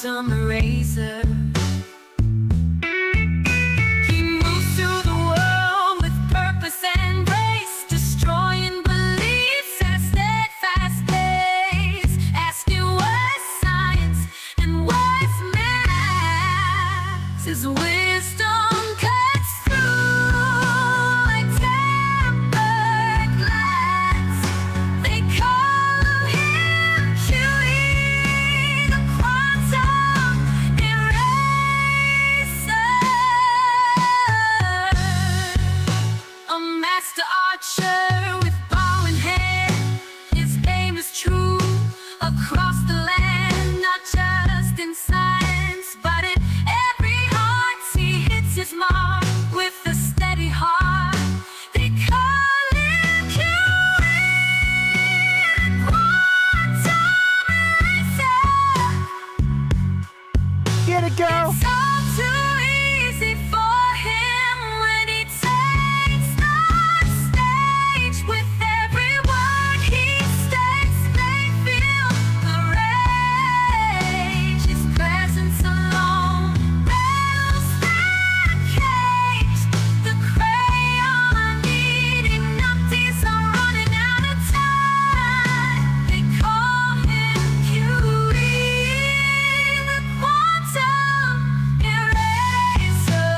quantum eraser. He moves through the world with purpose and grace, destroying beliefs at a steadfast pace, asking what's science and what's math. His wisdom cuts through like tempered glass. They call him QE, the quantum eraser. A master archer with bow in hand, his aim is true across the land, not just in science, but in every heart. He hits his mark with a steady heart. They call him QE, quantum eraser. Get it, girl. It's all too easy for him when he takes the stage. With every word he states, they feel the rage. His presence alone rattles that cage. The crayon-eating numpties are running out of time. They call him QE, the quantum eraser.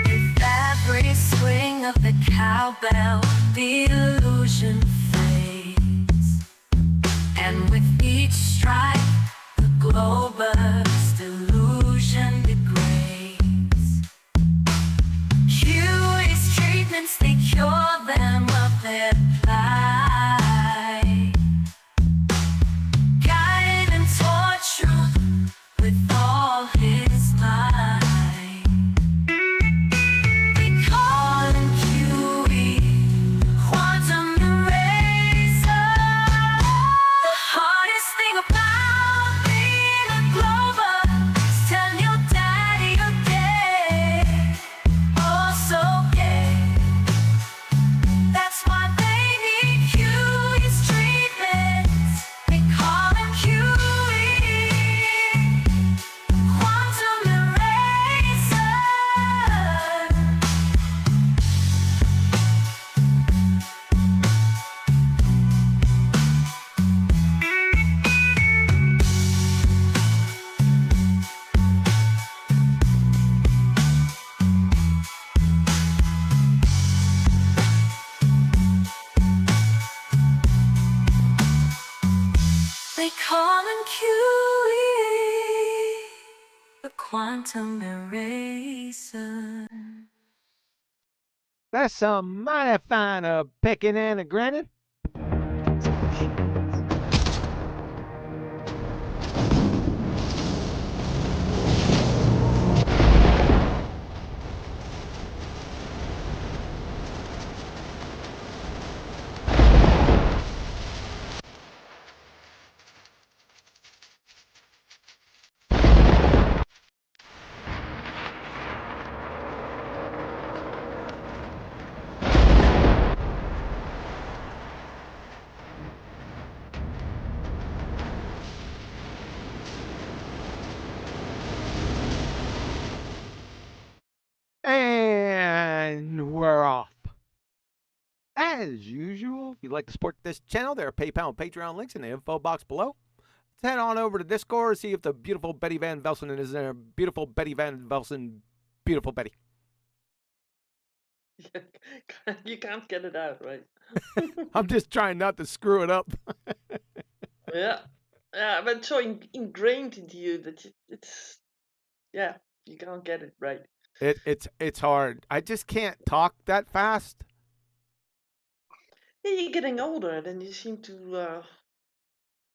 With every swing of the cowbell, the illusion fades, and with each strike, the glow-burst illusion degrades. Curious treatments, they cure them of their plight, guide them toward truth with all his might. They call him QE, quantum eraser. The hardest thing about being a glober is tell your daddy you're gay, oh so gay. That's why they need QE's treatment. They call him QE, quantum eraser. They call him QE, the quantum eraser. That's some mighty fine picking and a grinning. And we're off. As usual, if you'd like to support this channel, there are PayPal and Patreon links in the info box below. Let's head on over to Discord, see if the beautiful Betty Van Velsen is there. Beautiful Betty Van Velsen. Beautiful Betty. You can't get it out, right? I'm just trying not to screw it up. Yeah. Yeah, but it's so ingrained into you that it's, yeah, you can't get it right. It's hard. I just can't talk that fast. Yeah, you're getting older, and then you seem to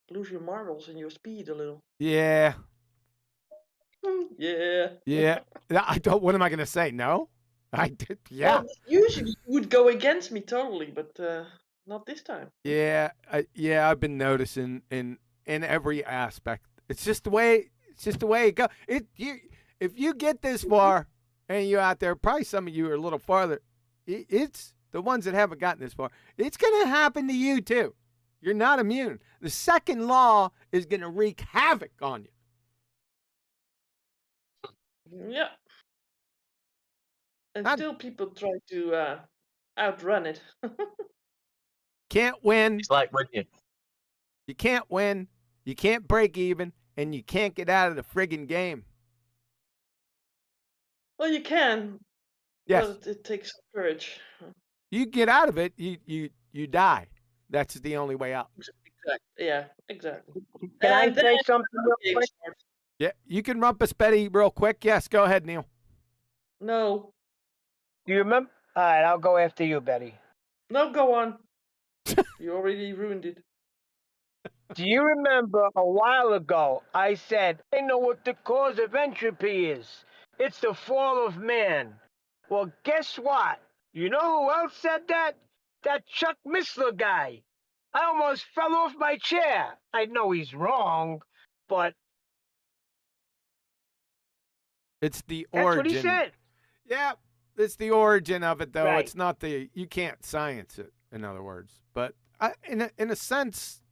lose your marbles and your speed a little. Yeah. Yeah. Yeah. I don't. What am I gonna say? No. I did. Yeah. Well, usually you would go against me totally, but not this time. Yeah. Yeah. I've been noticing in every aspect. It's just the way. It's just the way it goes. If you get this far, and you out there, probably some of you are a little farther. It's the ones that haven't gotten this far. It's gonna happen to you too. You're not immune. The second law is going to wreak havoc on you. Yeah. And Not- still people try to outrun it. Can't win. It's like when You can't win. You can't break even. And you can't get out of the friggin' game. Well, you can. Yes. But it takes courage. You get out of it, you die. That's the only way out. Exactly. Yeah, exactly. Can I And say then something real games quick? start. Yeah, you can rumpus Betty real quick. Yes, go ahead, Neil. No. Do you remember? All right, I'll go after you, Betty. No, go on. You already ruined it. Do you remember a while ago I said, I know what the cause of entropy is? It's the fall of man. Well, guess what? You know who else said that? That Chuck Missler guy. I almost fell off my chair. I know he's wrong, but It's the that's origin. what he said. Yeah, it's the origin of it, though. Right. It's not the you can't science it. In other words, but in a sense,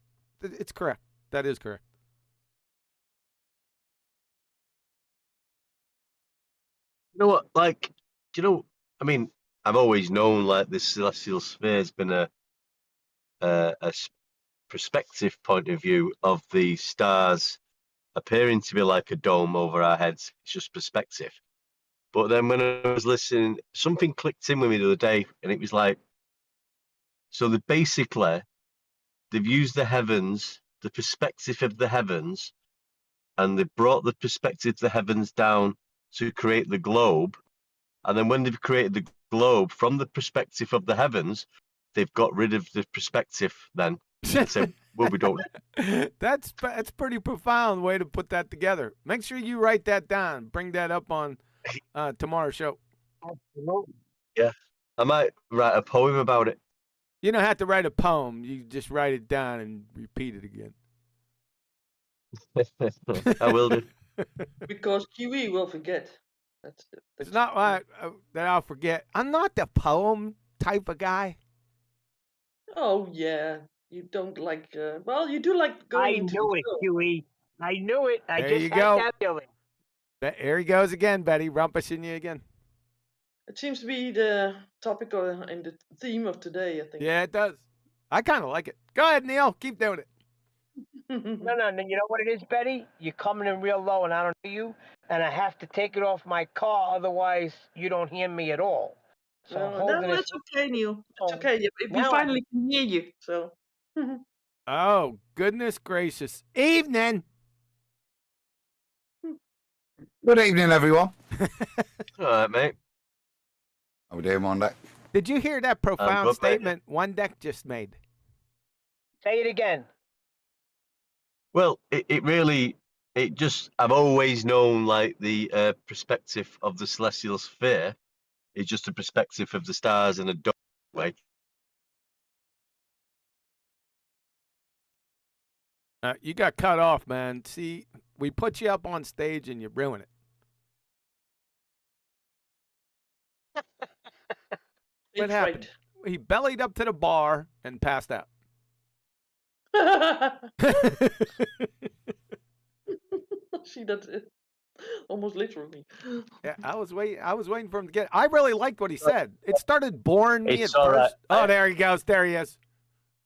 it's correct. That is correct. you know what, like, do you know? I mean, I've always known like this celestial sphere has been a perspective point of view of the stars appearing to be like a dome over our heads. It's just perspective. But then when I was listening, something clicked in with me the other day, and it was like, so they've used the heavens, the perspective of the heavens, and they've brought the perspective of the heavens down to create the globe. And then when they've created the globe from the perspective of the heavens, they've got rid of the perspective then. And said, well, we don't. That's pretty profound way to put that together. Make sure you write that down. Bring that up on tomorrow's show. Absolutely. Yeah. I might write a poem about it. You don't have to write a poem. You just write it down and repeat it again. I will do. Because Kiwi will forget. It's not that I'll forget. I'm not the poem type of guy. Oh, yeah. You don't like. Well, you do like I going into knew the it, show. Huey. I knew it. I There just you had go. that feeling. Here he goes again, Betty, rumpusing you again. It seems to be the topic and the theme of today, I think. Yeah, it does. I kind of like it. Go ahead, Neil. Keep doing it. No, you know what it is, Betty? You're coming in real low and I don't hear you, and I have to take it off my car, otherwise you don't hear me at all. So I'm No, holding it. that's okay, Neil. It's Oh, okay. We now I- finally can hear you, so. Oh, goodness gracious. Evening. Good evening, everyone. All right, mate. How we doing, Monday? Did you hear that profound good, mate. statement One Deck just made? Say it again. Well, I've always known like the perspective of the celestial sphere is just a perspective of the stars in a dome way. You got cut off, man. See, we put you up on stage and you ruin it. What It's happened? He bellied up to the bar and passed out. right. See, that's it. Almost literally. Yeah, I was waiting for him to get. I really liked what he said. It started boring me It's at all first. right. Oh, there he goes. There he is.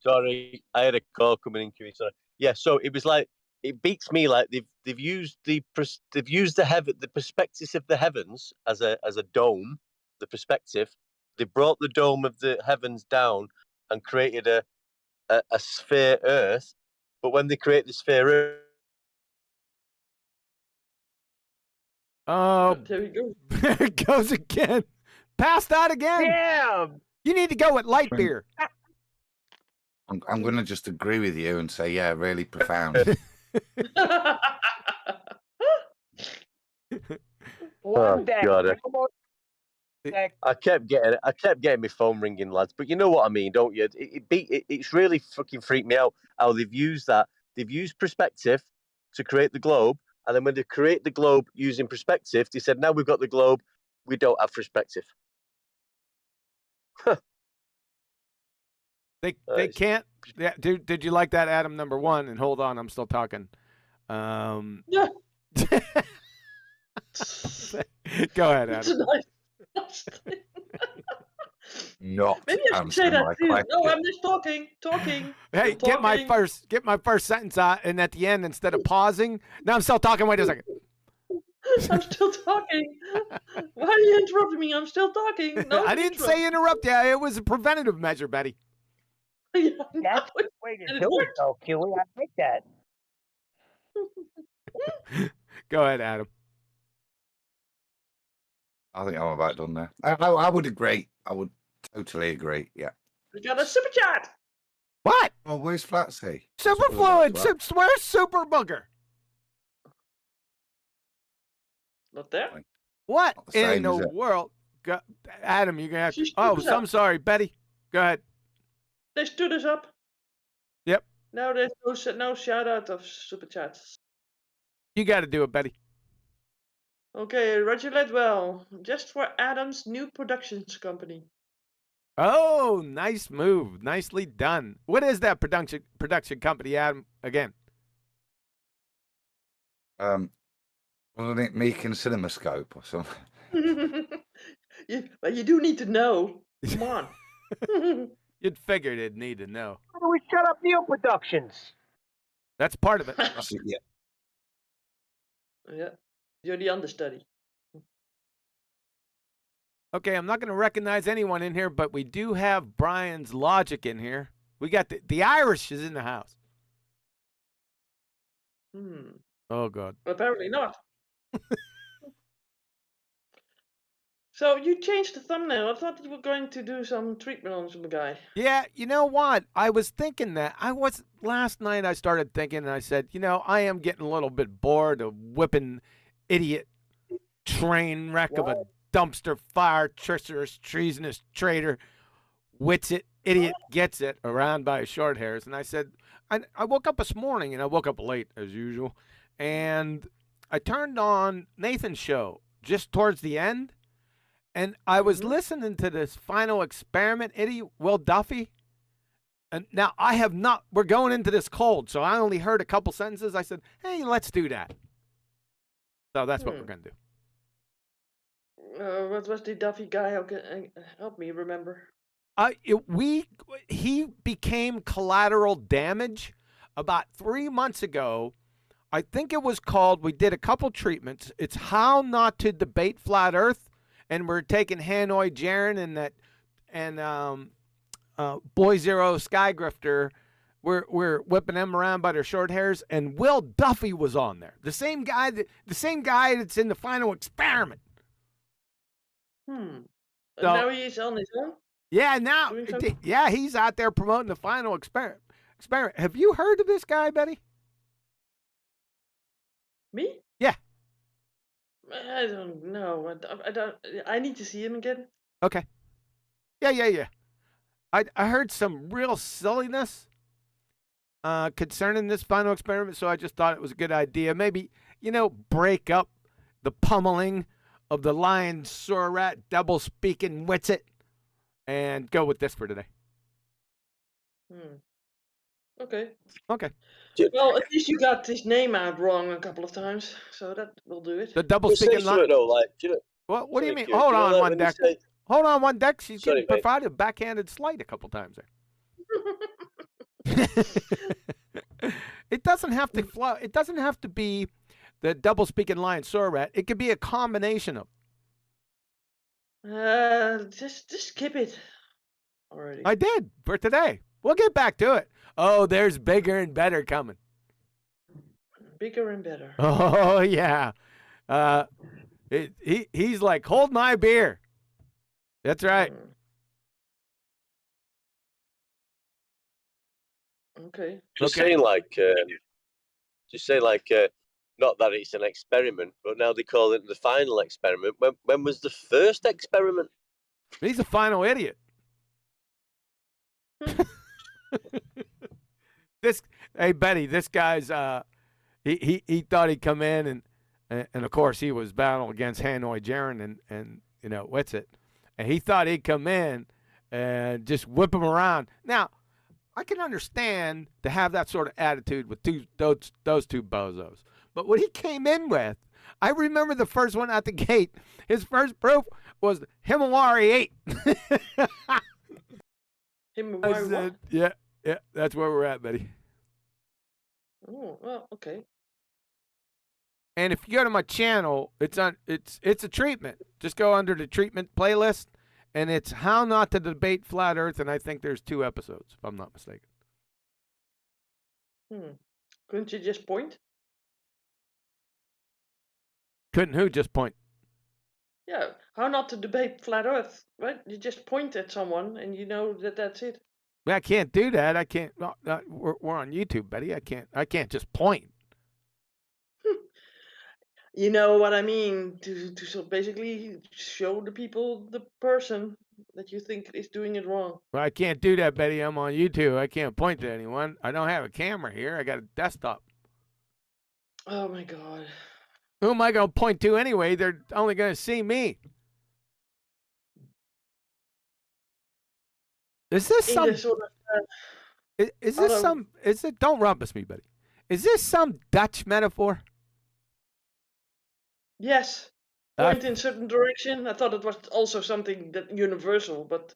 Sorry, I had a call coming in. Sorry. Yeah, so it was like it beats me like they've used the perspective of the heavens as a dome, the perspective. They brought the dome of the heavens down and created a sphere Earth. But when they create the sphere Earth, Oh, There we go. there it goes again. Passed out again. Damn! You need to go with light beer. I'm going to just agree with you and say, yeah, really profound. One deck. God, Come on, deck. I kept getting my phone ringing, lads. But you know what I mean, don't you? It's really fucking freaked me out how they've used that. They've used perspective to create the globe, and then when they create the globe using perspective, they said, "Now we've got the globe, we don't have perspective." They can't. Yeah, did you like that, Adam? Number one, and hold on, I'm still talking. Yeah. Go ahead, It's a Adam. nice thing. Not Maybe I should say answering that my too. question. No, I'm just talking. Hey, Still get my talking. first sentence out, and at the end, instead of pausing, now I'm still talking. Wait a second. I'm still talking. Why are you interrupting me? I'm still talking. No, I didn't say interrupt you. It was a preventative measure, Betty. Yeah, That's no, the way to and it do it, worked. though, Kiwi. I like that. Go ahead, Adam. I think I'm about done there. I would agree. I would totally agree. Yeah. We got a super chat. What? Well, where's Flatsy? Superfluid. Where's Super Booger? Not there. What Not the same, in the is it? world? Adam, you're gonna have to. She Oh, stood us I'm sorry, Betty. Go ahead. They stood us up. Yep. Now there's no shout out of super chats. You got to do it, Betty. Okay, Roger Ledwell. Just for Adam's new productions company. Oh, nice move. Nicely done. What is that production company, Adam? Again. Wasn't it Meek and CinemaScope or something? But you do need to know. Come on. You'd figure they'd need to know. Why don't we shut up Neo Productions? That's part of it. Yeah. Yeah, you're the understudy. Okay, I'm not going to recognize anyone in here, but we do have Brian's logic in here. We got the Irish is in the house. Oh, God. Apparently not. So you changed the thumbnail. I thought you were going to do some treatment on some guy. Yeah, you know what? I was thinking that. Last night I started thinking, and I said, I am getting a little bit bored of whipping idiot train wreck of a dumpster fire, treasonous traitor, wits it, idiot gets it, around by his short hairs. And I said, I woke up this morning, and I woke up late as usual, and I turned on Nathan's show just towards the end, and I was listening to this final experiment, idiot Will Duffy. And now we're going into this cold, so I only heard a couple sentences. I said, hey, let's do that. So that's what we're going to do. What was the Duffy guy? Okay, help me remember. He became collateral damage about 3 months ago. I think it was called, we did a couple treatments. It's How Not to Debate Flat Earth. And we're taking Hanoi Jaren and Boy Zero Sky Grifter. We're whipping them around by their short hairs. And Will Duffy was on there. The same guy that's in the final experiment. And So- now he's on his own? Yeah, now, Doing something? yeah, he's out there promoting the final experiment. Have you heard of this guy, Betty? Me? Yeah. I don't know. I need to see him again. Okay. Yeah. I heard some real silliness concerning this final experiment, so I just thought it was a good idea. Maybe, break up the pummeling of the lion, sewer rat, double-speaking Witsit, and go with this for today. Okay. Okay. Well, at least you got his name out wrong a couple of times, so that will do it. The Just say double-speaking something lion. though, like, What do you sorry, mean? Kieran, Hold you know, on like one when you deck. say- Hold on one deck. She's Sorry, getting mate. provided a backhanded slight a couple times there. It doesn't have to flow. It doesn't have to be the double-speaking lion sewer rat. It could be a combination of. Just skip it already. I did for today. We'll get back to it. Oh, there's bigger and better coming. Bigger and better. Oh yeah. He's like, hold my beer. That's right. Okay. Just Okay. saying, not that it's an experiment, but now they call it the final experiment. When was the first experiment? He's a final idiot. Hey Betty, this guy's he thought he'd come in and of course he was battling against Hanoi Jaren and what's it? And he thought he'd come in and just whip him around. Now, I can understand to have that sort of attitude with those two bozos. But what he came in with, I remember the first one at the gate. His first proof was Himawari 8. I said, yeah, that's where we're at, buddy. Oh, well, okay. And if you go to my channel, it's a treatment. Just go under the treatment playlist, and it's how not to debate flat Earth. And I think there's 2 episodes, if I'm not mistaken. Couldn't you just point? Couldn't who just point? Yeah, how not to debate flat Earth, right? You just point at someone, and you know that that's it. I can't do that. I can't. We're on YouTube, buddy. I can't just point. You know what I mean? To so basically show the people the person that you think is doing it wrong. Well, I can't do that, Betty. I'm on YouTube. I can't point to anyone. I don't have a camera here. I got a desktop. Oh my god. Who am I going to point to anyway? They're only going to see me. Is this some? Sort of, Is this some? Is it? Don't rumpus me, buddy. Is this some Dutch metaphor? yes. Point in certain direction. I thought it was also something that universal, but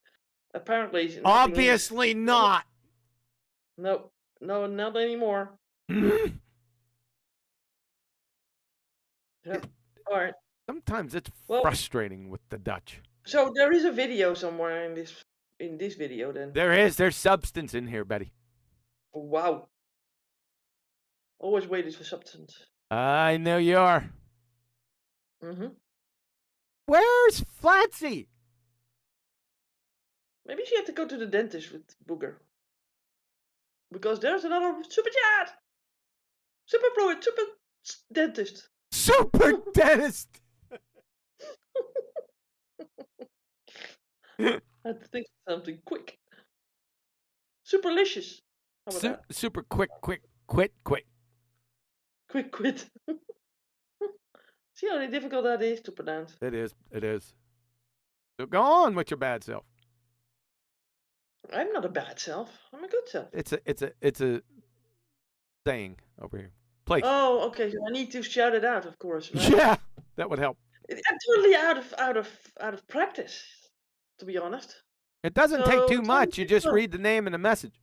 apparently nothing is. Obviously not. No, not anymore. Yeah. All right. Sometimes it's Well- frustrating with the Dutch. So there is a video somewhere in this video then. There's substance in here, Betty. Wow. Always waited for substance. I know you are. Where's Flatsy? Maybe she had to go to the dentist with Booger. Because there's another super chat. Super fluid, super dentist. Super dentist. I had to think of something quick. Superlicious. How about that? Super quick. Quick quit. See how difficult that is to pronounce. It is. So go on with your bad self. I'm not a bad self. I'm a good self. It's a saying over here. Place. Oh, okay. So I need to shout it out, of course. Right? Yeah, that would help. I'm totally out of practice, to be honest. It doesn't take too So, much. You just Tony- read the name and the message.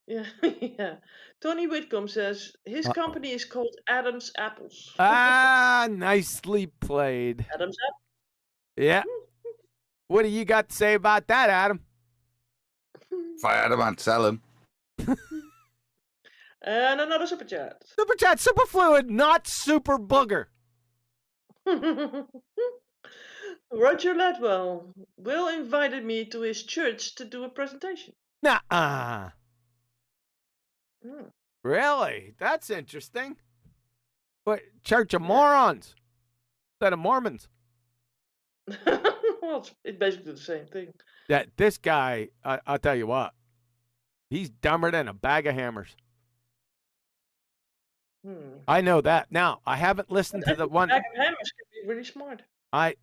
Yeah, yeah. Tony Whitcomb says his company is called Adam's Apples. Ah, nicely played. Adam's Apples. Yeah. What do you got to say about that, Adam? If I had him, I'd sell him. And another super chat. Super chat, super fluid, not super booger. Roger Ledwell. Will invited me to his church to do a presentation. Nah. Hmm. Really? That's interesting. What, Church of Morons? Instead of Mormons? Well, it's basically the same thing. That this guy, I'll tell you what, he's dumber than a bag of hammers. I know that. Now, I haven't listened to the one. Bag of hammers can be really smart.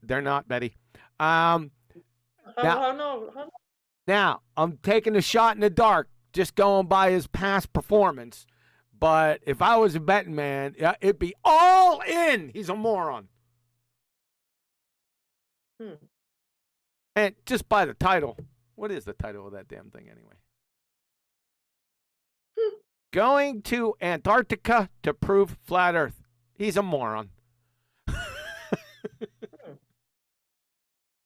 They're not, Betty. How Now- no? Now, I'm taking a shot in the dark, just going by his past performance. But if I was a betting man, it'd be all in. He's a moron. And just by the title. What is the title of that damn thing anyway? Going to Antarctica to prove flat Earth. He's a moron.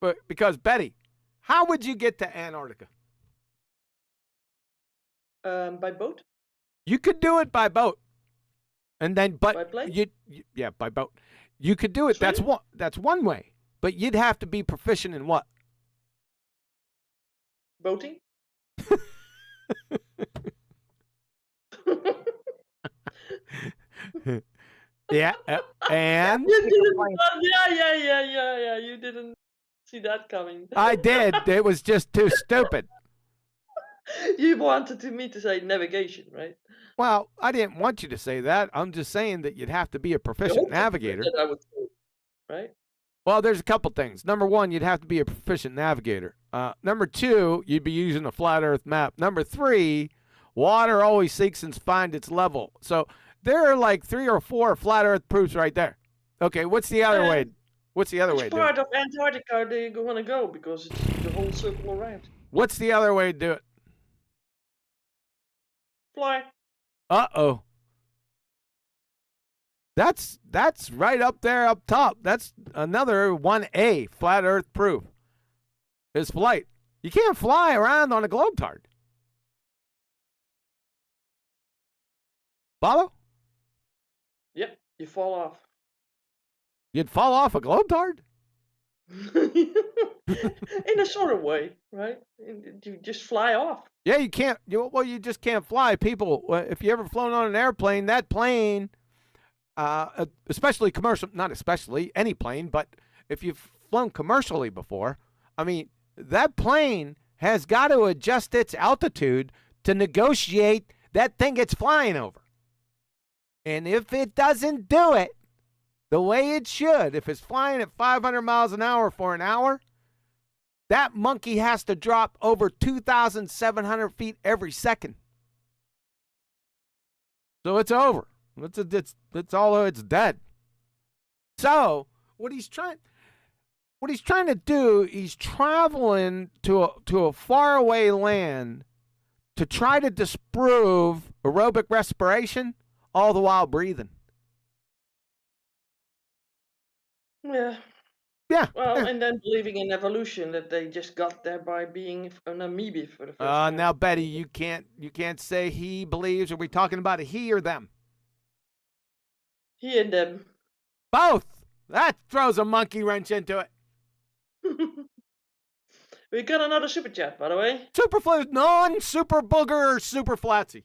But because, Betty, how would you get to Antarctica? By boat? You could do it by boat. And then, but By plane? yeah, by boat. You could do it. Swim? That's one way. But you'd have to be proficient in what? Boating? Yeah, and You didn't, yeah. You didn't see that coming. I did. It was just too stupid. You wanted me to say navigation, right? Well, I didn't want you to say that. I'm just saying that you'd have to be a proficient navigator. That I would say, right? Well, there's a couple things. Number one, you'd have to be a proficient navigator. Number 2, you'd be using a flat Earth map. Number 3, water always seeks and finds its level. So there are like 3 or 4 flat Earth proofs right there. Okay, what's the other way? What's the other way Which to do it? part of Antarctica do you want to go? Because it's the whole circle around. What's the other way to do it? Fly. Uh-oh. That's right up there up top. That's another 1A, flat Earth proof. Is flight. You can't fly around on a globetard. Follow? Yep, you fall off. You'd fall off a globetard? In a sort of way, right? You just fly off. Yeah, you can't. You just can't fly. People, if you ever flown on an airplane, that plane, especially commercial, not especially any plane, but if you've flown commercially before, I mean, that plane has got to adjust its altitude to negotiate that thing it's flying over. And if it doesn't do it the way it should, if it's flying at 500 miles an hour for an hour, that monkey has to drop over 2,700 feet every second. So it's over. It's dead. So what he's trying to do, he's traveling to a faraway land to try to disprove aerobic respiration, all the while breathing. Yeah. Yeah. Well, yeah. and then believing in evolution, that they just got there by being an amoeba for the first time. Now, Betty, you can't say he believes. Are we talking about a he or them? He and them. Both. That throws a monkey wrench into it. We got another super chat, by the way. Superflu, non-super booger, super flatsy.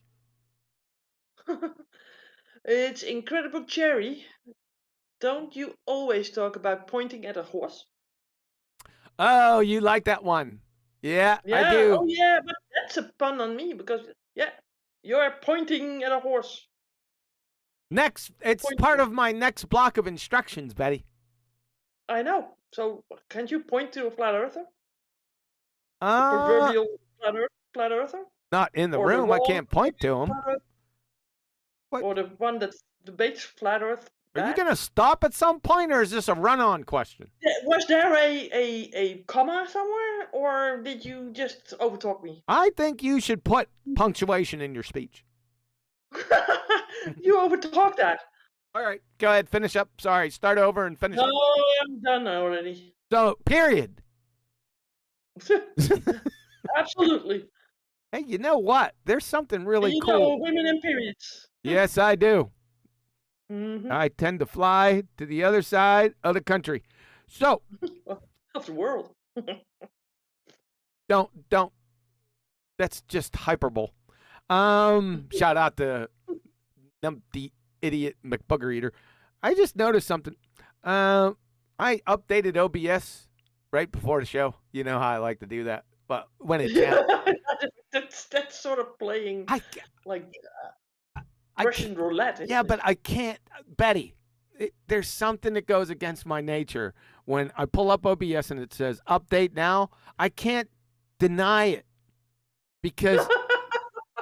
It's Incredible Cherry. Don't you always talk about pointing at a horse? Oh, you like that one? Yeah, Yeah. I do. Oh, yeah, but that's a pun on me because, yeah, you're pointing at a horse. Next, it's Point. part of my next block of instructions, Betty. I know. So, can't you point to a flat earther? The Uh, proverbial flat earther? not in the Or the room. I wrong can't point to him. flat earth? What? Or the one that debates flat earth? Are you back? going to stop at some point, or is this a run-on question? Was there a comma somewhere, or did you just overtalk me? I think you should put punctuation in your speech. You overtalked that. All right, go ahead, finish up. Sorry, start over and finish No, up. I'm done already. So, period. Absolutely. Hey, you know what? There's something really And you cool. know women in periods. Yes, I do. Mm-hmm. I tend to fly to the other side of the country. So, Of the world. don't. That's just hyperbole. Shout out to the idiot McBugger Eater. I just noticed something. I updated OBS right before the show. You know how I like to do that. But when it's out, that's sort of playing like I Russian roulette. Isn't yeah, it? but I can't, Betty. There's something that goes against my nature when I pull up OBS and it says update now. I can't deny it because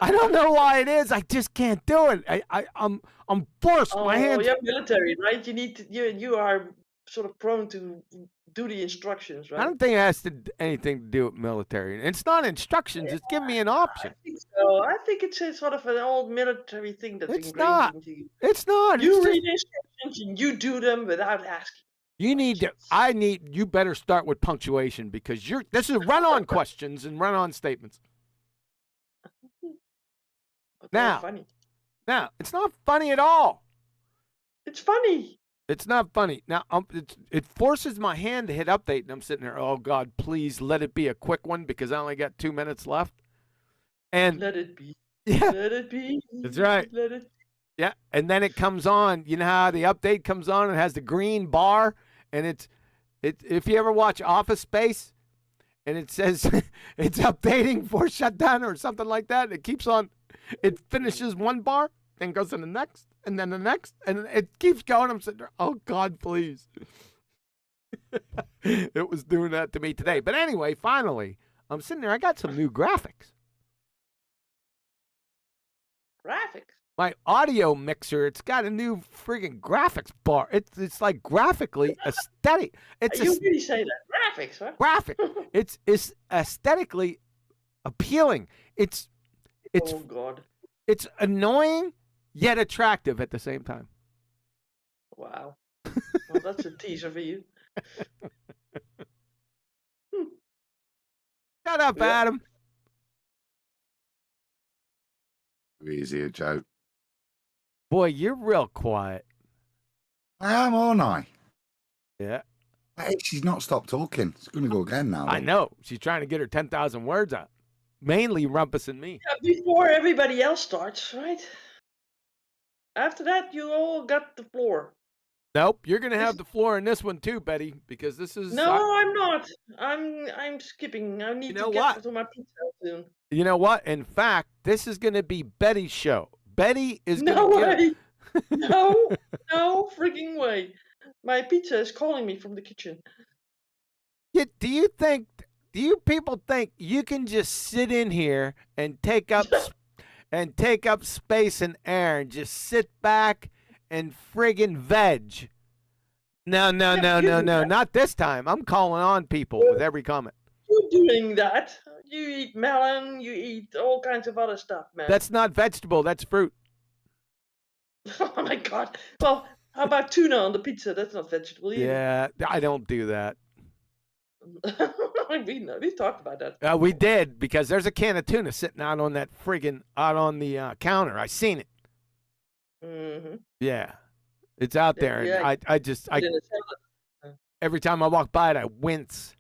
I don't know why it is. I just can't do it. I'm forced. Oh, My hands. you're military, right? You need to, you are sort of prone to do the instructions, right? I don't think it has anything to do with military. It's not instructions. It's giving me an option. I think so. I think it's a sort of an old military thing that's It's ingrained not. into you. It's not. You It's read just, instructions and you do them without asking. you need to. You better start with punctuation because this is run-on questions and run-on statements. But they're Now. funny. Now, it's not funny at all. It's funny. It's not funny. Now, it forces my hand to hit update, and I'm sitting there, oh, God, please let it be a quick one because I only got 2 minutes left. And, Let it be. yeah, Let it be. That's right. Let it. yeah, and then it comes on. You know how the update comes on and has the green bar, and it's if you ever watch Office Space, and it says it's updating for shutdown or something like that, it keeps on. It finishes one bar, then goes to the next, and then the next, and it keeps going. I'm sitting there, oh, God, please. It was doing that to me today. But anyway, finally, I'm sitting there. I got some new graphics. Graphics. My audio mixer, it's got a new friggin' graphics bar. It's like graphically aesthetic. It's You really say that? Graphics, huh? graphic. It's aesthetically appealing. It's Oh, God. it's annoying yet attractive at the same time. Wow. Well, that's a teaser for you. Shut up, Yeah. Adam. Easier joke. Boy, you're real quiet. I am, aren't I? Yeah, Hey, she's not stopped talking. It's going to go again now. I look. know. She's trying to get her 10,000 words out. Mainly Rumpus and me. Yeah, before everybody else starts, right? After that, you all got the floor. Nope, you're gonna have the floor in this one too, Betty, because this is. No, I'm not. I'm skipping. I need You know to get what? to my pizza soon. You know what? In fact, this is gonna be Betty's show. Betty is No gonna way. No, no freaking way. My pizza is calling me from the kitchen. Do you people think you can just sit in here and take up space and air and just sit back and friggin' veg? No, not this time. I'm calling on people with every comment. You're doing that. You eat melon, you eat all kinds of other stuff, man. That's not vegetable, that's fruit. Oh my God. Well, how about tuna on the pizza? That's not vegetable either. Yeah, I don't do that. we talked about that. We did, because there's a can of tuna sitting out on that friggin' out on the counter. I seen it. Mm-hmm. Yeah, it's out there, and Yeah. I every time I walk by it, I wince.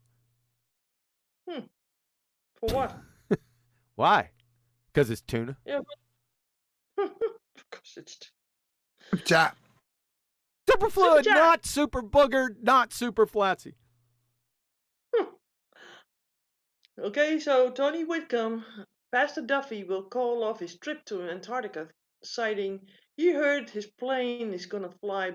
For what? Why? Because it's tuna. Yeah, but because it's Chat. Super fluid, Superchat. not super booger, not super flatsy. okay. So Tony Whitcomb, Pastor Duffy will call off his trip to Antarctica, citing he heard his plane is gonna fly.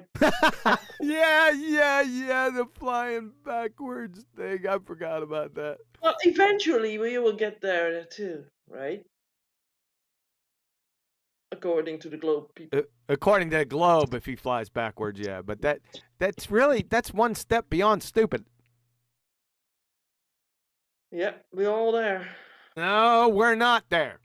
yeah, the flying backwards thing. I forgot about that. Well, eventually we will get there too, right? According to the globe people. According to the globe, if he flies backwards, yeah. But that's one step beyond stupid. Yeah, we're all there. No, we're not there.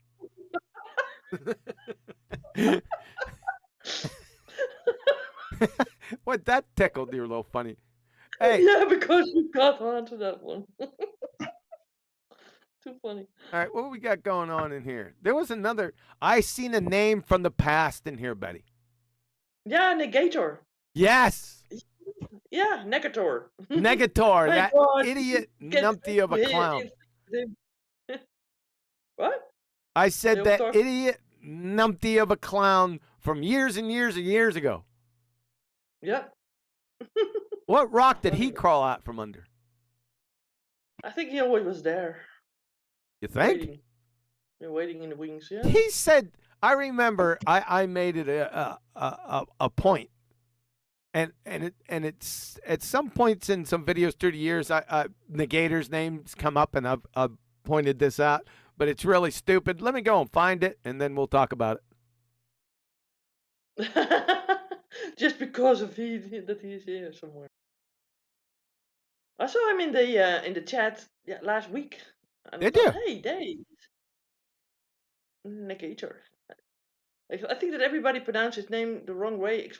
What, that tickled you a little funny. Hey, Yeah, because you got onto that one. Too funny. all right, what we got going on in here? There was another. I seen a name from the past in here, Betty. Yeah, Negator. Yes, Yeah, Negator. Negator, My that God, idiot get numpty of a it. clown. What? I said They were that talking- idiot numpty of a clown from years and years and years ago. Yeah. What rock did he crawl out from under? I think he always was there. You think? Waiting. You're waiting in the wings, yeah. He said, I remember I made it a point. And it's at some points in some videos through the years, Negator's names come up, and I've pointed this out, but it's really stupid. Let me go and find it, and then we'll talk about it. Just because of that he's here somewhere. I saw him in the chat last week. And Did I thought, you? Hey, Dave. Negator. I think that everybody pronounced his name the wrong way,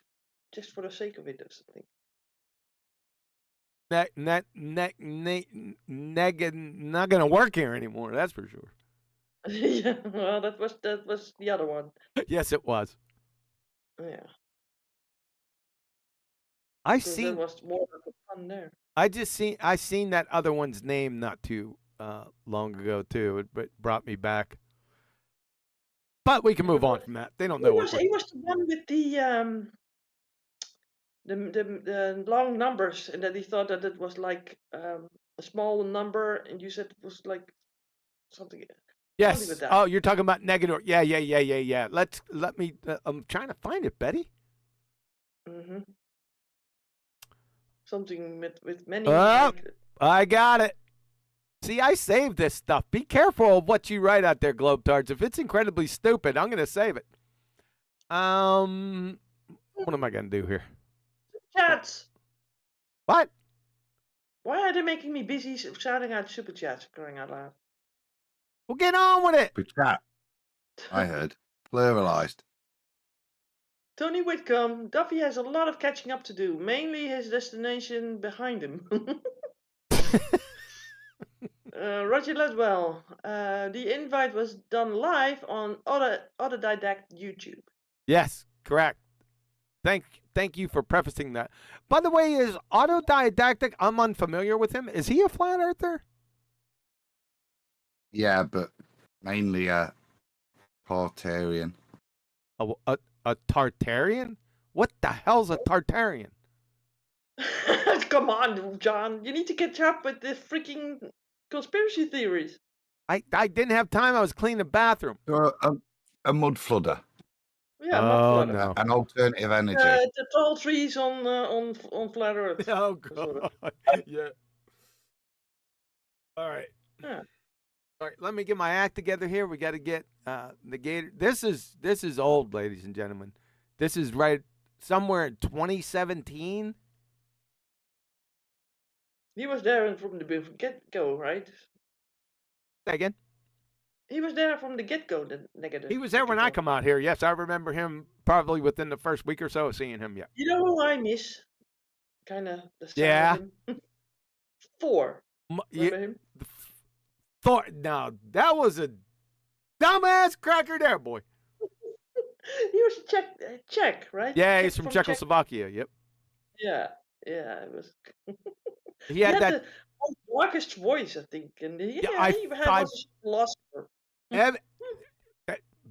just for the sake of it or something. Not gonna work here anymore. That's for sure. Yeah, well, that was the other one. Yes, it was. Yeah, I because there seen. was more of the fun there. I seen that other one's name not too long ago too. It brought me back. But we can move on from that. They don't know what. He was the one with the long numbers, and that he thought that it was like a small number, and you said it was like something. Yes. with that. Oh, you're talking about Negator. Yeah. Let me. I'm trying to find it, Betty. Mm-hmm. something with many. Oh, like, I got it. See, I saved this stuff. Be careful of what you write out there, Globetards. If it's incredibly stupid, I'm going to save it. What am I going to do here? chats. What? Why are they making me busy shouting out super chats? Crying out loud. Well, get on with it. Good chat. I heard. Pluralized. Tony Whitcomb, Duffy has a lot of catching up to do, mainly his destination behind him. Roger Ledwell, the invite was done live on Autodidact YouTube. Yes, correct. Thank you for prefacing that. By the way, is Autodidactic, I'm unfamiliar with him. Is he a flat earther? Yeah, but mainly a Partarian. A Tartarian? What the hell's a Tartarian? Come on, John. You need to catch up with the freaking conspiracy theories. I didn't have time. I was cleaning the bathroom. So a mud flooder. Yeah, Oh, mud no. An alternative energy. The tall trees on flat Earth. Oh, God. Yeah. All right. Yeah. All right, let me get my act together here. We got to get the Gator. This is old, ladies and gentlemen. This is right somewhere in 2017. He was there from the get-go, right? Say again? He was there from the get-go, the negative. He was there when I come out here. Yes, I remember him probably within the first week or so of seeing him. Yeah. You know who I miss? Kind of the sound Yeah. of him. Thor. Remember him? Thor. Now, that was a dumbass cracker there, boy. He was Czech, right? Yeah, he's Czech from Czechoslovakia. Yep. Yeah, it was. He had that. darkest voice, I think, and he I- was a philosopher.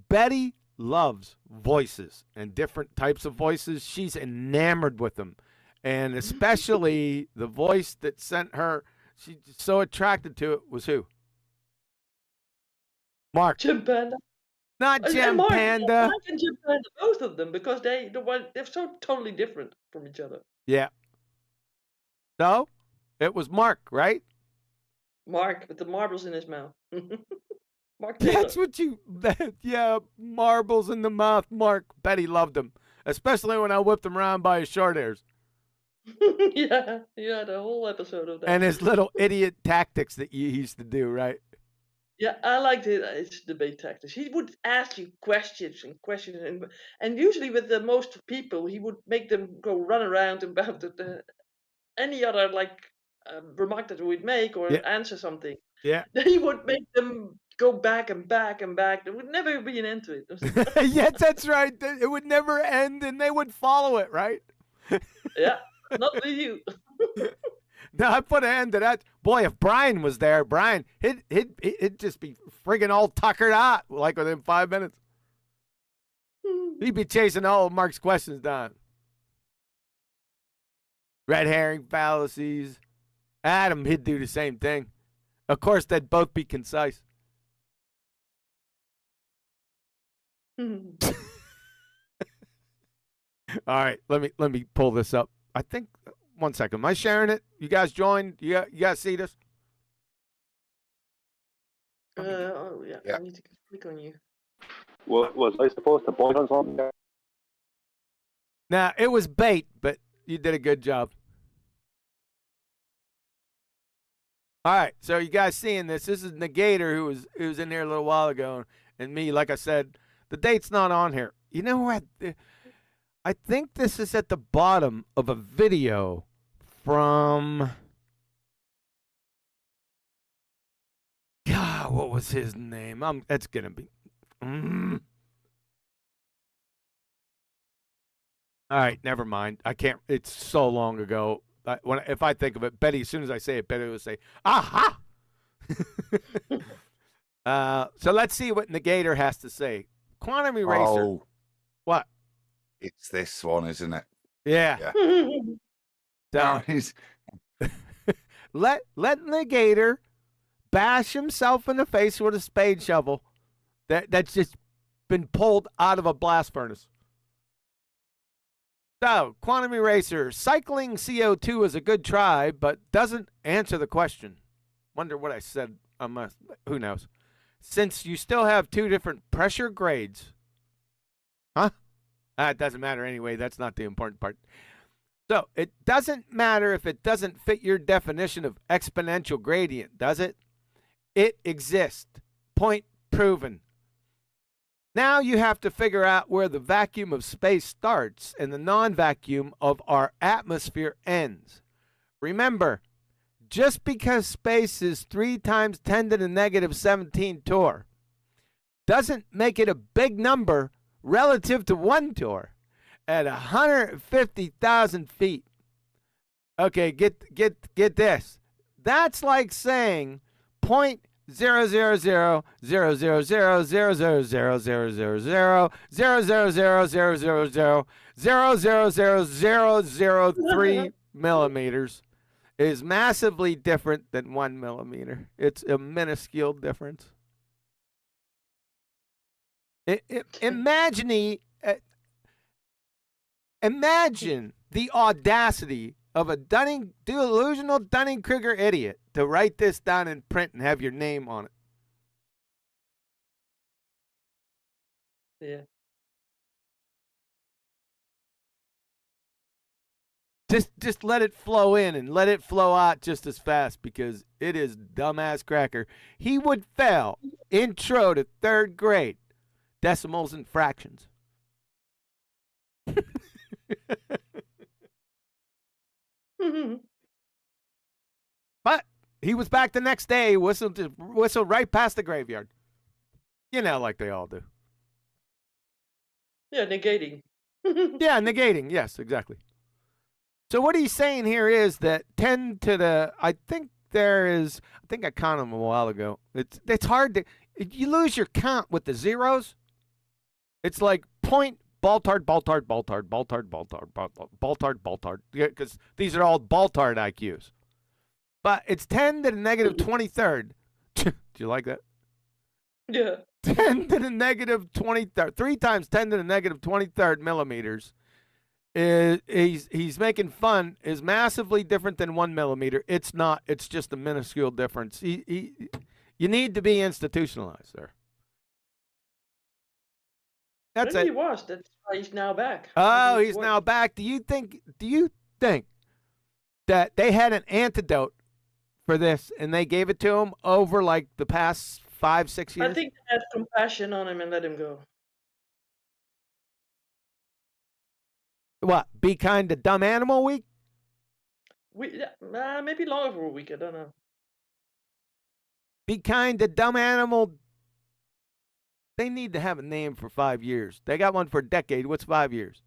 Betty loves voices and different types of voices. She's enamored with them. And especially the voice that sent her, she's so attracted to it, was who? Mark. Jim Panda. Not And Jim Mark, Panda. Mark and Jim Panda, both of them, because they're so totally different from each other. Yeah. So, it was Mark, right? Mark with the marbles in his mouth. Mark Taylor. That's what yeah, marbles in the mouth, Mark. Betty loved him, especially when I whipped him around by his short hairs. yeah, the whole episode of that. And his little idiot tactics that you used to do, right? Yeah, I liked his debate tactics. He would ask you questions, and usually with the most people, he would make them go run around about any other remark that we'd make or answer something. Yeah. He would make them go back and back and back. There would never be an end to it. Yes, that's right. It would never end, and they would follow it, right? Yeah, not with you. No, I put an end to that. Boy, if Brian was there, Brian, he'd just be friggin' all tuckered out like within 5 minutes. He'd be chasing all of Mark's questions down. Red herring fallacies. Adam, he'd do the same thing. Of course, they'd both be concise. All right, let me pull this up. I think 1 second. Am I sharing it? You guys joined? You guys see this? Oh yeah, Yeah. I need to click on you. Was I supposed to point on something there? Nah, it was bait, but you did a good job. All right, so you guys seeing this? This is Negator who was in here a little while ago, and me. Like I said, the date's not on here. You know what? I think this is at the bottom of a video from. God, what was his name? It's gonna be. All right, never mind. I can't. It's so long ago. If I think of it, Betty. As soon as I say it, Betty will say, "Aha!" So let's see what Negator has to say. Quantum Eraser. Oh, What? it's this one, isn't it? Yeah. Yeah. So, let Negator bash himself in the face with a spade shovel that's just been pulled out of a blast furnace. So, Quantum Eraser, cycling CO2 is a good try, but doesn't answer the question. Wonder what I said. Who knows? Since you still have two different pressure grades. Huh? It doesn't matter anyway. That's not the important part. So, it doesn't matter if it doesn't fit your definition of exponential gradient, does it? It exists. Point proven. Now you have to figure out where the vacuum of space starts and the non-vacuum of our atmosphere ends. Remember, just because space is 3 times 10 to the negative 17 torr doesn't make it a big number relative to 1 torr at 150,000 feet. Okay, get this. That's like saying 0.000000000000000000003 millimeters is massively different than 1 millimeter. It's a minuscule difference. Imagine the audacity of a delusional Dunning-Kruger idiot to write this down in print and have your name on it. Yeah. Just let it flow in and let it flow out just as fast because it is dumbass cracker. He would fail intro to 3rd grade, decimals and fractions. But he was back the next day, whistled right past the graveyard. You know, like they all do. Yeah, negating. Yeah, negating. Yes, exactly. So what he's saying here is that 10 to the, I think I counted them a while ago. It's hard to, you lose your count with the zeros. It's like point, Baltard, because these are all Baltard IQs. But it's 10 to the negative 23rd. Do you like that? Yeah. 10 to the negative 23rd. 3 times 10 to the negative 23rd millimeters. He's making fun is massively different than 1 millimeter. It's not. It's just a minuscule difference. You need to be institutionalized there. That's Maybe it. he was. That's why he's now back. Oh, Maybe he's he now was. back. Do you think that they had an antidote for this and they gave it to him over like the past 5-6 years? I think they had compassion on him and let him go. What? Be kind to dumb animal week? Maybe longer for a week. I don't know. Be kind to dumb animal. They need to have a name for 5 years. They got one for a decade. What's 5 years?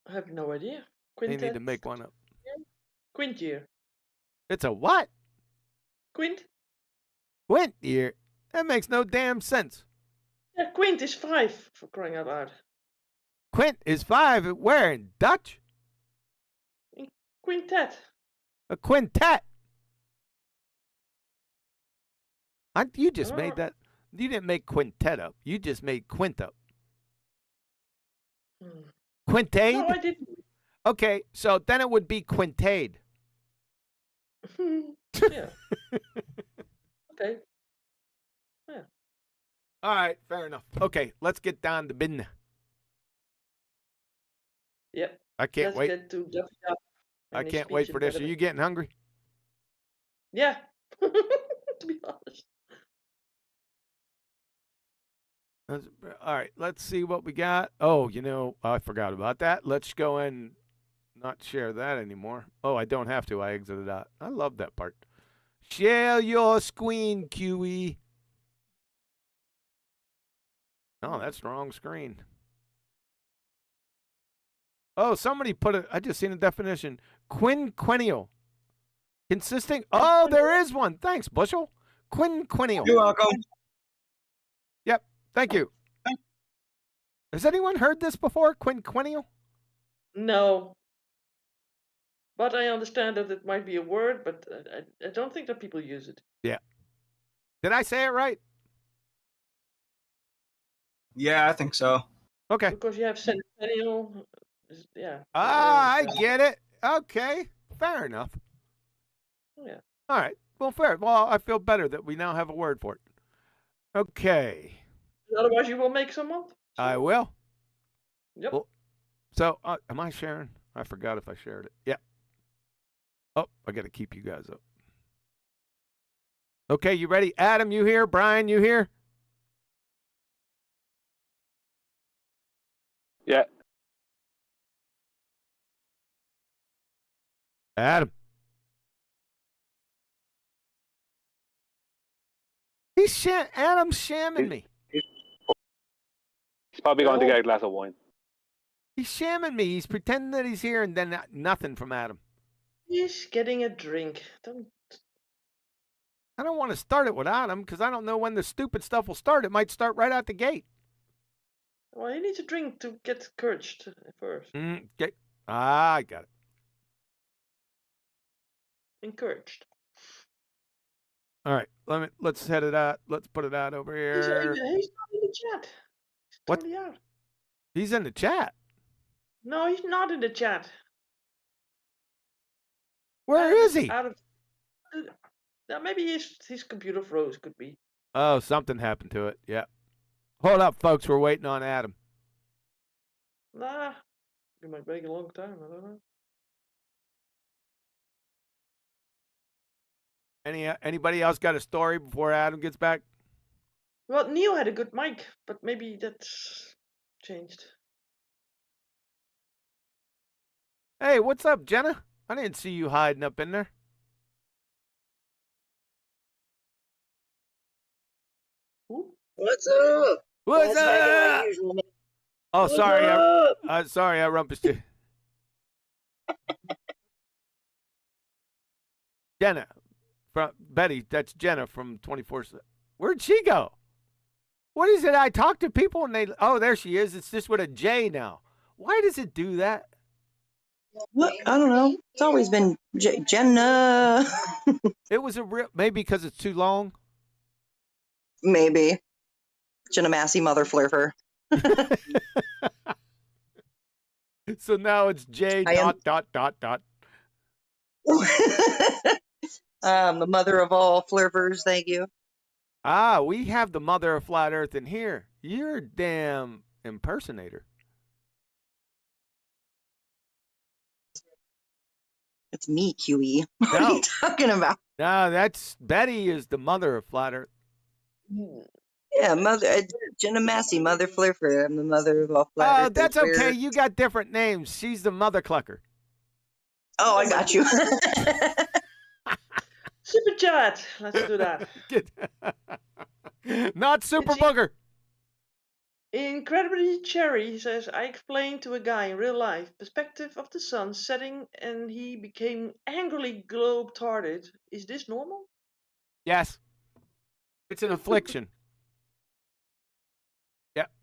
I have no idea. They need to make one up. Quint year. It's a what? Quint? Quint year? That makes no damn sense. Yeah, quint is 5 for crying out loud. Quint is 5. Where? In Dutch? Quintet. A quintet. You just made that. You didn't make quintet up. You just made quint up. Quintade? No, I didn't. Okay, so then it would be quintade. Yeah. Okay. Yeah. All right, fair enough. Okay, let's get down to business. Yep. I can't Let's wait. get to Duffy up. I can't wait for this. Are you getting hungry? Yeah. To be honest. All right, let's see what we got. Oh, I forgot about that. Let's go and not share that anymore. Oh, I don't have to. I exited out. I love that part. Share your screen, QE. Oh, that's the wrong screen. Oh, somebody put it. I just seen a definition. Quinquennial. Consisting. Oh, there is one. Thanks, Bushel. Quinquennial. You're welcome. Yep. Thank you. Has anyone heard this before? Quinquennial? No. But I understand that it might be a word, but I don't think that people use it. Yeah. Did I say it right? Yeah, I think so. Okay. Because you have centennial, Yeah. Ah, I understand. get it. Okay, fair enough. Yeah. All right. Well, fair. Well, I feel better that we now have a word for it. Okay, Otherwise, you will make someone. I will. Yep. Well, so, am I sharing? I forgot if I shared it. Yeah. Oh, I got to keep you guys up. Okay, you ready? Adam, you here? Brian, you here? Yeah. Adam. Adam's shamming me. He's probably going to No. get a glass of wine. He's shamming me. He's pretending that he's here and then nothing from Adam. He's getting a drink. I don't want to start it without him because I don't know when the stupid stuff will start. It might start right out the gate. Well, he needs a drink to get encouraged first. Okay. Ah, I got it. Encouraged. All right. Let's head it out. Let's put it out over He's not here. in the chat. He's What? totally out. He's in the chat. No, he's not in the chat. Where is he? Out of. Maybe his computer froze. Could be. Oh, something happened to it. Yeah. Hold up, folks. We're waiting on Adam. Nah. It might take a long time. I don't know. Anybody else got a story before Adam gets back? Well, Neil had a good mic, but maybe that's changed. Hey, what's up, Jenna? I didn't see you hiding up in there. Who? What's up? What's Back in my up? usual ma- Oh, What's sorry. up? Sorry, I rumpushed you. Jenna from Betty. That's Jenna from 24. Where'd she go? What is it? I talk to people and they. Oh, there she is. It's just with a J now. Why does it do that? What? I don't know. It's always been Jenna. It was a real. Maybe because it's too long. Maybe. Jenna Massey, mother flirfer. So now it's J I am- dot. The mother of all flirters, thank you. Ah, we have the mother of flat Earth in here. You're a damn impersonator. It's me, QE. What are No. you talking about? No, that's Betty is the mother of flat Earth. Yeah, mother Jenna Massey, mother flirter. I'm the mother of all flat Oh, earthers. that's okay. We're- You got different names. She's the mother clucker. Oh, I got you. Super chat. Let's do that. Not super It's- booger. Incredibly Cherry says, I explained to a guy in real life perspective of the sun setting and he became angrily globe-tarded. Is this normal? Yes. It's an affliction.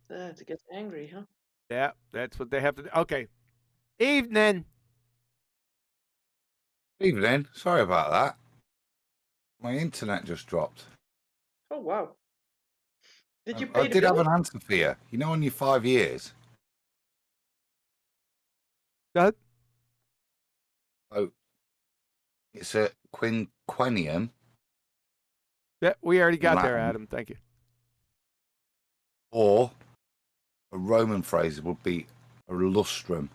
To get angry, huh? Yeah, that's what they have to do. Okay. Evening. Evening. Sorry about that. My internet just dropped. Oh, wow. Did you I pay the did have bill? an answer for you. You know, on your 5 years. Go Oh, it's a quinquennium, Yeah, we already got there, Latin. Adam. Thank you. or a Roman phrase would be a lustrum.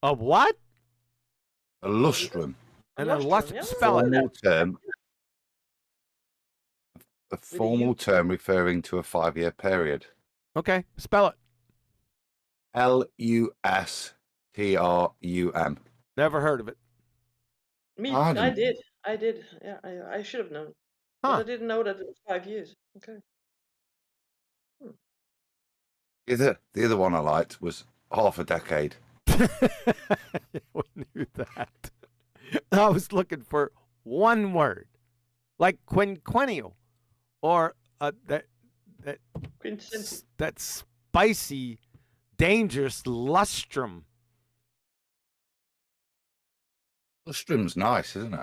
A what? A lustrum. And then Lustrum, yeah? spell it. Formal term. A formal term referring to a 5-year period. Okay, spell it. Lustrum. Never heard of it. Me, Pardon? I did. Yeah, I should have known. But Huh. I didn't know that it was 5 years. Okay. The other one I liked was half a decade. We knew that. I was looking for one word, like quinquennial, or that Quintessential. that spicy, dangerous lustrum. Lustrum's nice, isn't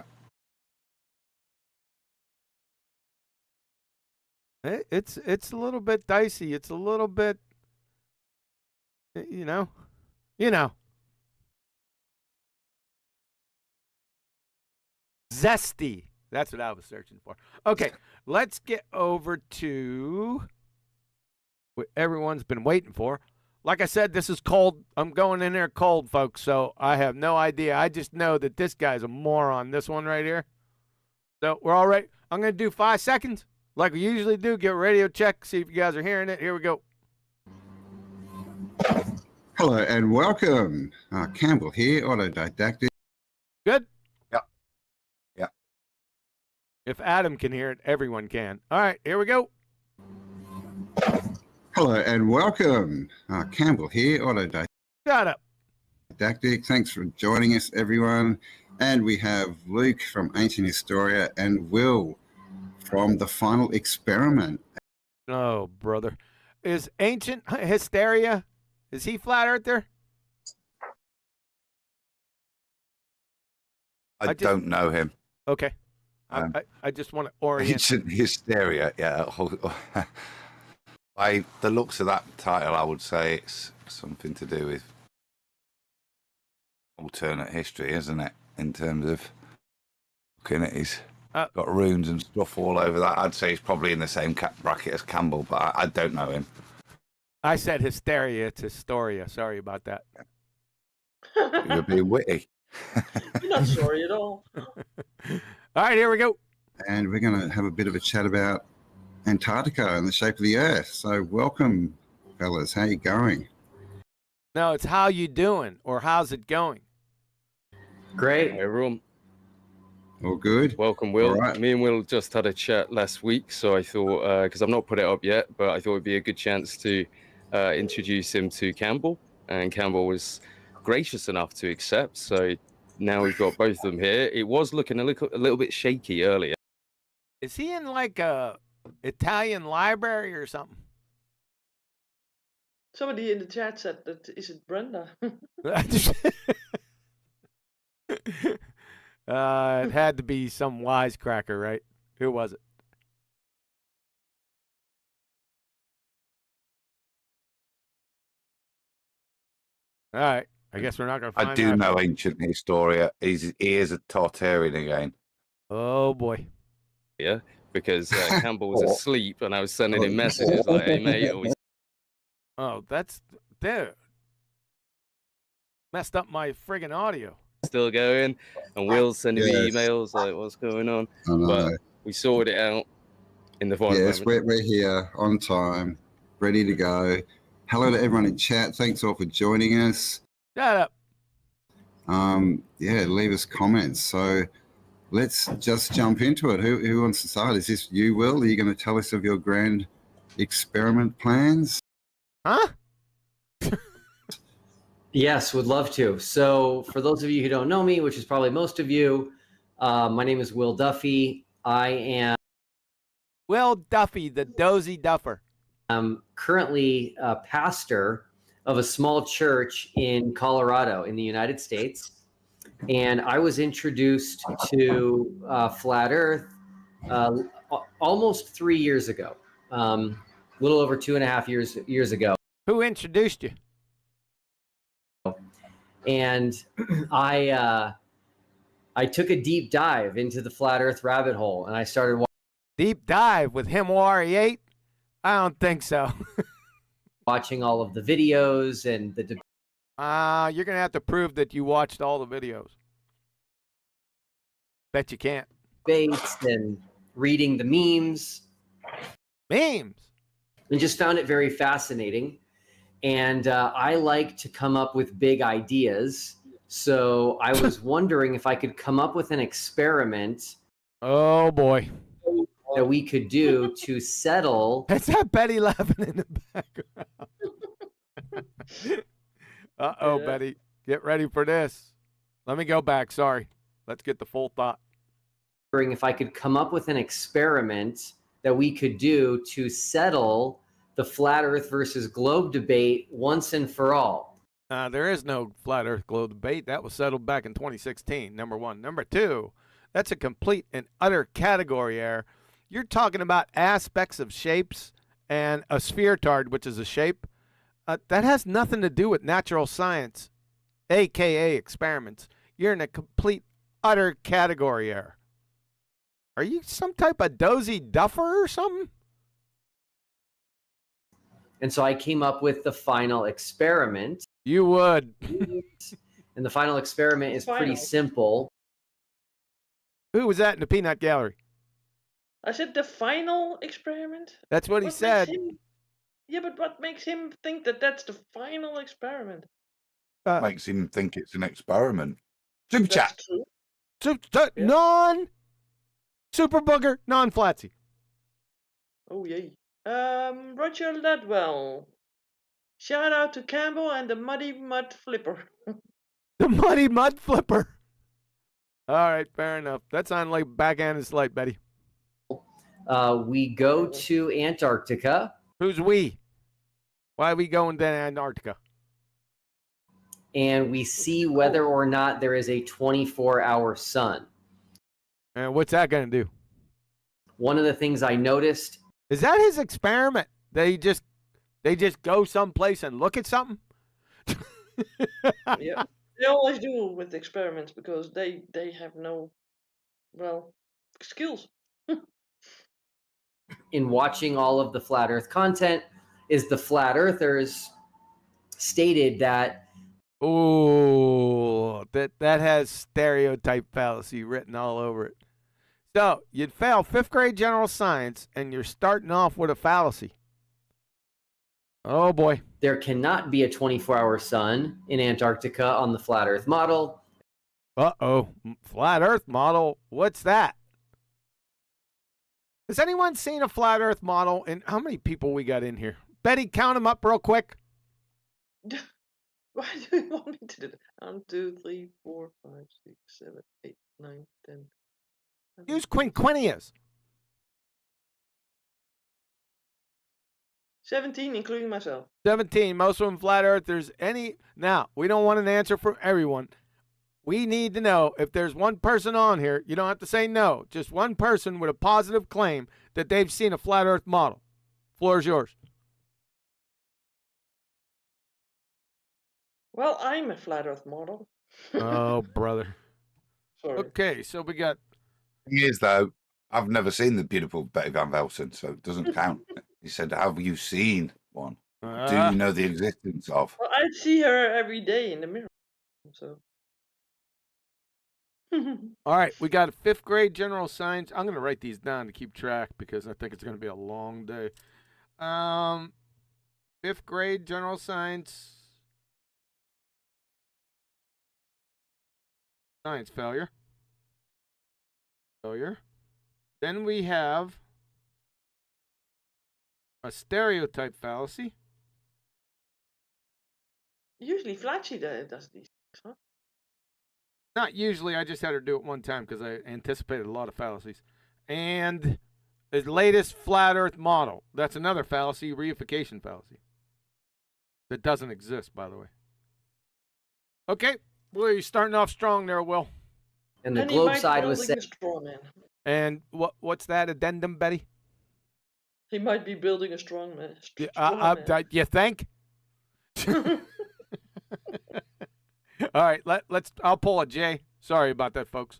it? It's a little bit dicey. It's a little bit, you know. Zesty. That's what I was searching for. Okay, let's get over to what everyone's been waiting for. Like I said, this is cold. I'm going in there cold, folks, so I have no idea. I just know that this guy's a moron, this one right here. So we're all right. I'm going to do 5 seconds like we usually do. Get a radio check, see if you guys are hearing it. Here we go. Hello and welcome. Campbell here, autodidactic. Good? Yep. Yep. If Adam can hear it, everyone can. All right, here we go. Hello and welcome. Campbell here, autodidactic. Shut up. Thanks for joining us, everyone. And we have Luke from Ancient Historia and Will from The Final Experiment. Oh, brother. Is Ancient Hysteria, is he flat earther? I don't know him. Okay. I just want to orient. Ancient Hysteria, yeah. By the looks of that title, I would say it's something to do with alternate history, isn't it? In terms of looking at his got runes and stuff all over that. I'd say he's probably in the same bracket as Campbell, but I don't know him. I said hysteria. It's Historia. Sorry about that. You're being witty. You're not sorry at all. All right, here we go. And we're going to have a bit of a chat about Antarctica and the shape of the Earth. So welcome, fellas. How you going? No, it's how you doing or how's it going? Great. Hey, everyone. All good? Welcome, Will. All right. Me and Will just had a chat last week, so I thought, because I've not put it up yet, but I thought it'd be a good chance to introduce him to Campbell, and Campbell was gracious enough to accept, so now we've got both of them here. It was looking a little bit shaky earlier. Is he in like a Italian library or something? Somebody in the chat said that, is it Brenda? It had to be some wisecracker, right? Who was it? All right. I guess we're not going to find I do out. know Ancient Historia. He is a Tartarian again. Oh, boy. Yeah, because Campbell was asleep, and I was sending him messages like, hey, mate, are we Oh, that's... Dude. Messed up my friggin' audio. still going? And Will's sending me emails like, what's going on? But we sorted it out in the final Yes, moment. we're here on time, ready to go. Hello to everyone in chat. Thanks all for joining us. Shut up. Yeah, leave us comments. So let's just jump into it. Who wants to start? Is this you, Will? Are you going to tell us of your grand experiment plans? Huh? Yes, would love to. So for those of you who don't know me, which is probably most of you, my name is Will Duffy. I am Will Duffy, the Dozy Duffer. I'm currently a pastor of a small church in Colorado in the United States. And I was introduced to Flat Earth almost 3 years ago, a little over 2.5 years ago. Who introduced you? And I took a deep dive into the Flat Earth rabbit hole, and I started Deep dive with him Warrior? I don't think so. watching all of the videos and the You're going to have to prove that you watched all the videos. Bet you can't. debates and reading the memes. Memes? And just found it very fascinating. And I like to come up with big ideas. So I was wondering if I could come up with an experiment. Oh, boy. That we could do to settle. Is that Betty laughing in the background? Uh-oh, Betty. Get ready for this. Let me go back. Sorry. Let's get the full thought. If I could come up with an experiment that we could do to settle the flat Earth versus globe debate once and for all. There is no flat Earth globe debate. That was settled back in 2016, number one. Number two, that's a complete and utter category error. You're talking about aspects of shapes and a spheretard, which is a shape. That has nothing to do with natural science, a.k.a. experiments. You're in a complete, utter category error. Are you some type of Dozy Duffer or something? And so I came up with the final experiment. You would. And the final experiment is pretty simple. Who was that in the peanut gallery? I said the final experiment? That's what he said. Yeah, but what makes him think that that's the final experiment? Makes him think it's an experiment. Superchat. Super booger, non-flatsy. Oh, yay. Roger Ledwell. Shout out to Campbell and the Muddy Mud Flipper. The Muddy Mud Flipper. All right, fair enough. That's on like backhand and slight, Betty. We go to Antarctica. Who's we? Why are we going to Antarctica? And we see whether or not there is a 24-hour sun. And what's that going to do? One of the things I noticed. Is that his experiment? They just go someplace and look at something? Yeah, they always do with experiments because they have no, well, skills. In watching all of the flat earth content is the flat earthers stated that that has stereotype fallacy written all over it. So you'd fail 5th grade general science and you're starting off with a fallacy. Oh boy. There cannot be a 24-hour sun in Antarctica on the flat earth model. Uh-oh. Flat earth model? What's that? Has anyone seen a flat earth model? And how many people we got in here? Betty, count them up real quick. Why do you want me to do that? 1, 2, 3, 4, 5, 6, 7, 8, 9, 10. Use quinquennias. 17, including myself. 17. Most of them flat earthers. Now, we don't want an answer from everyone. We need to know if there's one person on here. You don't have to say no. Just one person with a positive claim that they've seen a flat earth model. Floor is yours. Well, I'm a flat earth model. Oh, brother. Sorry. Okay, so we got... Thing is, though, I've never seen the beautiful Betty Van Velsen, so it doesn't count. He said, have you seen one? Do you know the existence of? Well, I see her every day in the mirror. So. All right, we got a 5th grade general science. I'm going to write these down to keep track because I think it's going to be a long day. 5th grade general science. Science failure. Then we have a stereotype fallacy. Usually Flatchy does these things, huh? Not usually. I just had her do it one time because I anticipated a lot of fallacies. And the latest flat earth model. That's another fallacy, reification fallacy. That doesn't exist, by the way. Okay. Well, you're starting off strong there, Will. And the globe side was saying. And what's that addendum, Betty? He might be building a strong man. You think? All right, let's. I'll pull a J. Sorry about that, folks.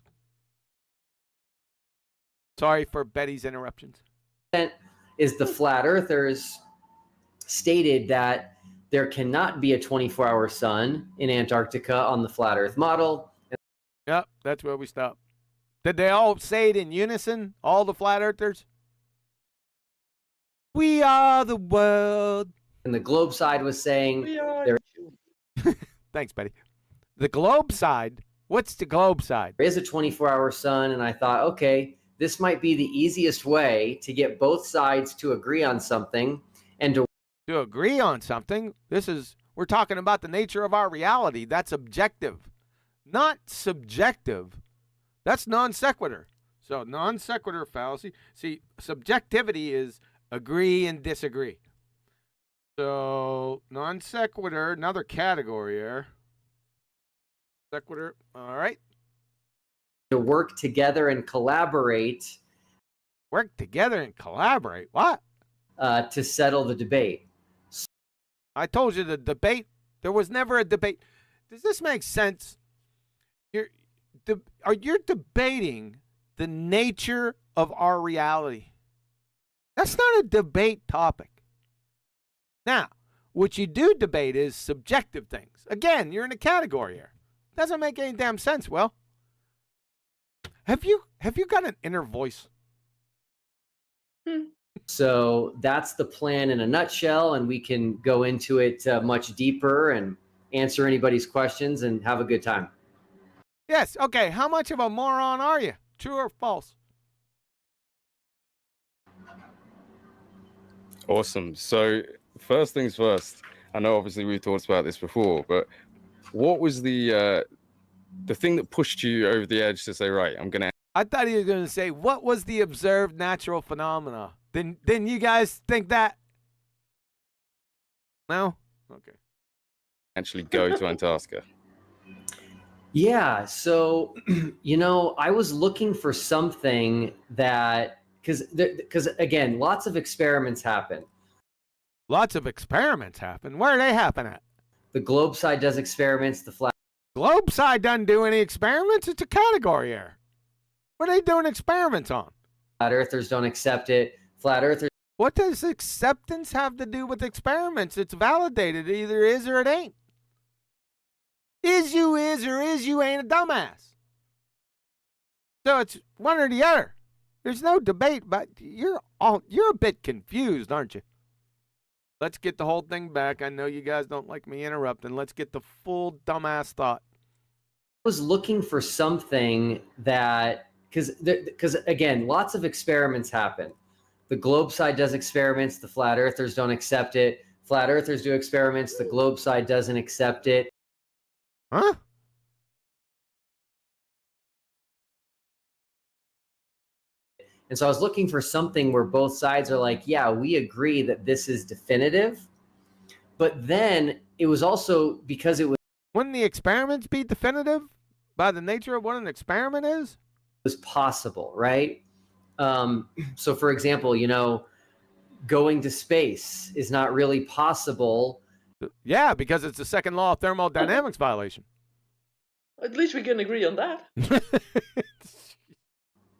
Sorry for Betty's interruptions. Is the flat earthers stated that there cannot be a 24-hour sun in Antarctica on the flat earth model. Yep, that's where we stop. Did they all say it in unison, all the flat earthers? We are the world. And the globe side was saying there. Thanks, Betty. The globe side? What's the globe side? There is a 24-hour sun, and I thought, okay, this might be the easiest way to get both sides to agree on something and to agree on something. We're talking about the nature of our reality. That's objective, not subjective. That's non sequitur. So non sequitur fallacy. See, subjectivity is agree and disagree. So non sequitur, another category here. Sequitur. All right. To work together and collaborate. Work together and collaborate. What? To settle the debate. I told you the debate. There was never a debate. Does this make sense? You're debating the nature of our reality. That's not a debate topic. Now, what you do debate is subjective things. Again, you're in a category here. Doesn't make any damn sense, Will. Have you got an inner voice? So that's the plan in a nutshell, and we can go into it much deeper and answer anybody's questions and have a good time. Yes. Okay. How much of a moron are you? True or false? Awesome. So first things first. I know obviously we've talked about this before, but what was the thing that pushed you over the edge to say, right, I'm gonna? I thought he was going to say, what was the observed natural phenomena? Didn't you guys think that? No? Okay. Actually go to Antarctica. Yeah. So, I was looking for something that, because again, lots of experiments happen. Lots of experiments happen. Where do they happen at? The globe side does experiments. The flat Globe side doesn't do any experiments. It's a category error. What are they doing experiments on? earthers don't accept it. Flat earthers. What does acceptance have to do with experiments? It's validated. It either is or it ain't. Is you ain't a dumbass. So it's one or the other. There's no debate, but you're a bit confused, aren't you? Let's get the whole thing back. I know you guys don't like me interrupting. Let's get the full dumbass thought. I was looking for something that, because again, lots of experiments happen. The globe side does experiments. The flat earthers don't accept it. Flat earthers do experiments. The globe side doesn't accept it. Huh? And so I was looking for something where both sides are like, yeah, we agree that this is definitive. But then it was also because it Wouldn't the experiments be definitive by the nature of what an experiment is? was possible, right? So for example, going to space is not really possible. Yeah, because it's the second law of thermodynamics violation. At least we can agree on that.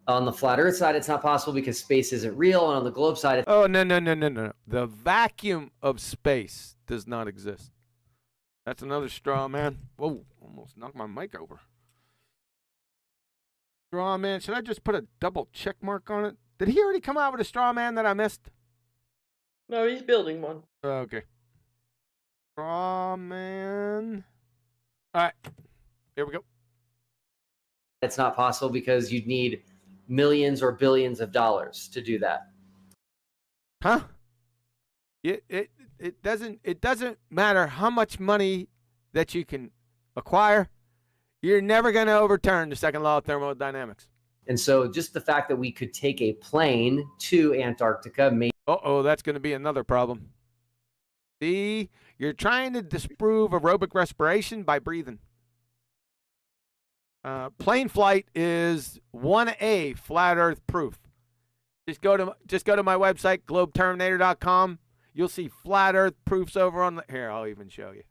On the flat Earth side, it's not possible because space isn't real, and on the globe side, Oh, no. The vacuum of space does not exist. That's another straw man. Whoa, almost knocked my mic over. Straw man. Should I just put a double check mark on it? Did he already come out with a straw man that I missed? No, he's building one. Okay. Straw man. All right. Here we go. it's not possible because you'd need millions or billions of dollars to do that. Huh? It doesn't matter how much money that you can acquire. You're never going to overturn the second law of thermodynamics. And so just the fact that we could take a plane to Antarctica may... Uh-oh, that's going to be another problem. See, you're trying to disprove aerobic respiration by breathing. Plane flight is 1A flat Earth proof. Just go to my website, globeterminator.com. You'll see flat Earth proofs over on the... Here, I'll even show you.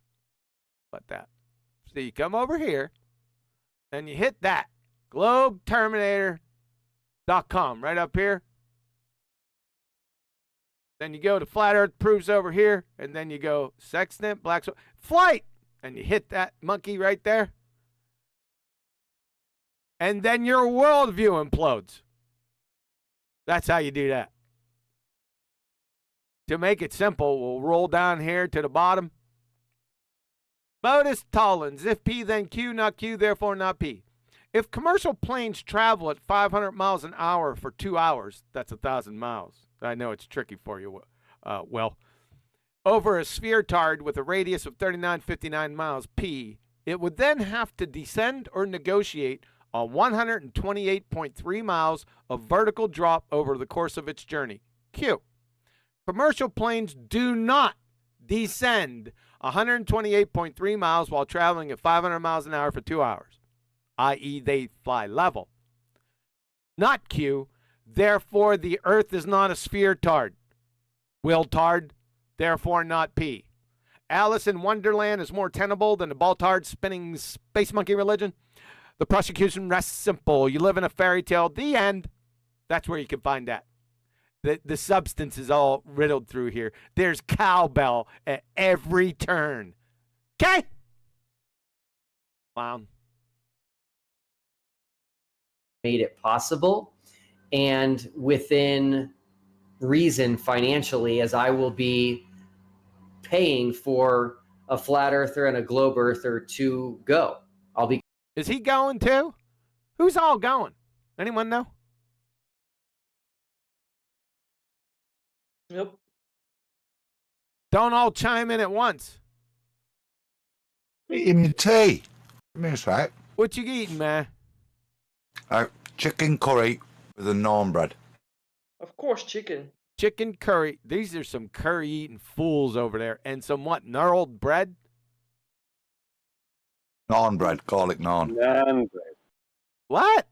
Like that. So you come over here, and you hit that. globeterminator.com right up here. Then you go to flat Earth proofs over here, and then you go sextant, black flight, and you hit that monkey right there. And then your worldview implodes. That's how you do that. To make it simple, we'll roll down here to the bottom. Modus tollens. If P, then Q, not Q, therefore not P. If commercial planes travel at 500 miles an hour for 2 hours, that's 1,000 miles. I know it's tricky for you, over a spheretard with a radius of 3959 miles, P, it would then have to descend or negotiate on 128.3 miles of vertical drop over the course of its journey, Q. Commercial planes do not descend 128.3 miles while traveling at 500 miles an hour for 2 hours, i.e. they fly level. Not Q. Therefore, the Earth is not a spheretard. Will-tard, therefore not P. Alice in Wonderland is more tenable than the Baltard spinning space monkey religion. The prosecution rests simple. You live in a fairy tale. The end. That's where you can find that. The substance is all riddled through here. There's cowbell at every turn. Okay? Clown. Made it possible, and within reason financially, as I will be paying for a flat earther and a globe earther to go. I'll be. Is he going too? Who's all going? Anyone know? Nope. Don't all chime in at once. Eating your tea. Give me a sec. What you eating, man? Chicken curry with a naan bread. Of course, chicken. Chicken curry. These are some curry-eating fools over there. And some what? Gnarled bread? Naan bread, garlic naan. Naan bread. What?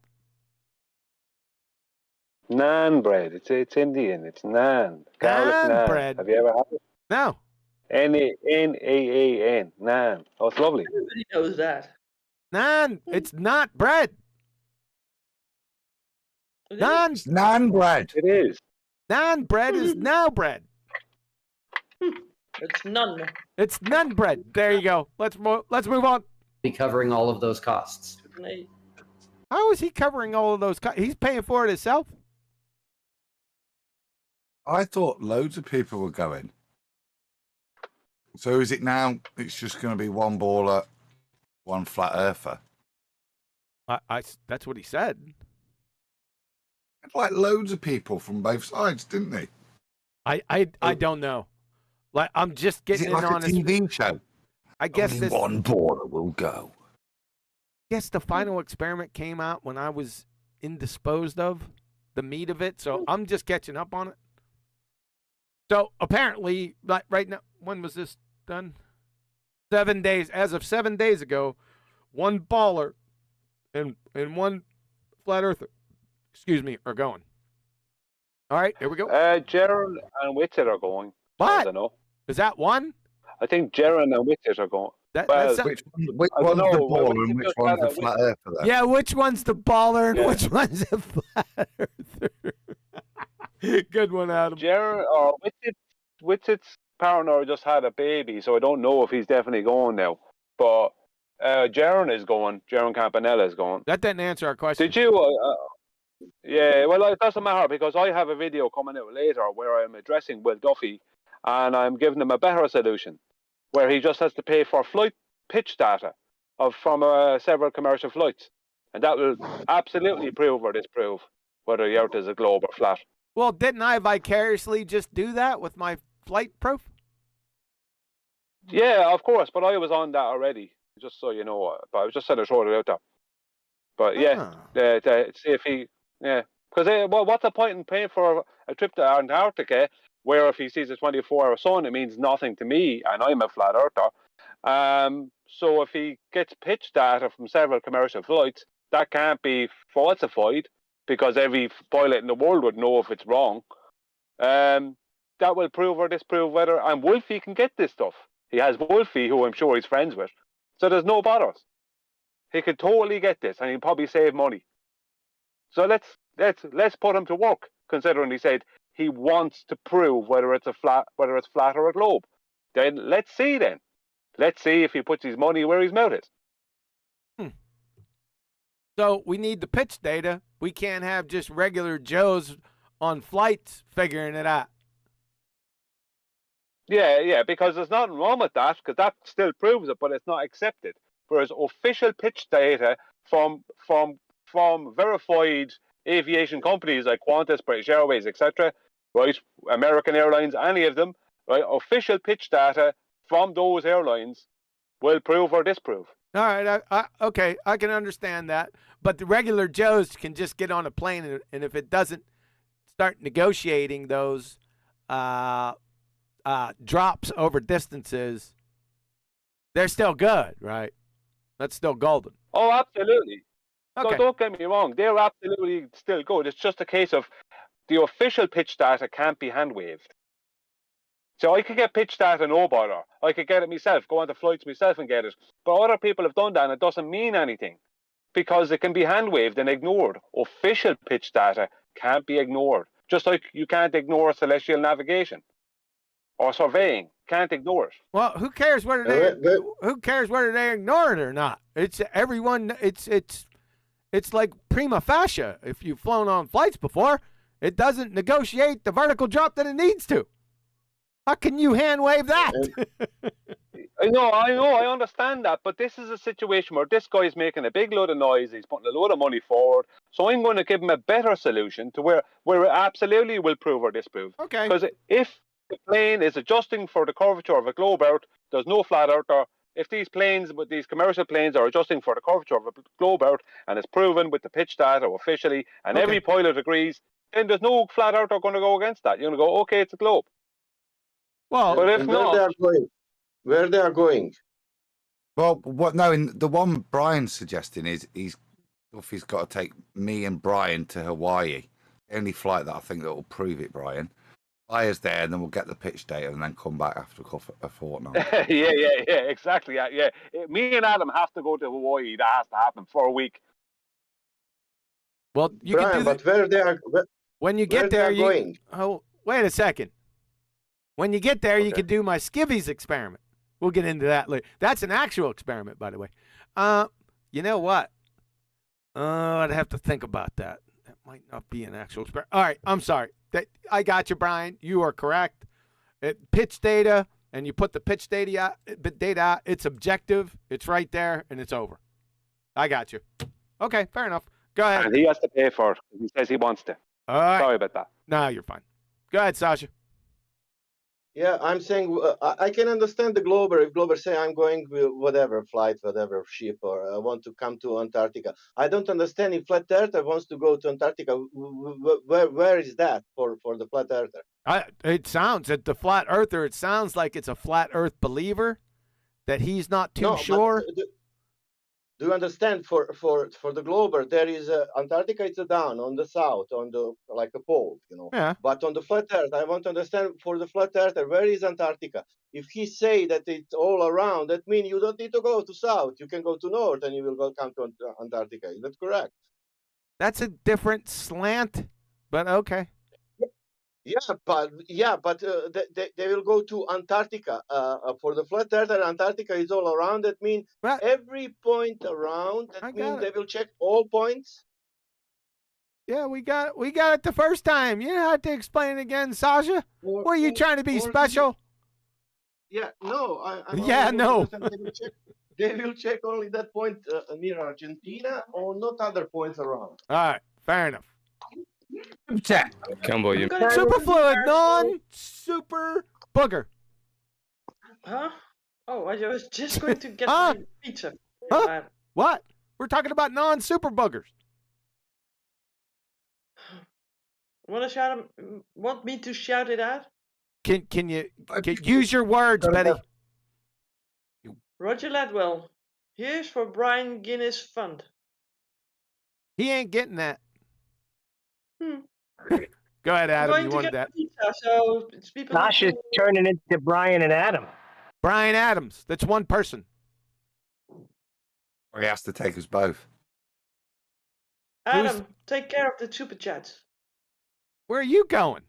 Naan bread. It's Indian. It's naan. Garlic naan. bread. Have you ever had it? No. Naan. Naan. Oh, it's lovely. Everybody knows that. Naan. It's not bread. Naan. Naan bread. It is. Naan bread is now bread. It's none. It's none bread. There you go. Let's move on. Be covering all of those costs. How is he covering all of those costs? He's paying for it himself. I thought loads of people were going. So is it now? It's just going to be one baller, one flat earther. That's what he said. Like loads of people from both sides, didn't they? I don't know. Like I'm just getting Is it like on a TV show? I guess only one baller will go. Guess the final experiment came out when I was indisposed of the meat of it, so I'm just catching up on it. So apparently, like right now, when was this done? 7 days. As of 7 days ago, one baller and one flat earther, are going. All right, here we go. Jaron and Whitted are going. What? I don't know. Is that one? I think Jaron and Whitted are going. Which one's the baller and which one's the flat earther? Then? Yeah, which one's the baller and which one's the flat earther? Good one, Adam. Jaron or Whitted's partner just had a baby, so I don't know if he's definitely going now. But Jaron is going. Jaron Campanella is going. That didn't answer our question. Did you? Yeah, well, it doesn't matter because I have a video coming out later where I'm addressing Will Duffy and I'm giving him a better solution where he just has to pay for flight pitch data from several commercial flights. And that will absolutely prove or disprove whether the Earth is a globe or flat. Well, didn't I vicariously just do that with my flight proof? Yeah, of course, but I was on that already, just so you know. But I was just trying to throw it out there. But yeah, see if he, because what's the point in paying for a trip to Antarctica, where if he sees a 24-hour sun, it means nothing to me, and I'm a flat earther. So if he gets pitch data from several commercial flights, that can't be falsified because every pilot in the world would know if it's wrong. That will prove or disprove whether, and Wolfie can get this stuff. He has Wolfie, who I'm sure he's friends with, so there's no bothers. He could totally get this, and he'd probably save money. So let's put him to work, considering he said he wants to prove whether it's flat or a globe. Then let's see. Let's see if he puts his money where his mouth is. So we need the pitch data. We can't have just regular Joes on flights figuring it out. Yeah, because there's nothing wrong with that, because that still proves it, but it's not accepted. Whereas official pitch data from verified aviation companies like Qantas, British Airways, etc., right, American Airlines, any of them, right, official pitch data from those airlines will prove or disprove. All right, okay, I can understand that. But the regular Joes can just get on a plane, and if it doesn't start negotiating those drops over distances, they're still good, right? That's still golden. Oh, absolutely. Okay. So don't get me wrong, they're absolutely still good. It's just a case of the official pitch data can't be hand-waved. So I could get pitch data no bother. I could get it myself, go on to flights myself and get it. But other people have done that and it doesn't mean anything because it can be hand waved and ignored. Official pitch data can't be ignored. Just like you can't ignore celestial navigation or surveying. Can't ignore it. Well, who cares whether they ignore it or not? It's everyone. It's like prima facie. If you've flown on flights before, it doesn't negotiate the vertical drop that it needs to. How can you hand wave that? I know, I understand that, but this is a situation where this guy's making a big load of noise, he's putting a load of money forward, so I'm going to give him a better solution to where it absolutely will prove or disprove. Okay. Because if the plane is adjusting for the curvature of a globe Earth, there's no flat Earth there. If these planes, with these commercial planes, are adjusting for the curvature of a globe Earth, and it's proven with the pitch data officially, and every pilot agrees, then there's no flat Earth are going to go against that. You're going to go, okay, it's a globe. Well, but if not, where they are going. Well, the one Brian's suggesting is Duffy's got to take me and Brian to Hawaii. The only flight that I think that will prove it, Brian. Fly us there, and then we'll get the pitch data, and then come back after a fortnight. yeah, exactly. Yeah, me and Adam have to go to Hawaii. That has to happen for a week. Well, you Brian, can do but where they are, when you get there. Oh, wait a second. When you get there, you can do my skivvies experiment. We'll get into that later. That's an actual experiment, by the way. You know what? I'd have to think about that. That might not be an actual experiment. All right, I'm sorry. I got you, Brian. You are correct. Pitch data, and you put the pitch data out. It's objective. It's right there, and it's over. I got you. Okay, fair enough. Go ahead. And he has to pay for it. He says he wants to. All right. Sorry about that. No, you're fine. Go ahead, Sasha. Yeah, I'm saying I can understand the Glober. If Glober say I'm going with whatever flight, whatever ship, or I want to come to Antarctica. I don't understand if flat earther wants to go to Antarctica. Where is that for the flat earther? It sounds at the flat earther. It sounds like it's a flat Earth believer that he's not too sure. Do you understand? For the Glober, there is Antarctica. It's down on the south, on the like a pole, you know. Yeah. But on the flat Earth, I want to understand for the flat earther, where is Antarctica? If he say that it's all around, that means you don't need to go to south. You can go to north, and you will come to Antarctica. Is that correct? That's a different slant, but okay. Yeah, but they will go to Antarctica. For the flat earther, Antarctica is all around. That means every point around. That means they will check all points. Yeah, we got it the first time. You don't have to explain it again, Sasha. Were you trying to be special? Yeah, no. No. They will check only that point near Argentina, or not other points around. All right, fair enough. Chat. Campbell, you. Superfluid, non-super booger. Huh? Oh, I was just going to get my pizza. Huh? What? We're talking about non-super boogers. Want me to shout it out? Can you use your words, Betty? Roger Ladwell. Here's for Brian Guinness Fund. He ain't getting that. Go ahead, Adam. You wanted that. Pizza, so it's people. Sasha's turning into Brian and Adam. Brian Adams. That's one person. Or he has to take us both. Adam, take care of the super chats. Where are you going?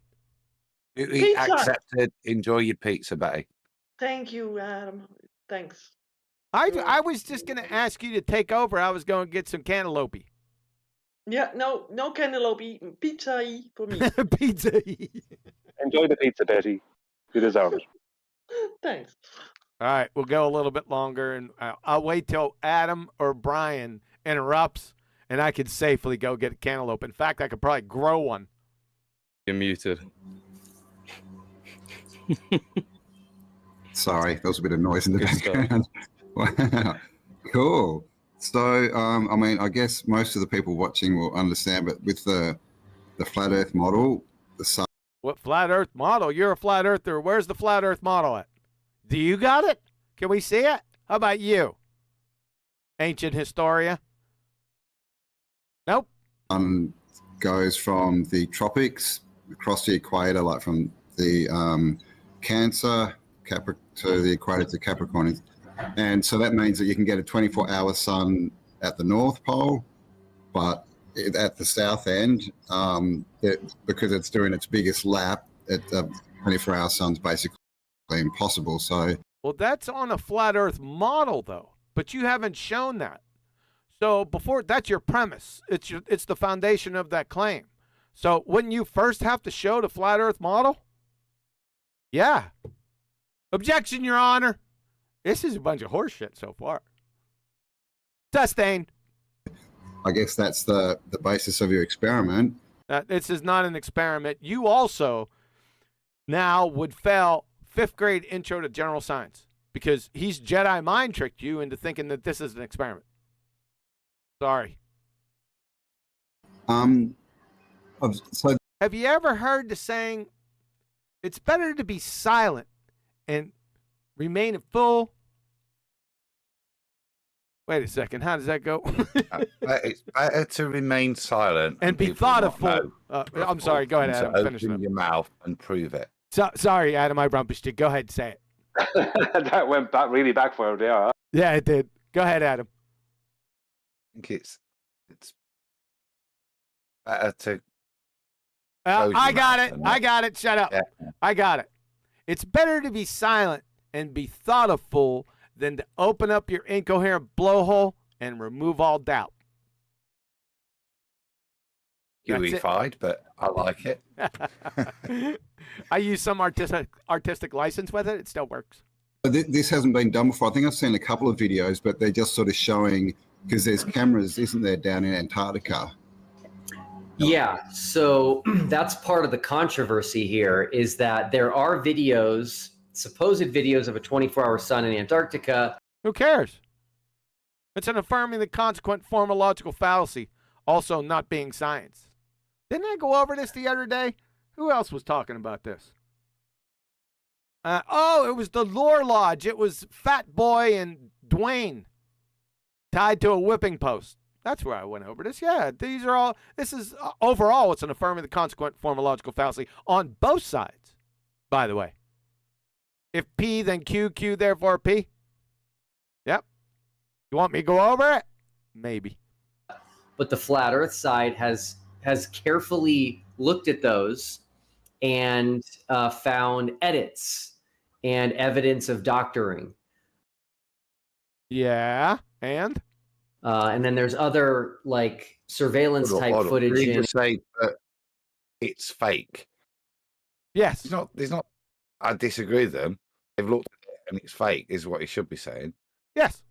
He accepted. Enjoy your pizza, Betty. Thank you, Adam. Thanks. I was just going to ask you to take over. I was going to get some cantaloupe. Yeah, no cantaloupe. Pizza for me. Pizza. Enjoy the pizza, Betty. You deserve it. Thanks. All right, we'll go a little bit longer, and I'll wait till Adam or Brian interrupts, and I can safely go get a cantaloupe. In fact, I could probably grow one. You're muted. Sorry, there was a bit of noise in the background. Wow. Cool. So, I mean, I guess most of the people watching will understand, but with the flat Earth model, the sun. What flat Earth model? You're a flat Earther. Where's the flat Earth model at? Do you got it? Can we see it? How about you, ancient Historia? Nope. Goes from the tropics across the equator, like from the Cancer to the equator to Capricorn. And so that means that you can get a 24-hour sun at the North Pole, but at the south end, because it's doing its biggest lap, the 24-hour sun's basically impossible. So, well, that's on a flat Earth model, though, but you haven't shown that. So before, that's your premise. It's the foundation of that claim. So wouldn't you first have to show the flat Earth model? Yeah. Objection, Your Honor. This is a bunch of horse shit so far. Sustained. I guess that's the basis of your experiment. This is not an experiment. You also now would fail 5th grade intro to general science because he's Jedi mind tricked you into thinking that this is an experiment. Sorry. So have you ever heard the saying, it's better to be silent and remain a fool? Wait a second. How does that go? It's better to remain silent and be thought a fool. I'm sorry. Go ahead, Adam. Finish open your mouth and prove it. So, sorry, Adam. I rumpushed you. Go ahead and say it. That went back really backfired there. Huh? Yeah, it did. Go ahead, Adam. I think it's better to. I got it. I got it. Shut up. Yeah. I got it. It's better to be silent and be thought a fool than to open up your incoherent blowhole and remove all doubt. Gooey-fied, but I like it. I use some artistic license with it. It still works. This hasn't been done before. I think I've seen a couple of videos, but they're just sort of showing, because there's cameras, isn't there, down in Antarctica? Yeah, so that's part of the controversy here, is that there are videos, supposed videos of a 24-hour sun in Antarctica. Who cares? It's an affirming the consequent form of logical fallacy, also not being science. Didn't I go over this the other day? Who else was talking about this? It was the Lore Lodge. It was Fat Boy and Dwayne tied to a whipping post. That's where I went over this. Yeah, this is overall, it's an affirming the consequent form of logical fallacy on both sides, by the way. If P, then Q, Q, therefore P. Yep. You want me to go over it? Maybe. But the flat Earth side has carefully looked at those and found edits and evidence of doctoring. Yeah, and then there's other like surveillance type footage. Did you say that it's fake? Yes. There's not. I disagree with them. They've looked at it and it's fake, is what he should be saying. Yes.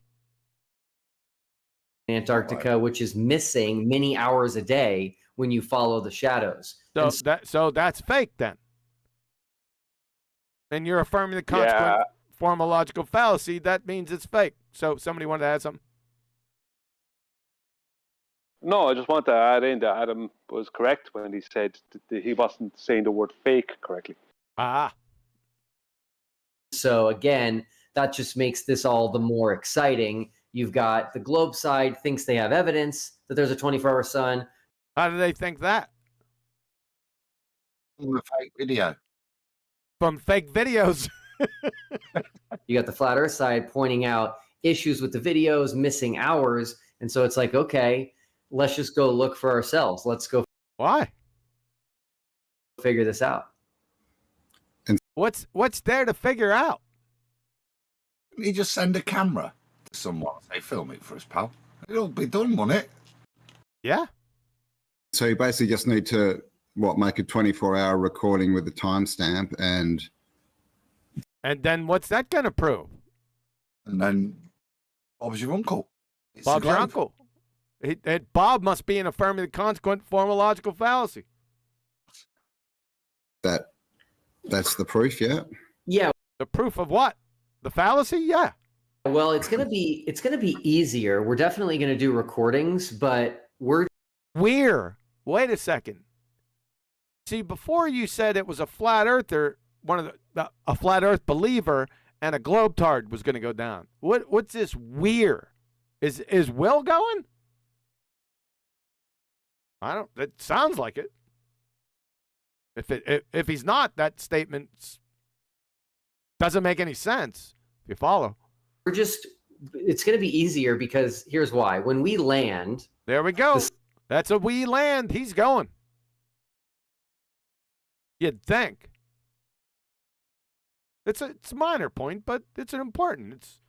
Antarctica, which is missing many hours a day when you follow the shadows. So that's fake then. And you're affirming the consequent form of logical fallacy. That means it's fake. So somebody wanted to add something? No, I just want to add in that Adam was correct when he said that he wasn't saying the word fake correctly. Ah. So again, that just makes this all the more exciting. You've got the globe side thinks they have evidence that there's a 24-hour sun. How do they think that? From a fake video. From fake videos. You got the flat Earth side pointing out issues with the videos, missing hours. And so it's like, okay, let's just go look for ourselves. Let's go. Why? Figure this out. And what's there to figure out? You just send a camera to someone, say, film it for us, pal. It'll be done, won't it? Yeah. So you basically just need to, make a 24-hour recording with a timestamp and then what's that going to prove? And then Bob's your uncle. Bob's your uncle. Bob must be an affirming the consequent form of logical fallacy. That's the proof, yeah? Yeah. The proof of what? The fallacy? Yeah. Well, it's gonna be easier. We're definitely gonna do recordings, but we're Wait a second. See, before you said it was a flat earther, a flat Earth believer, and a globetard was going to go down. What's this weird? Is Will going? It sounds like it. If he's not, that statement doesn't make any sense. If you follow, it's going to be easier because here's why. When we land, there we go. That's a we land. He's going. You'd think. It's a minor point, but it's an important. It's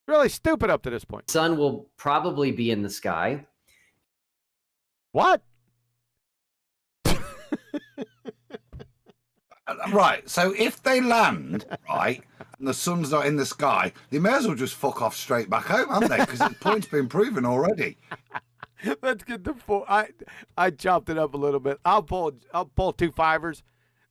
really stupid up to this point. The sun will probably be in the sky. What? Right, so if they land, right, and the sun's not in the sky, they may as well just fuck off straight back home, haven't they? Because the point's been proven already. Let's get the full. I chopped it up a little bit. I'll pull 2 fivers.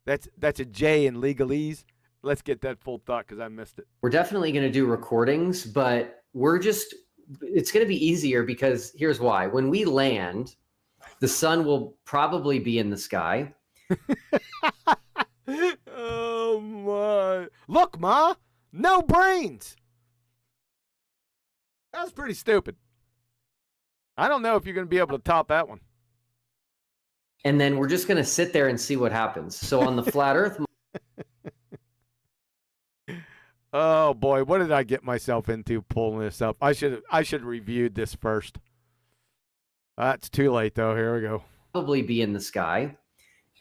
That's a J in legalese. Let's get that full thought because I missed it. We're definitely going to do recordings, but it's going to be easier because here's why. When we land, the sun will probably be in the sky. Oh my! Look, Ma, no brains. That's pretty stupid. I don't know if you're going to be able to top that one. And then we're just going to sit there and see what happens. So on the flat Earth. Oh boy, what did I get myself into pulling this up? I should have reviewed this first. That's too late though. Here we go. Probably be in the sky.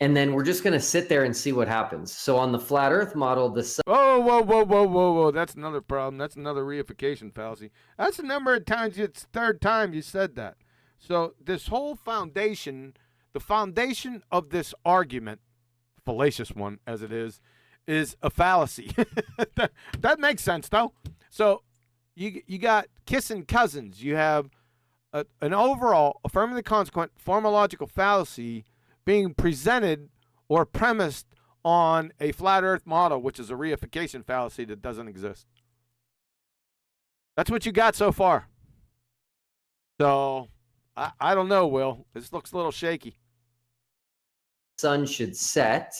And then we're just going to sit there and see what happens. So on the flat Earth model, the sun. Whoa. That's another problem. That's another reification fallacy. That's the number of times, it's the third time you said that. So this whole foundation, the foundation of this argument, fallacious one as it is a fallacy. that makes sense, though. So you got kissing cousins. You have an overall affirmative consequent formological fallacy being presented or premised on a flat Earth model, which is a reification fallacy that doesn't exist. That's what you got so far. So I don't know, Will. This looks a little shaky. Sun should set,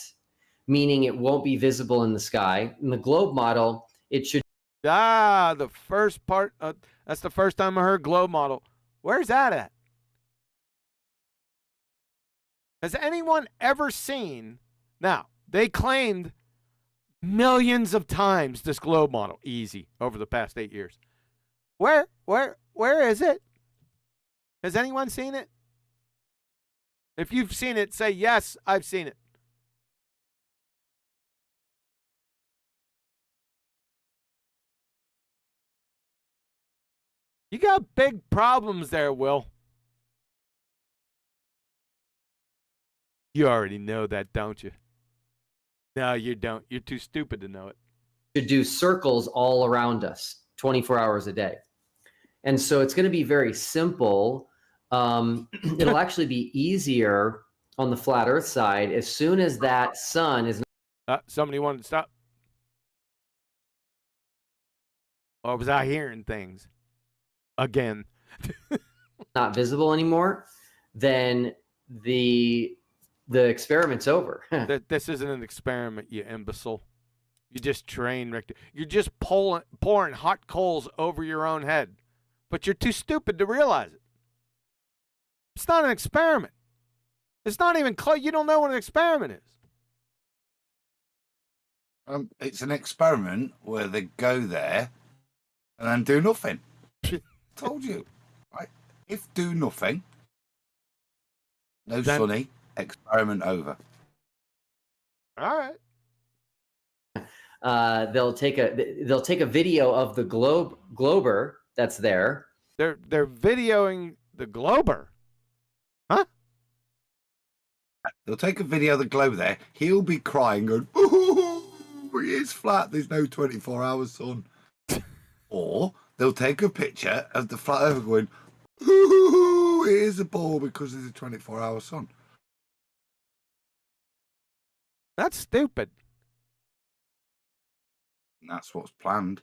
meaning it won't be visible in the sky. In the globe model, it should. The first part. That's the first time I heard globe model. Where's that at? Has anyone ever seen? Now, they claimed millions of times this globe model, easy, over the past 8 years. Where is it? Has anyone seen it? If you've seen it, say yes, I've seen it. You got big problems there, Will. You already know that, don't you? No, you don't. You're too stupid to know it. Should do circles all around us 24 hours a day. And so it's going to be very simple. It'll actually be easier on the flat Earth side as soon as that sun is. Somebody wanted to stop. Or was I hearing things again? Not visible anymore, then the experiment's over. This isn't an experiment, you imbecile. You just train wrecked. You're just pouring hot coals over your own head. But you're too stupid to realize it. It's not an experiment. It's not even close. You don't know what an experiment is. It's an experiment where they go there and then do nothing. Told you. Right? If do nothing, no Then- sunny, experiment over. All right. They'll take a video of the glober that's there. They're videoing the glober. Huh? They'll take a video of the globe there. He'll be crying, going, "Ooh, it is flat. There's no 24 hours sun." Or they'll take a picture of the flat earth going, "Ooh, it is a ball because there's a 24-hour sun." That's stupid. And that's what's planned.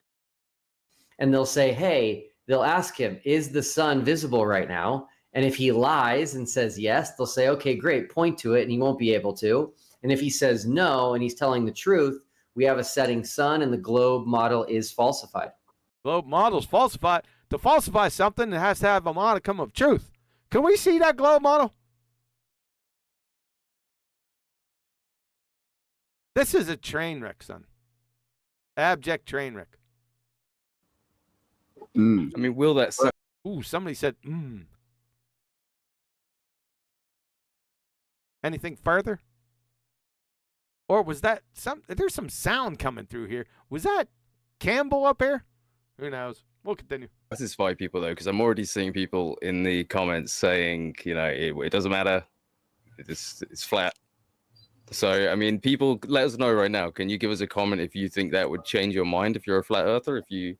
And they'll say, hey, they'll ask him, is the sun visible right now? And if he lies and says yes, they'll say, okay, great, point to it, and he won't be able to. And if he says no and he's telling the truth, we have a setting sun and the globe model is falsified. Globe model's falsified. To falsify something, it has to have a modicum of truth. Can we see that globe model? This is a train wreck, son. Abject train wreck. Mm. I mean, will that? Ooh, somebody said, Anything further? Or was that there's some sound coming through here. Was that Campbell up here? Who knows? We'll continue. Satisfy people though, because I'm already seeing people in the comments saying, you know, it doesn't matter. It's flat. So, I mean, people, let us know right now. Can you give us a comment if you think that would change your mind if you're a flat earther? If you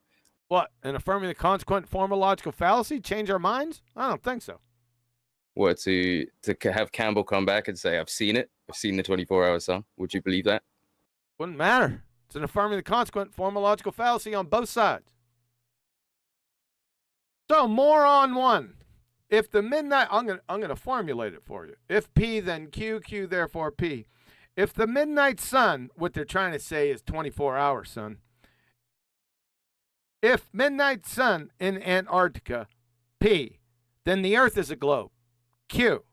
What? An affirming the consequent form of logical fallacy? Change our minds? I don't think so. were to have Campbell come back and say, I've seen it. I've seen the 24-hour sun. Would you believe that? Wouldn't matter. It's an affirming the consequent form of logical fallacy on both sides. So, moron one. If the midnight, I'm gonna formulate it for you. If P, then Q, Q, therefore P. If the midnight sun, what they're trying to say is 24-hour sun. If midnight sun in Antarctica, P, then the Earth is a globe, Q.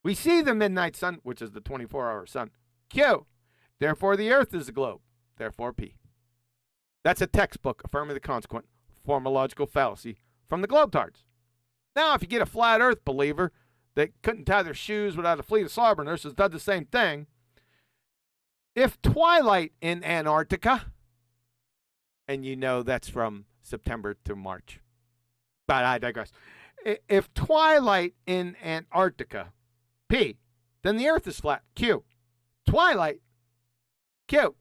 We see the midnight sun, which is the 24-hour sun, Q. Therefore, the Earth is a globe, therefore P. That's a textbook affirming the consequent form of logical fallacy from the Globetards. Now, if you get a flat Earth believer that couldn't tie their shoes without a fleet of slobber nurses, does the same thing. If twilight in Antarctica, and you know that's from September to March, but I digress. If twilight in Antarctica, P, then the Earth is flat, Q. Twilight, Q.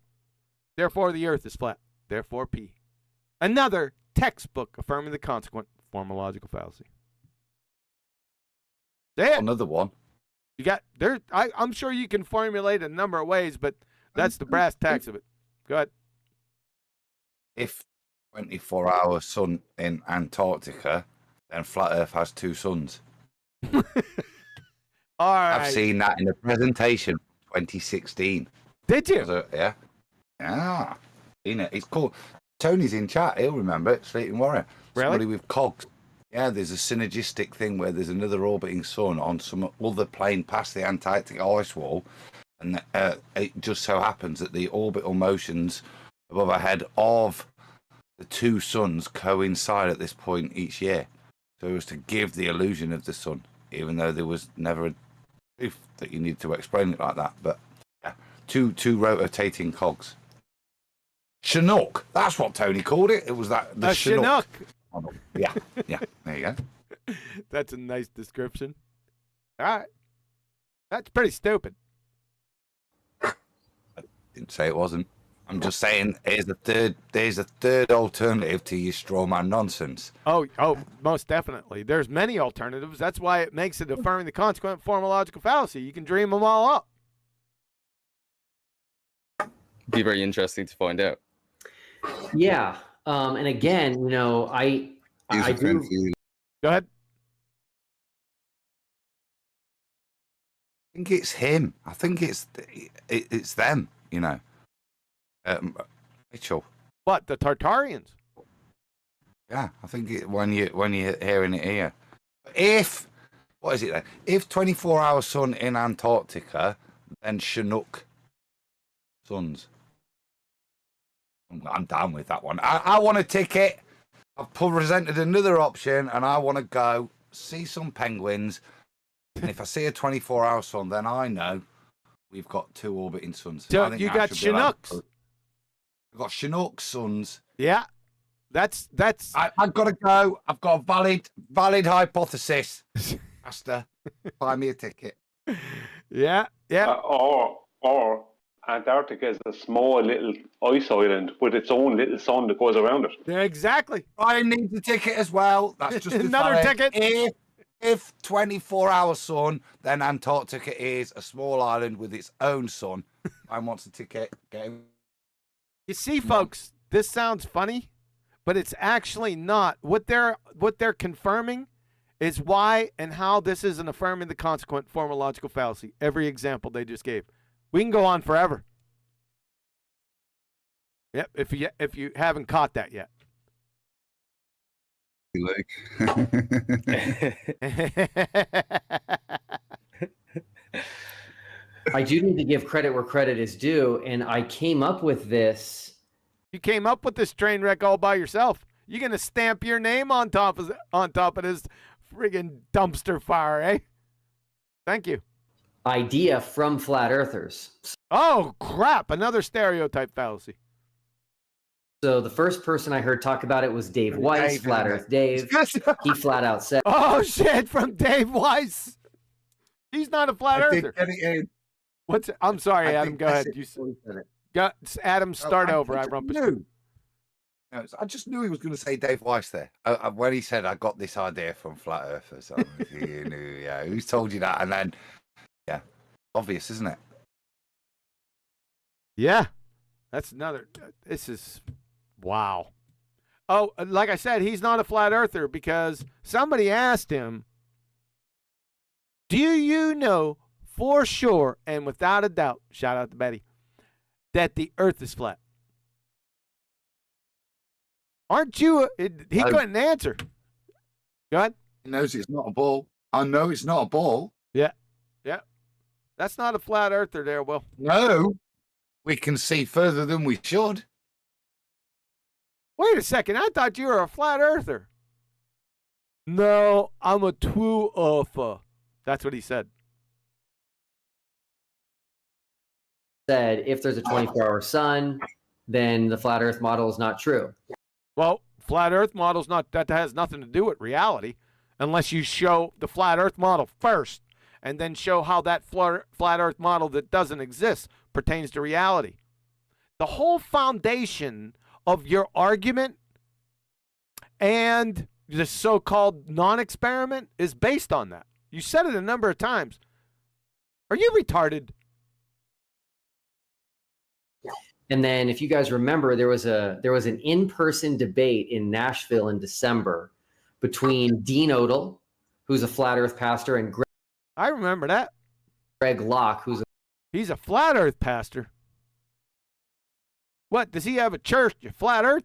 Therefore, the Earth is flat, therefore P. Another textbook affirming the consequent form of logical fallacy. There. Another one. You got there. I'm sure you can formulate a number of ways, but that's the brass tacks of it. Go ahead. If 24-hour sun in Antarctica, then flat Earth has two suns. All right. I've seen that in the presentation 2016. Did you? Yeah. Yeah. Seen it. It's called. Tony's in chat. He'll remember it. Sleeping Warrior. Really? Somebody with cogs. Yeah, there's a synergistic thing where there's another orbiting sun on some other plane past the Antarctic ice wall, and it just so happens that the orbital motions above our head of the two suns coincide at this point each year. So it was to give the illusion of the sun, even though there was never a proof that you need to explain it like that. But yeah, two rotating cogs. Chinook, that's what Tony called it. It was that the Chinook. Yeah, yeah. There you go. That's a nice description. All right. That's pretty stupid. I didn't say it wasn't. I'm just saying there's a third alternative to your straw man nonsense. Oh, most definitely. There's many alternatives. That's why it makes it affirming the consequent form of logical fallacy. You can dream them all up. Be very interesting to find out. Yeah. And again, you know, I do. Go ahead. I think it's him. I think it's them. You know, Mitchell. What, the Tartarians? Yeah, I think when you're hearing it here, if what is it then? If 24-hour sun in Antarctica, then Chinook suns. I'm down with that one. I want a ticket. I've presented another option, and I want to go see some penguins. And if I see a 24-hour sun, then I know we've got two orbiting suns. So you got Chinooks. We've got Chinook suns. Yeah, that's. I've got to go. I've got a valid hypothesis. Master, buy me a ticket. Yeah. Or Antarctica is a small little ice island with its own little sun that goes around it. Yeah, exactly. I need the ticket as well. That's just another ticket. If 24-hour sun, then Antarctica is a small island with its own sun. I want a ticket. You see, folks, this sounds funny, but it's actually not. What they're confirming is why and how this is an affirming the consequent form of logical fallacy. Every example they just gave. We can go on forever. Yep, if you haven't caught that yet. I do need to give credit where credit is due, and I came up with this. You came up with this train wreck all by yourself. You gonna stamp your name on top of this friggin' dumpster fire, eh? Thank you. Idea from flat earthers. Oh crap! Another stereotype fallacy. So the first person I heard talk about it was Dave Weiss, Dave, Flat isn't Earth Dave. He flat out said, Oh shit! From Dave Weiss. He's not a flat I did earther. get it in. What's? I'm sorry, I Adam. think Go that's ahead. it. You got Adam. Start over. I just rumpus. knew. No, I just knew he was going to say Dave Weiss there. When he said, I got this idea from Flat Earthers. You knew, yeah. Who's told you that? And then, yeah, obvious, isn't it? Yeah, that's another. This is wow. Oh, like I said, he's not a flat earther because somebody asked him, do you know for sure and without a doubt, shout out to Betty, that the earth is flat? Aren't you? He couldn't answer. Go ahead. He knows it's not a ball. I know it's not a ball. Yeah. Yeah. That's not a flat earther there, Will. No. We can see further than we should. Wait a second. I thought you were a flat earther. No, I'm a true earther. That's what he said. said if there's a 24-hour sun, then the flat Earth model is not true. Well, flat Earth model's not, that has nothing to do with reality, unless you show the flat Earth model first, and then show how that flat Earth model that doesn't exist pertains to reality. The whole foundation of your argument and the so-called non-experiment is based on that. You said it a number of times. Are you retarded? And then, if you guys remember, there was an in-person debate in Nashville in December between Dean Odell, who's a flat Earth pastor, and I remember that. Greg Locke, he's a flat Earth pastor. What, does he have a church, a flat Earth?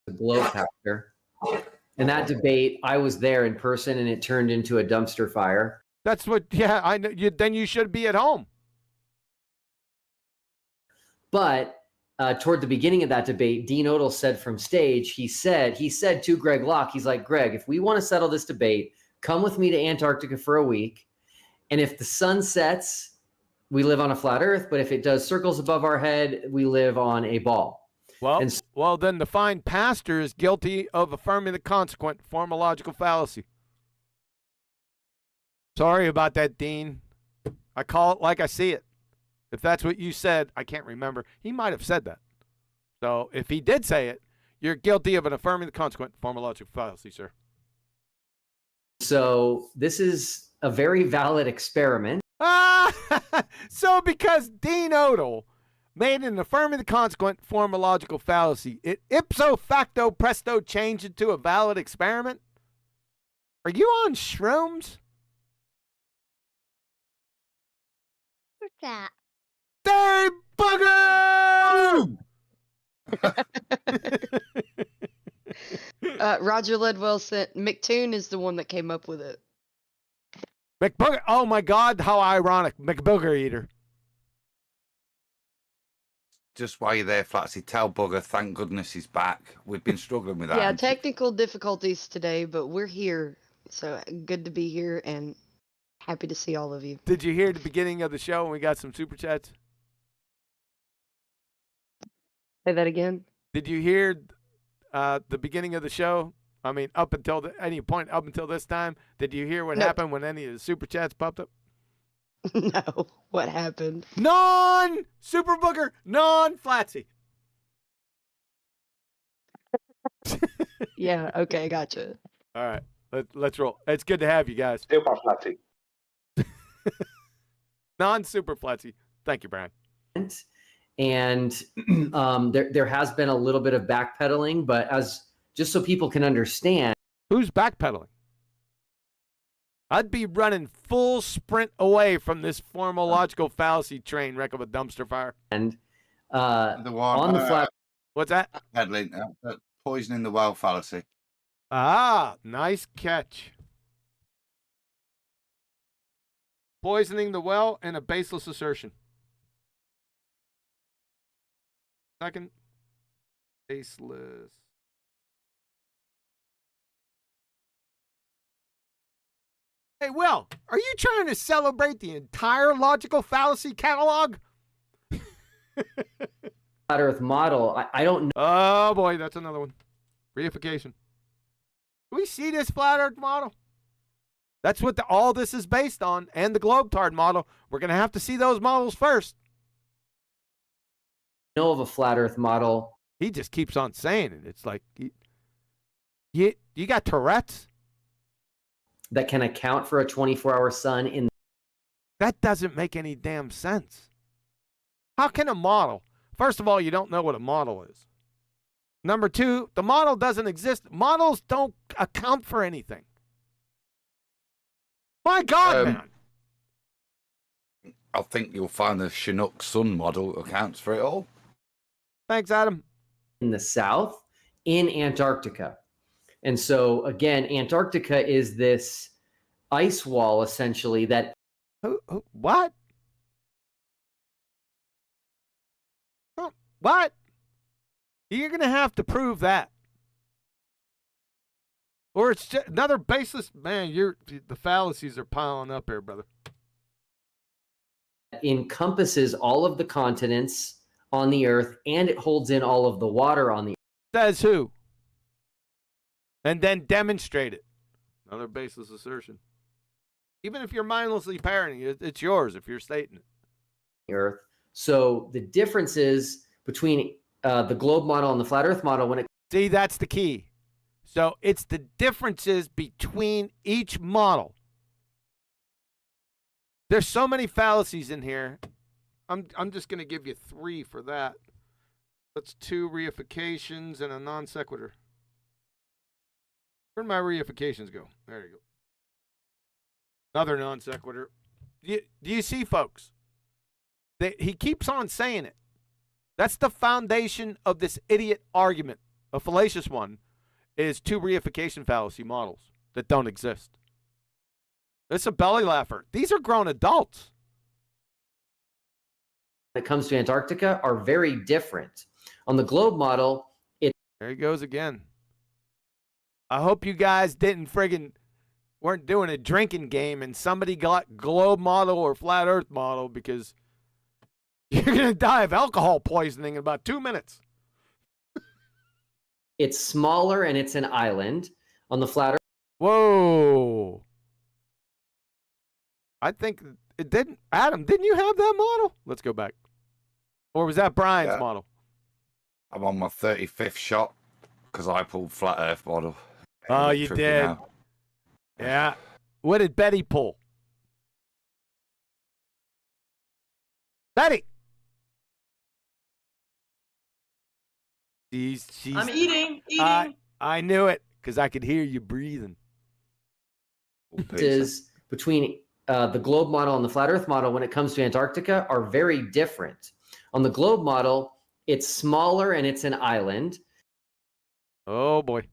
a globe pastor. In that debate, I was there in person, and it turned into a dumpster fire. That's what. Yeah, I know. Then you should be at home. But toward the beginning of that debate, Dean Odell said from stage, he said to Greg Locke, he's like, Greg, if we want to settle this debate, come with me to Antarctica for a week. And if the sun sets, we live on a flat Earth. But if it does circles above our head, we live on a ball. Well, then the fine pastor is guilty of affirming the consequent form of logical fallacy. Sorry about that, Dean. I call it like I see it. If that's what you said, I can't remember. He might have said that. So if he did say it, you're guilty of an affirming the consequent form of logical fallacy, sir. So this is a very valid experiment. So because Dean Odell made an affirming the consequent form of logical fallacy, it ipso facto presto changed into a valid experiment? Are you on shrooms? Superchat. Dang bugger! Roger Ledwell said McToon is the one that came up with it. McBooger. Oh my God, how ironic. McBooger eater. Just while you're there, Flatsy, tell Bugger, thank goodness he's back. We've been struggling with that. Yeah, technical difficulties today, but we're here. So good to be here and happy to see all of you. Did you hear the beginning of the show when we got some super chats? Say that again. Did you hear the beginning of the show? I mean, up until any point up until this time, did you hear what happened when any of the super chats popped up? No, what happened? Non-Super Booger, non-Flatsy. Yeah, okay, gotcha. All right, let's roll. It's good to have you guys. Super Flatsy. Non-Super Flatsy. Thank you, Brian. And there has been a little bit of backpedaling, but just so people can understand. Who's backpedaling? I'd be running full sprint away from this formal logical fallacy train wreck of a dumpster fire. And the one on the flat. What's that? Peddling, poisoning the well fallacy. Ah, nice catch. Poisoning the well and a baseless assertion. Second. Faceless. Hey, Will, are you trying to celebrate the entire logical fallacy catalog? Flat Earth model, I don't know. Oh, boy, that's another one. Reification. Do we see this flat Earth model? That's what all this is based on, and the Globetard model. We're going to have to see those models first. Know of a flat Earth model. He just keeps on saying it. It's like, you got Tourette's? That can account for a 24-hour sun in. That doesn't make any damn sense. How can a model? First of all, you don't know what a model is. Number two, the model doesn't exist. Models don't account for anything. My God, man. I think you'll find the Chinook sun model accounts for it all. Thanks, Adam. In the south, in Antarctica. And so, again, Antarctica is this ice wall, essentially, that... What? What? You're going to have to prove that. Or it's just another baseless... Man, the fallacies are piling up here, brother. Encompasses all of the continents on the Earth, and it holds in all of the water on the Earth. Says who? And then demonstrate it. Another baseless assertion. Even if you're mindlessly parroting it, it's yours if you're stating it. Earth. So the differences between the globe model and the flat Earth model, when it... See, that's the key. So it's the differences between each model. There's so many fallacies in here. I'm just going to give you 3 for that. That's 2 reifications and a non sequitur. Where'd my reifications go? There you go. Another non sequitur. Do you see, folks? He keeps on saying it. That's the foundation of this idiot argument, a fallacious one, is 2 reification fallacy models that don't exist. It's a belly laugher. These are grown adults. When it comes to Antarctica, are very different. On the globe model, there he goes again. I hope you guys weren't doing a drinking game and somebody got globe model or flat Earth model, because you're going to die of alcohol poisoning in about 2 minutes. It's smaller and it's an island. On the flat Earth. Whoa. I think it didn't. Adam, didn't you have that model? Let's go back. Or was that Brian's model? I'm on my 35th shot because I pulled flat Earth model. Oh, you did. Now. Yeah. What did Betty pull? Betty. She's I'm eating. I knew it because I could hear you breathing. Is between the globe model and the flat Earth model when it comes to Antarctica are very different. On the globe model, it's smaller and it's an island. Oh, boy.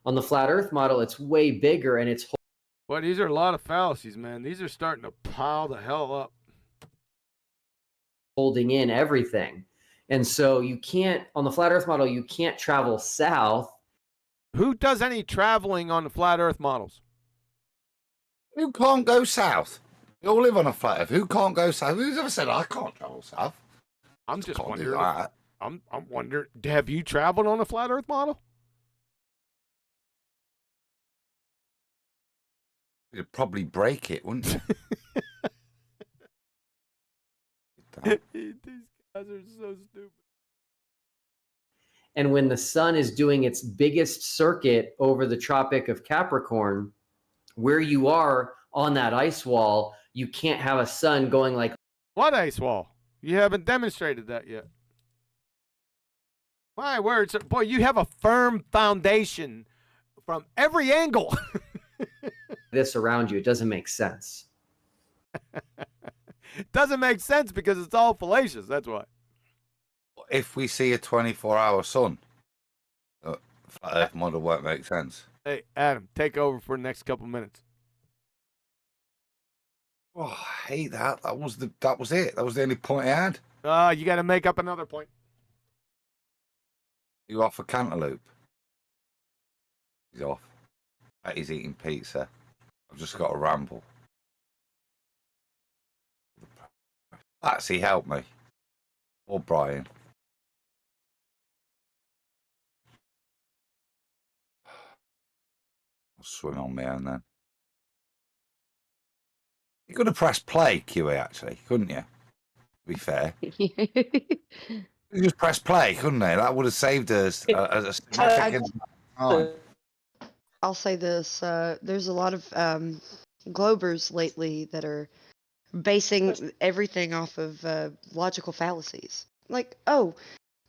On the flat Earth model, it's way bigger and it's... Boy, these are a lot of fallacies, man. These are starting to pile the hell up. Holding in everything. And so you can't, on the flat Earth model, you can't travel south. Who does any traveling on the flat Earth models? Who can't go south? You all live on a flat Earth. Who can't go south? Who's ever said I can't travel south? I'm just wondering. I'm wondering. Have you traveled on a flat Earth model? You'd probably break it, wouldn't you? These guys are so stupid. And when the sun is doing its biggest circuit over the Tropic of Capricorn, where you are on that ice wall, you can't have a sun going like... What ice wall? You haven't demonstrated that yet. My words. Boy, you have a firm foundation from every angle. this around you. It doesn't make sense. It doesn't make sense because it's all fallacious. That's why. If we see a 24-hour sun, flat Earth model won't make sense. Hey, Adam, take over for the next couple minutes. Oh, I hate that. That was it. That was the only point I had. You got to make up another point. You off a cantaloupe? He's off. He's eating pizza. I've just got to ramble. Patsy, help me. Or Brian. I'll swim on my own then. You could have pressed play, QA, actually, couldn't you? To be fair. You just press play, couldn't they? That would have saved us a significant time. I'll say this: there's a lot of Globers lately that are basing everything off of logical fallacies. Like, oh,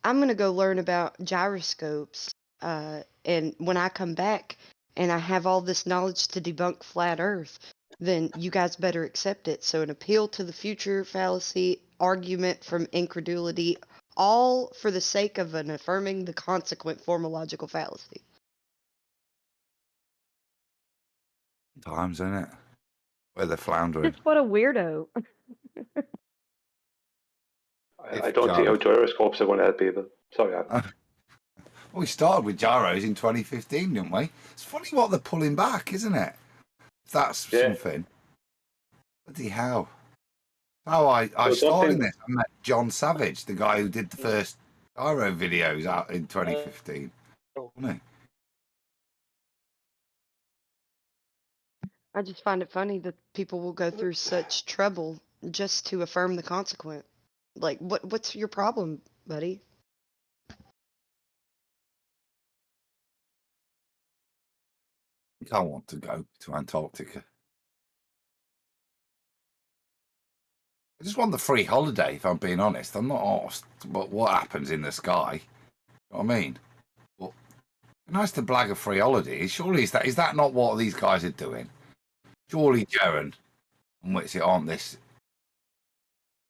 I'm gonna go learn about gyroscopes, and when I come back and I have all this knowledge to debunk flat Earth, then you guys better accept it. So an appeal to the future fallacy, argument from incredulity, all for the sake of an affirming the consequent form of logical fallacy. Times, isn't it? Where they're floundering. Just what a weirdo. I don't see how gyroscopes are going to help people. Sorry, Adam. Well, we started with gyros in 2015, didn't we? It's funny what they're pulling back, isn't it? If that's something. Bloody hell. How I started this. I met John Savage, the guy who did the first gyro videos out in 2015. Wasn't he? I just find it funny that people will go through such trouble just to affirm the consequent. Like, what's your problem, buddy? I want to go to Antarctica. I just want the free holiday, if I'm being honest. I'm not asked about what happens in the sky. You know what I mean? But nice to blag a free holiday. Surely is that not what these guys are doing? Surely Jaren and Witsy aren't this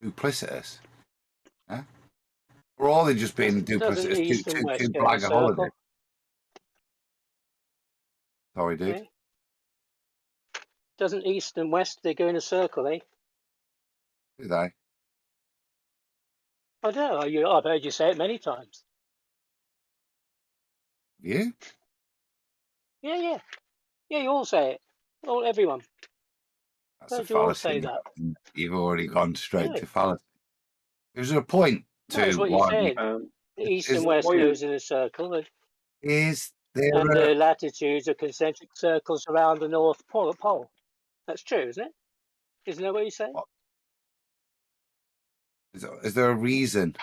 duplicitous? Huh? Or are they just being duplicitous to blag a holiday? Sorry, dude. Okay. Doesn't east and west, they go in a circle, eh? Do they? I don't know. I've heard you say it many times. You? Yeah. Yeah, you all say it. Everyone. That's a Heard you all fallacy. say that. You've already gone straight No. to fallacy. There's a point to That's what you why said. The east and west goes in a circle. Is there And the latitudes are concentric circles around the North Pole. That's true, isn't it? Isn't that what you say? is there a reason?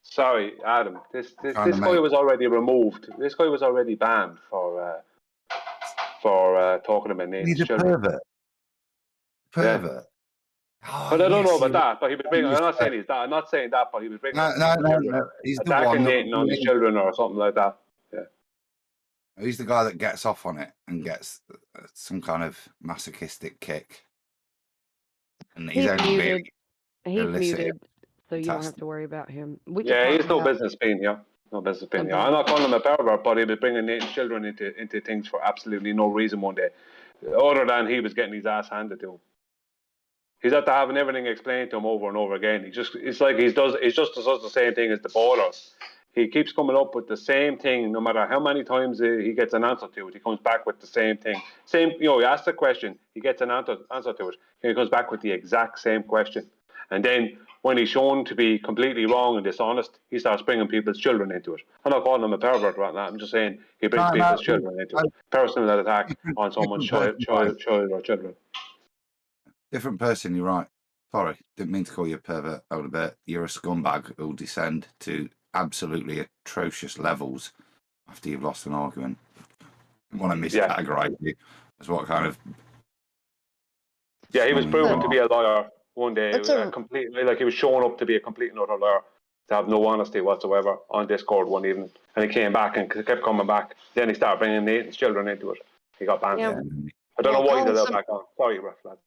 Sorry, Adam. This guy was already removed. This guy was already banned for talking about names. He's a pervert. Pervert. Yeah. But I don't know about that. But he was bringing. I'm not saying he's that. I'm not saying that. But he was bringing. No. He's the one attacking on his children or something like that. Yeah. He's the guy that gets off on it and gets some kind of masochistic kick. And he's only muted. He's illicit. muted, so you don't have to worry about him. We can Yeah, talk he's no about- business being here. No business being here. Okay. I'm not calling him a pervert, but he was bringing Nathan's children into things for absolutely no reason one day, other than he was getting his ass handed to him. He's after having everything explained to him over and over again. It's like he just does the same thing as the ballers. He keeps coming up with the same thing, no matter how many times he gets an answer to it. He comes back with the same thing. He asks the question, he gets an answer to it. He comes back with the exact same question. And then when he's shown to be completely wrong and dishonest, he starts bringing people's children into it. I'm not calling him a pervert right now. I'm just saying he brings people's children into it. Personal attack on someone's child or children. Different person, you're right. Sorry, didn't mean to call you a pervert, Odabert. You're a scumbag who'll descend to absolutely atrocious levels after you've lost an argument. I want to miscategorize you as what kind of... Yeah, he was proven to be a liar one day, completely, like he was showing up to be a complete and utter liar, to have no honesty whatsoever on Discord one evening. And he came back and kept coming back. Then he started bringing Nathan's children into it. He got banned. Yeah. I don't know why he's calling allowed back on. Sorry, rough lad.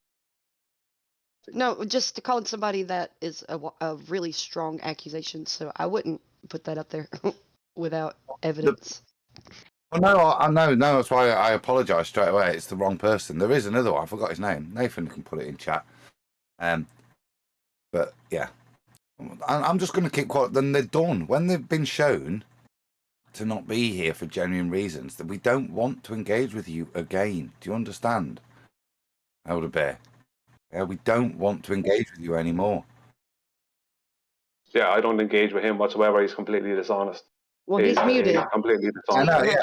No, just calling somebody that is a really strong accusation, so I wouldn't put that up there without evidence. Well, no, I know. No, that's why I apologise straight away. It's the wrong person. There is another one. I forgot his name. Nathan can put it in chat. But yeah, I'm just going to keep quiet. Then they're done when they've been shown to not be here for genuine reasons, that we don't want to engage with you again. Do you understand, Elder Bear? Yeah, we don't want to engage with you anymore. Yeah, I don't engage with him whatsoever. He's completely dishonest. Well, he's muted. He's completely I dishonest. know, yeah.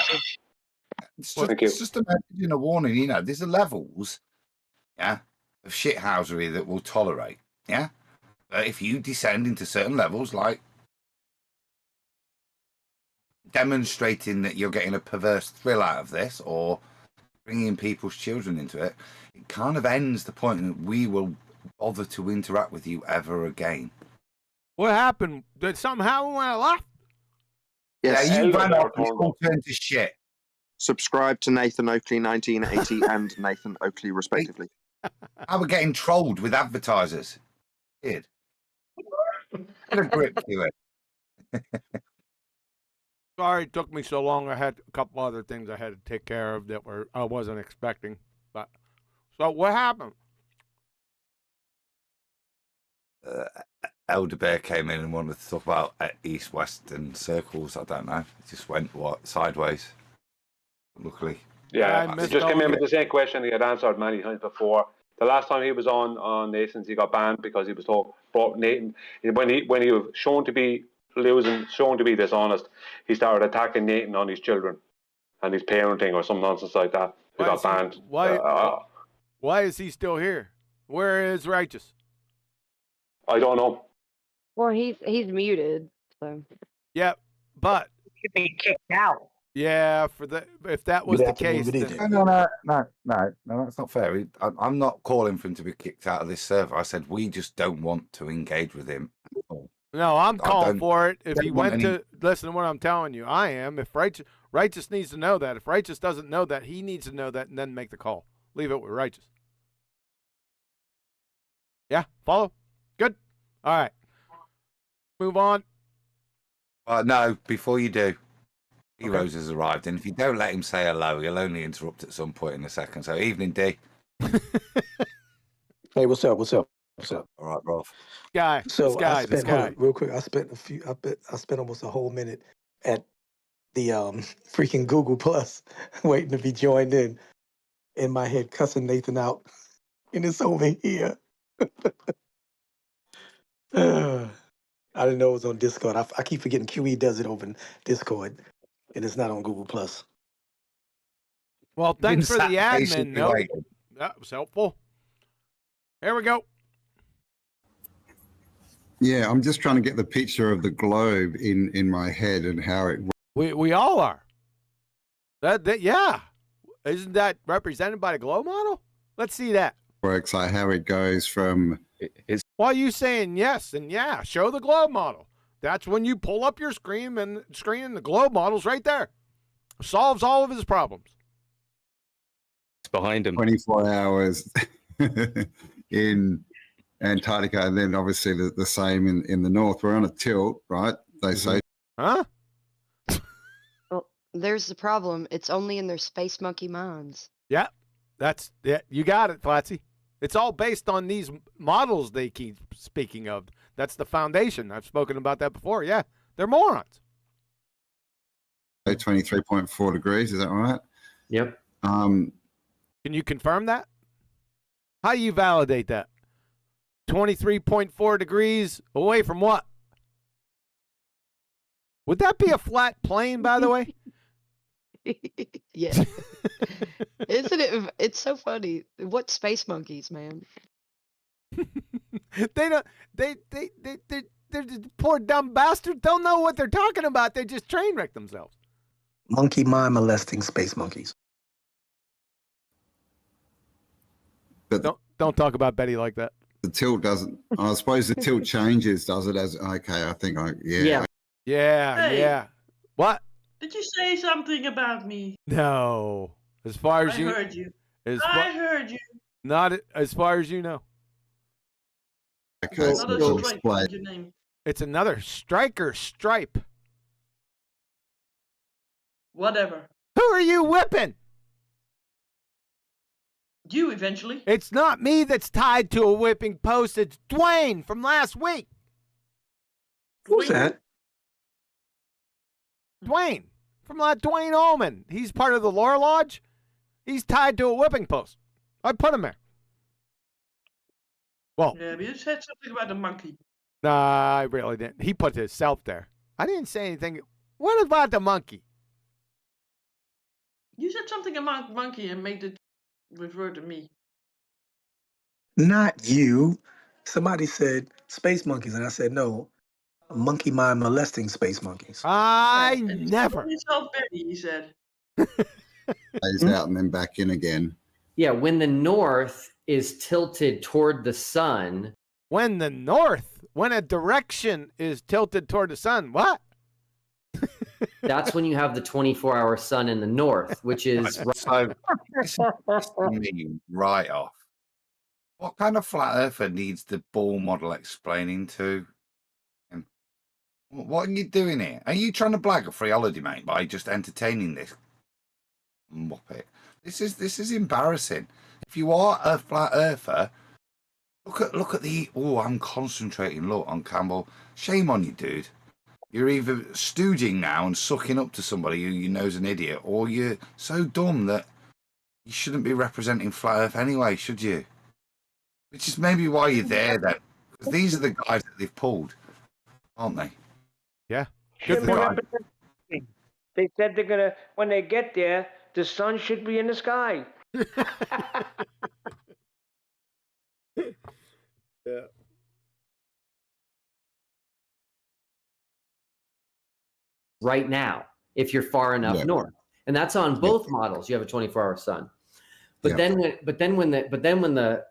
Thank you. It's just a message and a warning, you know. There's a levels, yeah, of shithousery that we'll tolerate, yeah. But if you descend into certain levels, like demonstrating that you're getting a perverse thrill out of this, or bringing people's children into it, it kind of ends the point that we will bother to interact with you ever again. What happened? Did something happen when I left? Yes. Yeah, you ran off and it all turned to shit. Subscribe to Nathan Oakley 1980 and Nathan Oakley respectively. I were getting trolled with advertisers. Get a grip to it. Sorry it took me so long. I had a couple other things I had to take care of that I wasn't expecting. But so what happened? Elder Bear came in and wanted to talk about east-western circles. I don't know. It just went sideways. Luckily. Yeah, he just came in with the same question he had answered many times before. The last time he was on Nathan's, he got banned because he was told, but Nathan, when he was shown to be losing, shown to be dishonest, he started attacking Nathan on his children and his parenting or some nonsense like that. He got banned. Why is he still here? Where is Righteous? I don't know. Well, he's muted, so. Yeah, but he could be kicked out. Yeah, if that was the case, No, that's not fair. I'm not calling for him to be kicked out of this server. I said we just don't want to engage with him. No, I'm calling for it. If he went to listen to what I'm telling you, I am. If Righteous needs to know that. If Righteous doesn't know that, he needs to know that, and then make the call. Leave it with Righteous. Yeah, follow. Good. All right. Move on. No, before you do. Heroes has arrived, and if you don't let him say hello, he'll only interrupt at some point in a second. So, evening, D. Hey, what's up? What's up? What's up? All right, Rolf. Guy. So this guy. hold on, real quick. I spent almost a whole minute at the freaking Google Plus waiting to be joined in my head, cussing Nathan out, and it's over here. I didn't know it was on Discord. I keep forgetting QE does it over in Discord, and it's not on Google Plus. Well, thanks for the admin note. That was helpful. Here we go. Yeah, I'm just trying to get the picture of the globe in my head and how it. We all are. Yeah, isn't that represented by the globe model? Let's see that. Works, like how it goes from. Why are you saying yes and yeah? Show the globe model. That's when you pull up your screen and the globe model's right there. Solves all of his problems. It's behind him. 24 hours in Antarctica, and then obviously the same in the north. We're on a tilt, right? They say. Huh? Well, there's the problem. It's only in their space monkey minds. Yeah, you got it, Fallacy. It's all based on these models they keep speaking of. That's the foundation. I've spoken about that before. Yeah, they're morons. 23.4 degrees, is that right? Yep. Can you confirm that? How do you validate that? 23.4 degrees away from what? Would that be a flat plane, by the way? Yeah. Isn't it? It's so funny. What space monkeys, man? They're poor dumb bastards don't know what they're talking about. They just train wreck themselves. Monkey mind molesting space monkeys. But don't talk about Betty like that. The tilt doesn't. I suppose the tilt changes, does it? As okay, I think Hey. Yeah. What? Did you say something about me? No. As far as I you heard you. I heard you. Not as far as you know. Okay, Another so stripe. What's your name? It's another striker stripe. Whatever. Who are you whipping? You eventually. It's not me that's tied to a whipping post. It's Dwayne from last week. Who's that? Dwayne. From that Dwayne Allman. He's part of the Lore Lodge. He's tied to a whipping post. I put him there. Well, Yeah, but you said something about the monkey. nah, I really didn't. He put himself there. I didn't say anything. What about the monkey? You said something about monkey and made it refer to me. Not you. Somebody said space monkeys, and I said no. Monkey mind molesting space monkeys. I And never. yourself, Betty, he said. Plays out and then back in again. Yeah, when the north is tilted toward the sun. When the north, when a direction is tilted toward the sun, what? That's when you have the 24-hour sun in the north, which is So, me right off. What kind of flat earther needs the ball model explaining to? What are you doing here? Are you trying to blag a free holiday, mate, by just entertaining this muppet? This is embarrassing. If you are a flat earther, look at the. Oh, I'm concentrating. Look on Campbell. Shame on you, dude. You're either stooging now and sucking up to somebody who you know's an idiot, or you're so dumb that you shouldn't be representing flat Earth anyway, should you? Which is maybe why you're there then, because these are the guys that they've pulled, aren't they? Yeah. Should be representing. They said they're gonna, when they get there, the sun should be in the sky. Yeah. right now, if you're far enough north. And that's on both models. You have a 24-hour sun. But then when the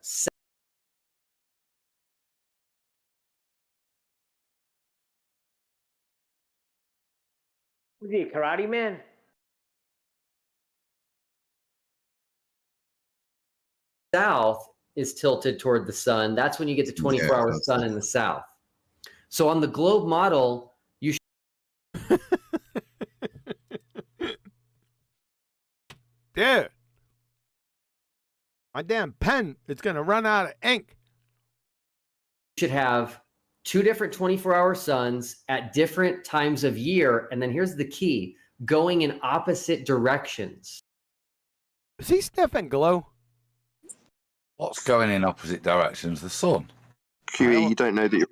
Was he a karate man? south is tilted toward the sun, that's when you get the 24-hour sun in the south. So on the globe model, you Dude, my damn pen is going to run out of ink. should have two different 24-hour suns at different times of year. And then here's the key, going in opposite directions. Is he sniffing glue? What's going in opposite directions? The sun. QE, you don't know that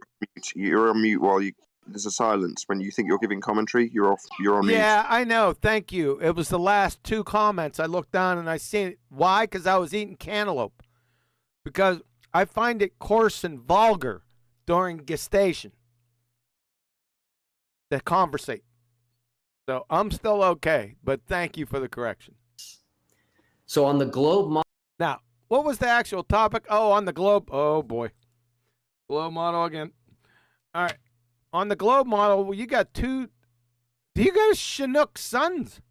you're on mute while there's a silence when you think you're giving commentary. You're on mute. Yeah, I know. Thank you. It was the last two comments. I looked down and I seen it. Why? Because I was eating cantaloupe. Because I find it coarse and vulgar during gestation to conversate. So I'm still okay, but thank you for the correction. So on the globe model. Now, what was the actual topic? Oh, on the globe. Oh, boy. Globe model again. All right. On the globe model, well, you got two. Do you guys Chinook suns?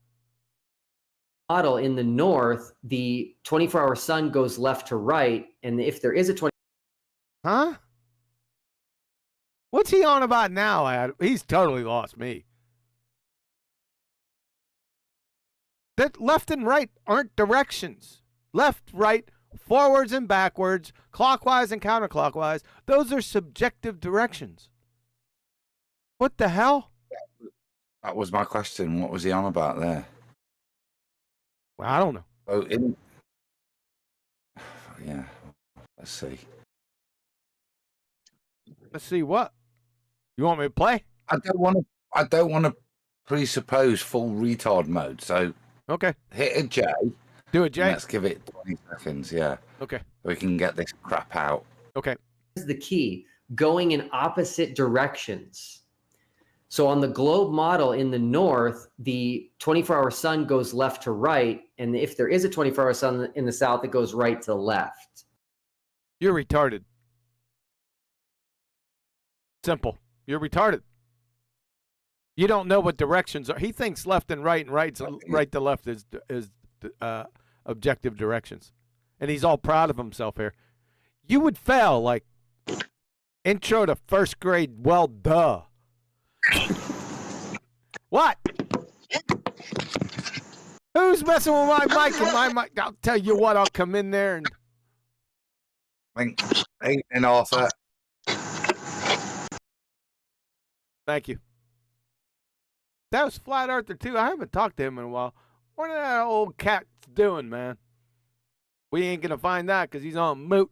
Model in the north, the 24-hour sun goes left to right. And if there is a 20. Huh? What's he on about now, Ad? He's totally lost me. That left and right aren't directions. Left, right, forwards and backwards, clockwise and counterclockwise. Those are subjective directions. What the hell? That was my question. What was he on about there? Well, I don't know. Oh, yeah. Let's see. Let's see what. You want me to play? I don't want to presuppose full retard mode. So okay, hit a J. Do a J. Let's give it 20 seconds. Yeah. Okay. We can get this crap out. Okay. This is the key, going in opposite directions. So on the globe model in the north, the 24-hour sun goes left to right. And if there is a 24-hour sun in the south, it goes right to left. You're retarded. Simple. You're retarded. You don't know what directions are. He thinks left and right to left is objective directions. And he's all proud of himself here. You would fail like intro to first grade. Well, duh. What? Who's messing with my mic and my mic? I'll tell you what, I'll come in there and Evening, Arthur. thank you. That was Flat Earther too. I haven't talked to him in a while. What are that old cat's doing, man? We ain't gonna find that because he's on mute.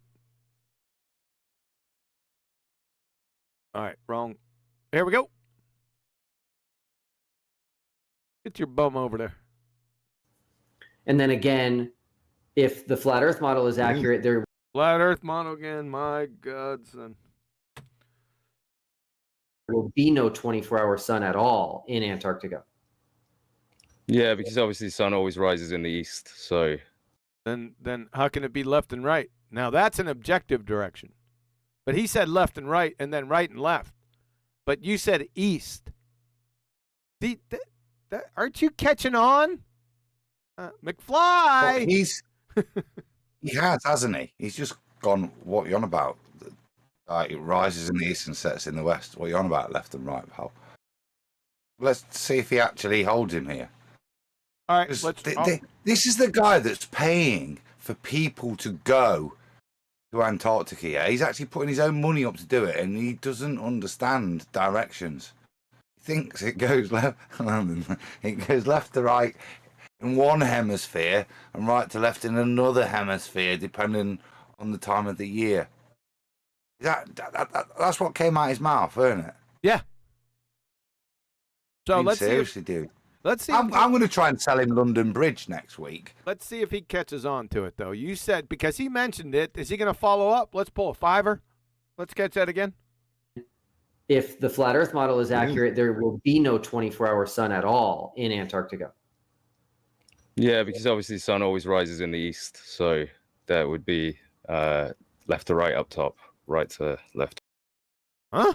All right, wrong. Here we go. Get your bum over there. And then again, if the flat Earth model is accurate, there Flat Earth model again. My God, son. will be no 24-hour sun at all in Antarctica. Yeah, because obviously the sun always rises in the east. So Then how can it be left and right? Now that's an objective direction. But he said left and right, and then right and left. But you said east. Aren't you catching on? McFly! Well, he has, hasn't he? He's just gone, what are you on about? It rises in the east and sets in the west. What are you on about, left and right, pal? Let's see if he actually holds him here. All right, this is the guy that's paying for people to go to Antarctica. Yeah? He's actually putting his own money up to do it, and he doesn't understand directions. He thinks it goes left, it goes left to right in one hemisphere and right to left in another hemisphere, depending on the time of the year. That's what came out his mouth, isn't it? Yeah. So let's seriously, dude. Let's see. I'm going to try and sell him London Bridge next week. Let's see if he catches on to it, though. You said, because he mentioned it, is he going to follow up? Let's pull a fiver. Let's catch that again. If the flat Earth model is accurate, there will be no 24-hour sun at all in Antarctica. yeah, because obviously the sun always rises in the east. So that would be left to right up top, right to left. Huh?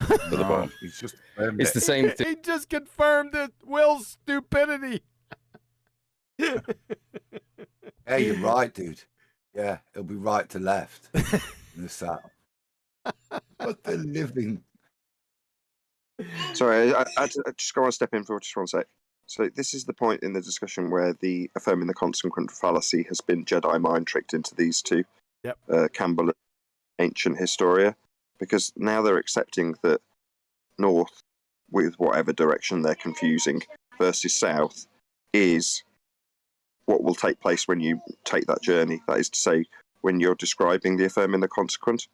At the bottom. It's the same thing. He just confirmed it. Will's stupidity. Yeah, you're right, dude. Yeah, it'll be right to left in the south. What the living? Sorry, I just want to step in for just one sec. So this is the point in the discussion where the affirming the consequent fallacy has been Jedi mind tricked into these two, Campbell and Ancient Historia, because now they're accepting that north, with whatever direction they're confusing, versus south, is what will take place when you take that journey. That is to say, when you're describing the affirming the consequent.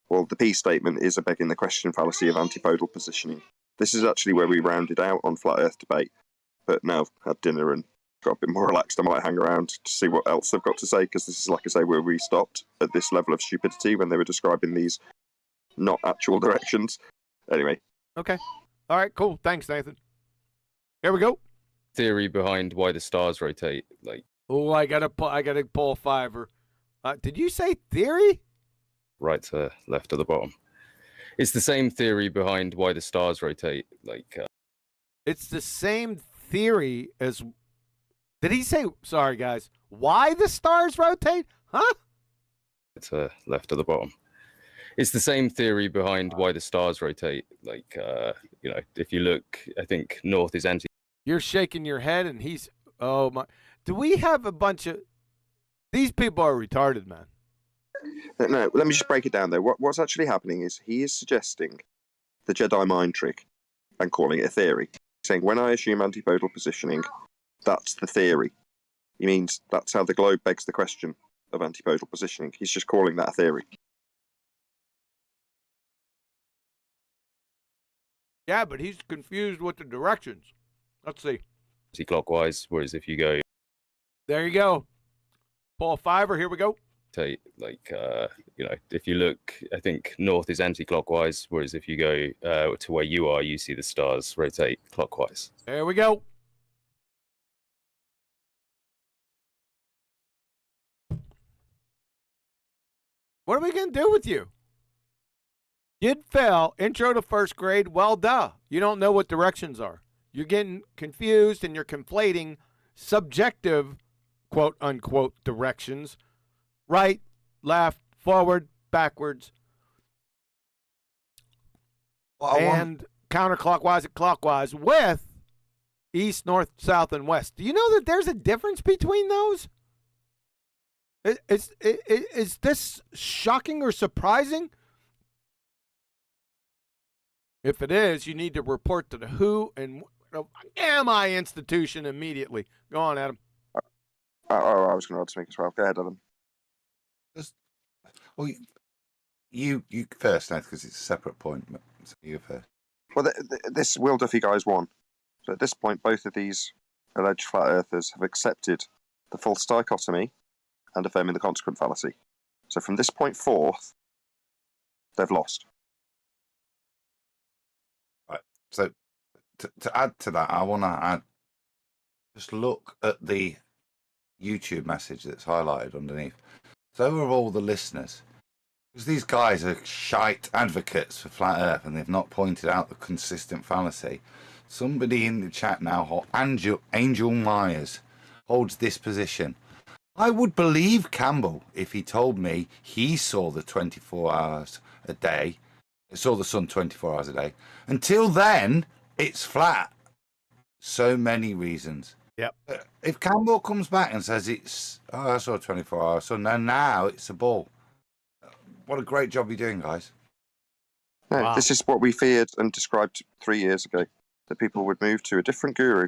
Well, the P statement is a begging the question fallacy of antipodal positioning. This is actually where we rounded out on flat Earth debate, but now I've had dinner and got a bit more relaxed. I might hang around to see what else they've got to say, because this is, like I say, where we stopped at this level of stupidity when they were describing these not actual directions. Anyway. Okay. All right, cool. Thanks, Nathan. Here we go. Theory behind why the stars rotate. Oh, I gotta pull a fiver. Did you say theory? Right to left at the bottom. It's the same theory behind why the stars rotate. It's the same theory as. Did he say? Sorry, guys. Why the stars rotate? Huh? To left at the bottom. It's the same theory behind why the stars rotate. If you look, I think north is anti. You're shaking your head, and he's. Oh my! Do we have a bunch of? These people are retarded, man. No, let me just break it down though. What's actually happening is he is suggesting the Jedi mind trick and calling it a theory. Saying when I assume antipodal positioning, that's the theory. He means that's how the globe begs the question of antipodal positioning. He's just calling that a theory. Yeah, but he's confused with the directions. Let's see. Clockwise, whereas if you go. There you go. Pull a fiver. Here we go. If you look, I think north is anti-clockwise, whereas if you go to where you are, you see the stars rotate clockwise. There we go. What are we going to do with you? You'd fail intro to first grade. Well, duh. You don't know what directions are. You're getting confused and you're conflating subjective, quote unquote, directions. Right, left, forward, backwards, and counterclockwise and clockwise with east, north, south, and west. Do you know that there's a difference between those? Is this shocking or surprising? If it is, you need to report to the WHO and AMI institution immediately. Go on, Adam. I was going to add something as well. Go ahead, Adam. Well, you first, Nate, because it's a separate point. So you first. Well, this Will Duffy guy's won. So at this point, both of these alleged flat earthers have accepted the false dichotomy and affirming the consequent fallacy. So from this point forth, they've lost. Right. So to add to that, I want to add, just look at the YouTube message that's highlighted underneath. So of all the listeners, because these guys are shite advocates for flat Earth and they've not pointed out the consistent fallacy. Somebody in the chat now, Angel Myers, holds this position. I would believe Campbell if he told me he saw the 24 hours a day, saw the sun 24 hours a day. Until then, it's flat. So many reasons. Yep. If Campbell comes back and says I saw a 24-hour sun, and now it's a ball. What a great job you're doing, guys. No, Wow. This is what we feared and described 3 years ago, that people would move to a different guru.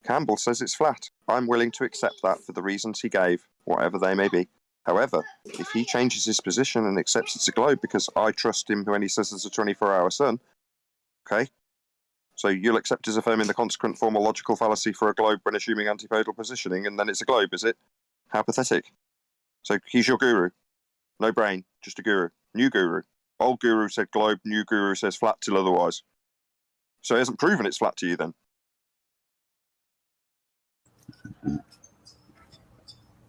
Campbell says it's flat. I'm willing to accept that for the reasons he gave, whatever they may be. However, if he changes his position and accepts it's a globe because I trust him when he says it's a 24-hour sun, okay? So you'll accept his affirming the consequent formal logical fallacy for a globe when assuming antipodal positioning, and then it's a globe, is it? How pathetic. So he's your guru. No brain, just a guru. New guru. Old guru said globe, new guru says flat till otherwise. So he hasn't proven it's flat to you then.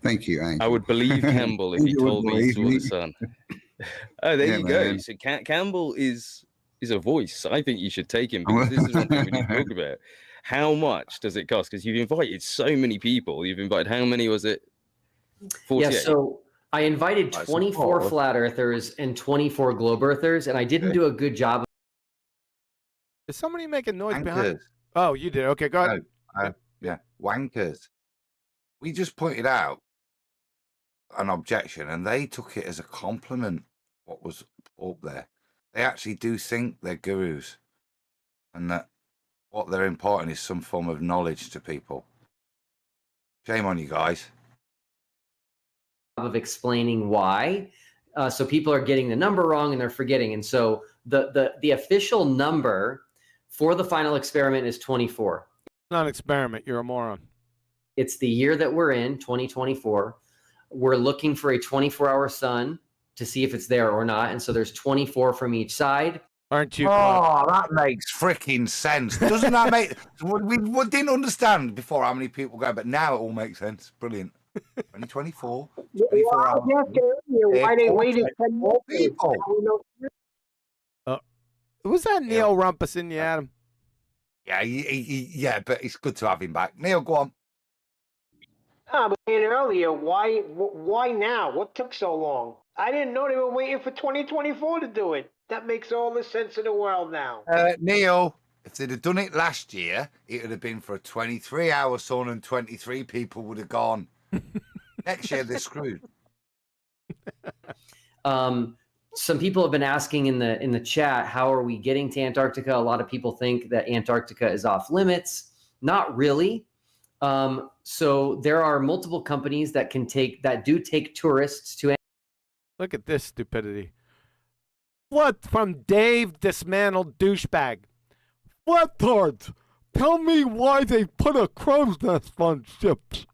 Thank you, Angel. I would believe Campbell if he You would told me he believe saw me. the sun. Oh, there Yeah, you go. man. So Campbell is a voice. I think you should take him because this is one thing we need to talk about. How much does it cost? Because you've invited so many people. You've invited, how many was it? 48. Yeah, so I invited Right, so 24 four. flat earthers and 24 globe earthers, and I didn't do a good job. Is somebody making noise behind? Wankers. Oh, you did. Okay, go ahead. No, yeah, wankers. We just pointed out an objection, and they took it as a compliment. What was up there? They actually do think they're gurus, and that what they're imparting is some form of knowledge to people. Shame on you guys. Of explaining why. So people are getting the number wrong and they're forgetting. And so the official number for the final experiment is 24. It's not an experiment. You're a moron. It's the year that we're in, 2024. We're looking for a 24-hour sun to see if it's there or not. And so there's 24 from each side. Aren't you? Oh, that makes freaking sense. Doesn't that make... we didn't understand before how many people go, but now it all makes sense. Brilliant. 2024. 24 hours. Why they waited 10 more people? Was that Neil Rumpus in you, Adam? Yeah, yeah, but it's good to have him back. Neil, go on. But saying earlier, why now? What took so long? I didn't know they were waiting for 2024 to do it. That makes all the sense in the world now. Neil, if they'd have done it last year, it would have been for a 23-hour sun and 23 people would have gone. Next year, they're screwed. Some people have been asking in the chat, how are we getting to Antarctica? A lot of people think that Antarctica is off limits. Not really. So there are multiple companies that do take tourists to. Look at this stupidity. What from Dave Dismantled Douchebag? Flatards, tell me why they put a crow's nest on ships.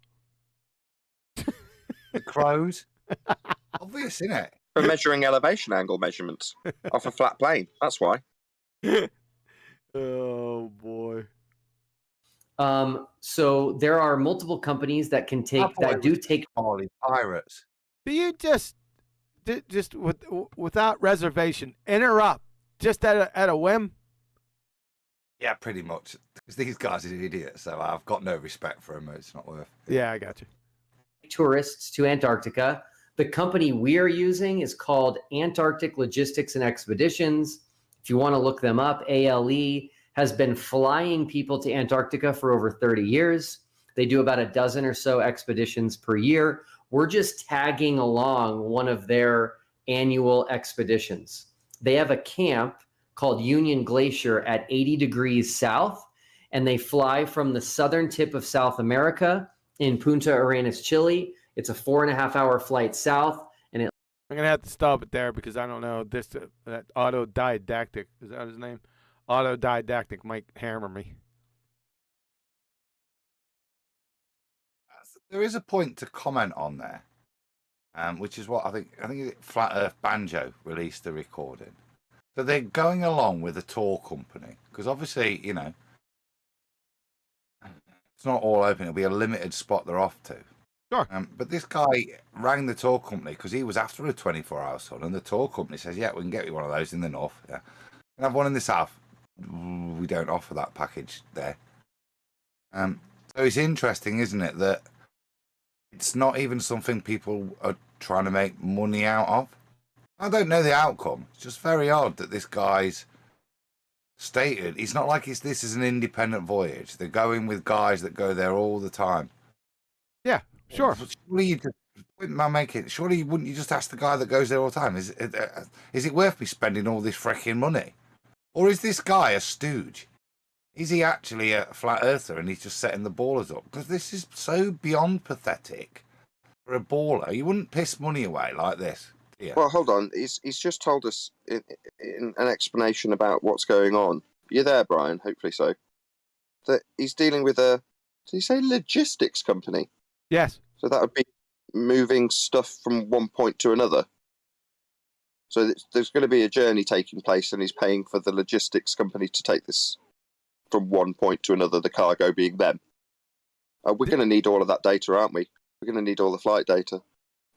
The crows? Obvious, isn't it? For measuring elevation angle measurements off a flat plane. That's why. Oh, boy. So there are multiple companies that can take pirates. Do you just without reservation interrupt just at a whim? Yeah, pretty much. Because these guys are idiots, so I've got no respect for them. It's not worth it. Yeah, I got you. Tourists to Antarctica. The company we are using is called Antarctic Logistics and Expeditions. If you want to look them up, ALE has been flying people to Antarctica for over 30 years. They do about a dozen or so expeditions per year. We're just tagging along one of their annual expeditions. They have a camp called Union Glacier at 80 degrees south, and they fly from the southern tip of South America in Punta Arenas, Chile. It's a 4.5-hour flight south, and it. I'm gonna have to stop it there because I don't know this. That autodidactic, is that his name? Autodidactic might hammer me. There is a point to comment on there, which is what I think Flat Earth Banjo released the recording. So they're going along with a tour company because obviously, you know, it's not all open. It'll be a limited spot they're off to. Sure. But this guy rang the tour company because he was after a 24-hour sun, and the tour company says, "Yeah, we can get you one of those in the north. Yeah, can have one in the south. We don't offer that package there." So it's interesting, isn't it, that it's not even something people are trying to make money out of. I don't know the outcome. It's just very odd that this guy's stated. It's not like this is an independent voyage. They're going with guys that go there all the time. Yeah, sure. Surely wouldn't you just ask the guy that goes there all the time? Is it worth me spending all this freaking money? Or is this guy a stooge? Is he actually a flat earther and he's just setting the ballers up? Because this is so beyond pathetic for a baller. You wouldn't piss money away like this. Yeah. Well, hold on. He's just told us in an explanation about what's going on. You're there, Brian? Hopefully so. That he's dealing with a, did he say logistics company? Yes. So that would be moving stuff from one point to another. So there's going to be a journey taking place, and he's paying for the logistics company to take this from one point to another, the cargo being them. We're going to need all of that data, aren't we? We're going to need all the flight data.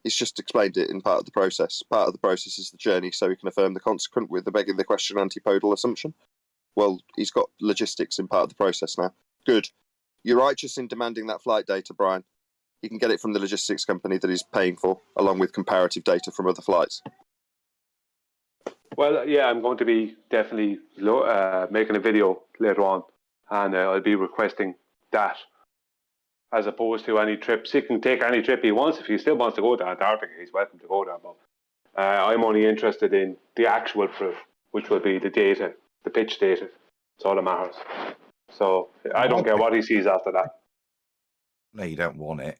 He's just explained it in part of the process. Part of the process is the journey, so we can affirm the consequent with the begging the question antipodal assumption. Well, he's got logistics in part of the process now. Good. You're righteous in demanding that flight data, Brian. You can get it from the logistics company that he's paying for, along with comparative data from other flights. Well, yeah, I'm going to be definitely making a video later on, and I'll be requesting that, as opposed to any trips. He can take any trip he wants. If he still wants to go to Antarctica, he's welcome to go there. But I'm only interested in the actual proof, which will be the data, the pitch data. That's all that matters. So I don't care what he sees after that. No, you don't want it.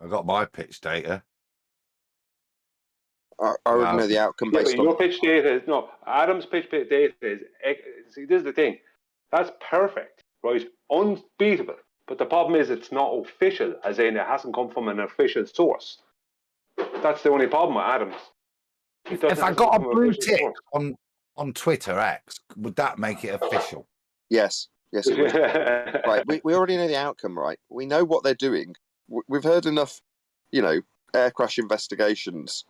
I got my pitch data. I already know the outcome based on your pitch data. No, Adam's pitch data is. See, this is the thing. That's perfect, right? Unbeatable. But the problem is, it's not official, as in it hasn't come from an official source. That's the only problem with Adam's. If I got a blue tick on Twitter X, would that make it official? Yes, it would. Right, we already know the outcome, right? We know what they're doing. We've heard enough, air crash investigations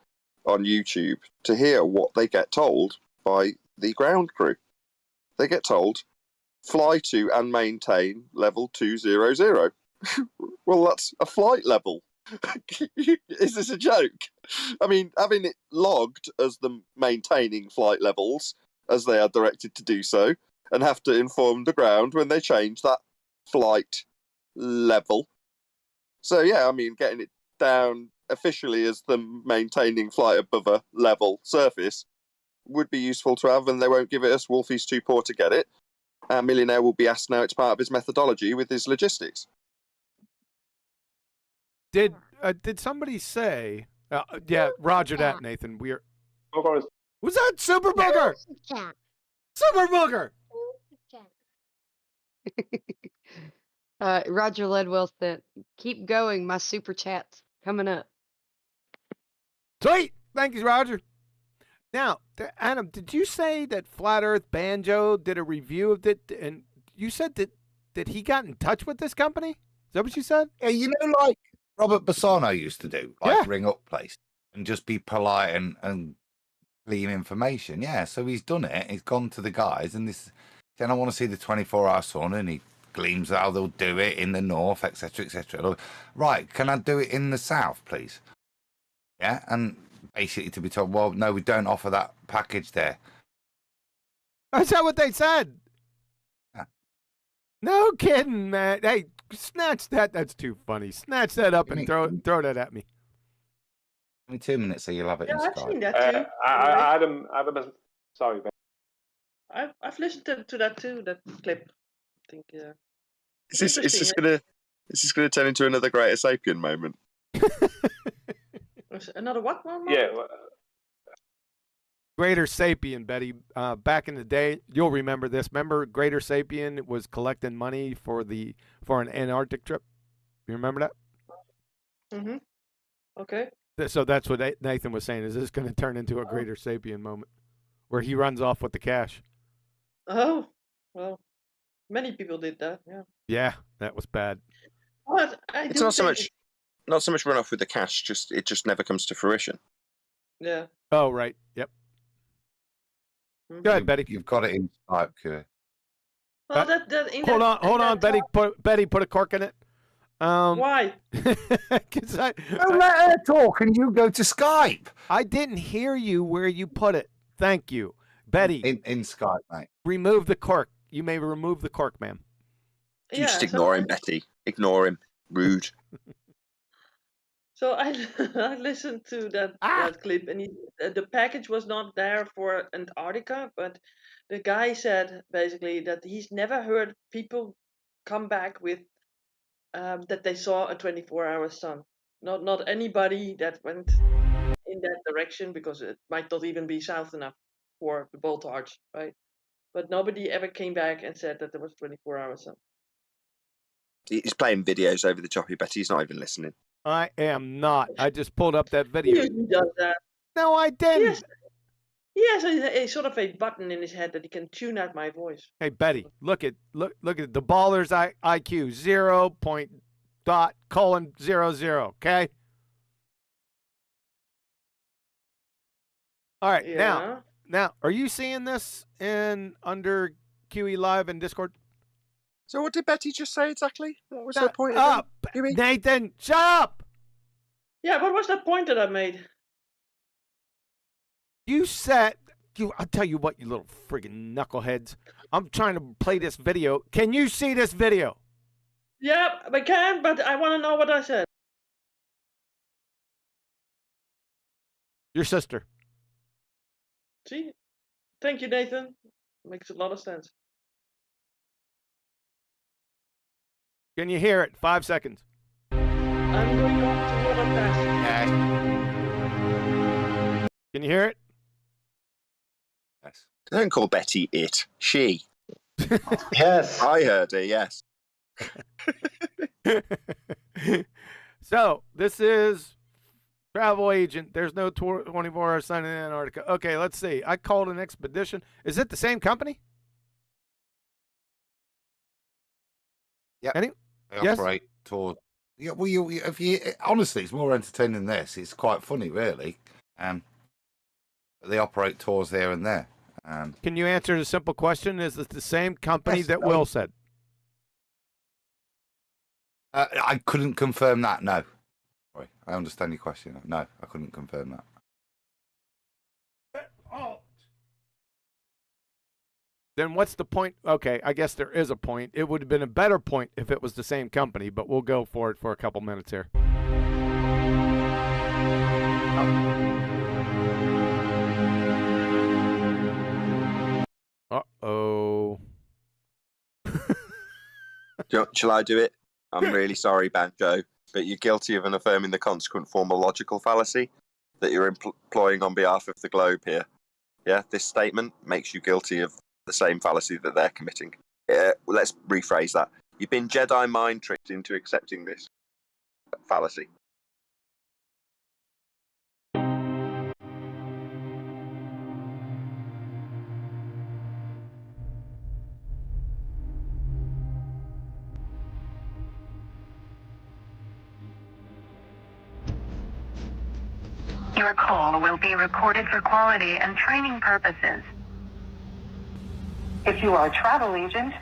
on YouTube to hear what they get told by the ground crew. They get told, fly to and maintain level 200. Well, that's a flight level. Is this a joke? I mean, having it logged as them maintaining flight levels, as they are directed to do so, and have to inform the ground when they change that flight level. So, yeah, I mean, getting it down officially as them maintaining flight above a level surface would be useful to have, and they won't give it us. Wolfie's too poor to get it. Our millionaire will be asked now. It's part of his methodology with his logistics. Did somebody say? Yeah, Roger that, Nathan. Was that Super Booger? Super Booger. Roger Ledwell said, "Keep going. My super chat's coming up." Sweet. Thank you, Roger. Now, Adam, did you say that Flat Earth Banjo did a review of it, and you said that he got in touch with this company? Is that what you said? Yeah, like Robert Bassano used to do, ring up place and just be polite and glean information. Yeah, so he's done it. He's gone to the guys and then I want to see the 24-hour sun, and he gleams how they'll do it in the north, etc., etc. Right, can I do it in the south, please? Yeah, and basically to be told, well, no, we don't offer that package there. Is that what they said? Yeah. No kidding, man. Hey, snatch that. That's too funny. Snatch that up and throw that at me. Give me 2 minutes so you'll have it in I've Skype. seen that too. Adam, sorry, Ben. I've listened to that too. That clip. I think. Is this gonna turn into another Greater Sapien moment? Another what moment? Yeah. Greater Sapien, Betty. Back in the day, you'll remember this. Remember, Greater Sapien was collecting money for an Antarctic trip. You remember that? Mm-hmm. Okay. So that's what Nathan was saying. Is this going to turn into a Greater Sapien moment, where he runs off with the cash? Oh, well, many people did that. Yeah. Yeah, that was bad. But It's not so much run off with the cash. It just never comes to fruition. Yeah. Oh right. Yep. Go ahead, Betty. You've got it in Skype, Q. Well, hold on, Betty. Put a cork in it. Why? Because Don't let her talk, and you go to Skype. I didn't hear you where you put it. Thank you, Betty. In Skype, mate. Remove the cork. You may remove the cork, ma'am. You just ignore him, Betty. Ignore him. Rude. So I listened to that clip, and the package was not there for Antarctica, but the guy said basically that he's never heard people come back with that they saw a 24-hour sun. Not anybody that went in that direction, because it might not even be south enough for the boltards, right? But nobody ever came back and said that there was 24-hour sun. He's playing videos over the choppy, Betty. He's not even listening. I am not. I just pulled up that video. He does that. No, I didn't. He has a sort of a button in his head that he can tune out my voice. Hey Betty, look at the baller's IQ 0.00. Okay. All right. Yeah. Now, are you seeing this in under QE Live and Discord? So what did Betty just say exactly? What was her point? Up, Nathan. Shut up. Yeah. What was that point that I made? You said, I'll tell you what, you little friggin' knuckleheads. I'm trying to play this video. Can you see this video? Yeah, I can, but I want to know what I said. Your sister. See? Thank you, Nathan. Makes a lot of sense. Can you hear it? 5 seconds. I'm going on to water fast. Can you hear it? Yes. Don't call Betty it. She. Yes. I heard her, yes. So, this is travel agent. There's no 24-hour sun in Antarctica. Okay, let's see. I called an expedition. Is it the same company? Yeah. Any? They Yes? operate toward. Yeah, well, if you honestly, it's more entertaining than this. It's quite funny, really. They operate tours there and there. Can you answer the simple question? Is it the same company that Will said? I couldn't confirm that. No. Sorry, I understand your question. No, I couldn't confirm that. Then what's the point? Okay, I guess there is a point. It would have been a better point if it was the same company, but we'll go for it for a couple minutes here. Uh-oh. Shall I do it? I'm really sorry, Banjo, but you're guilty of an affirming the consequent form of logical fallacy that you're employing on behalf of the globe here. Yeah, this statement makes you guilty of the same fallacy that they're committing. Let's rephrase that. You've been Jedi mind tricked into accepting this fallacy. Your call will be recorded for quality and training purposes. If you are a travel agent,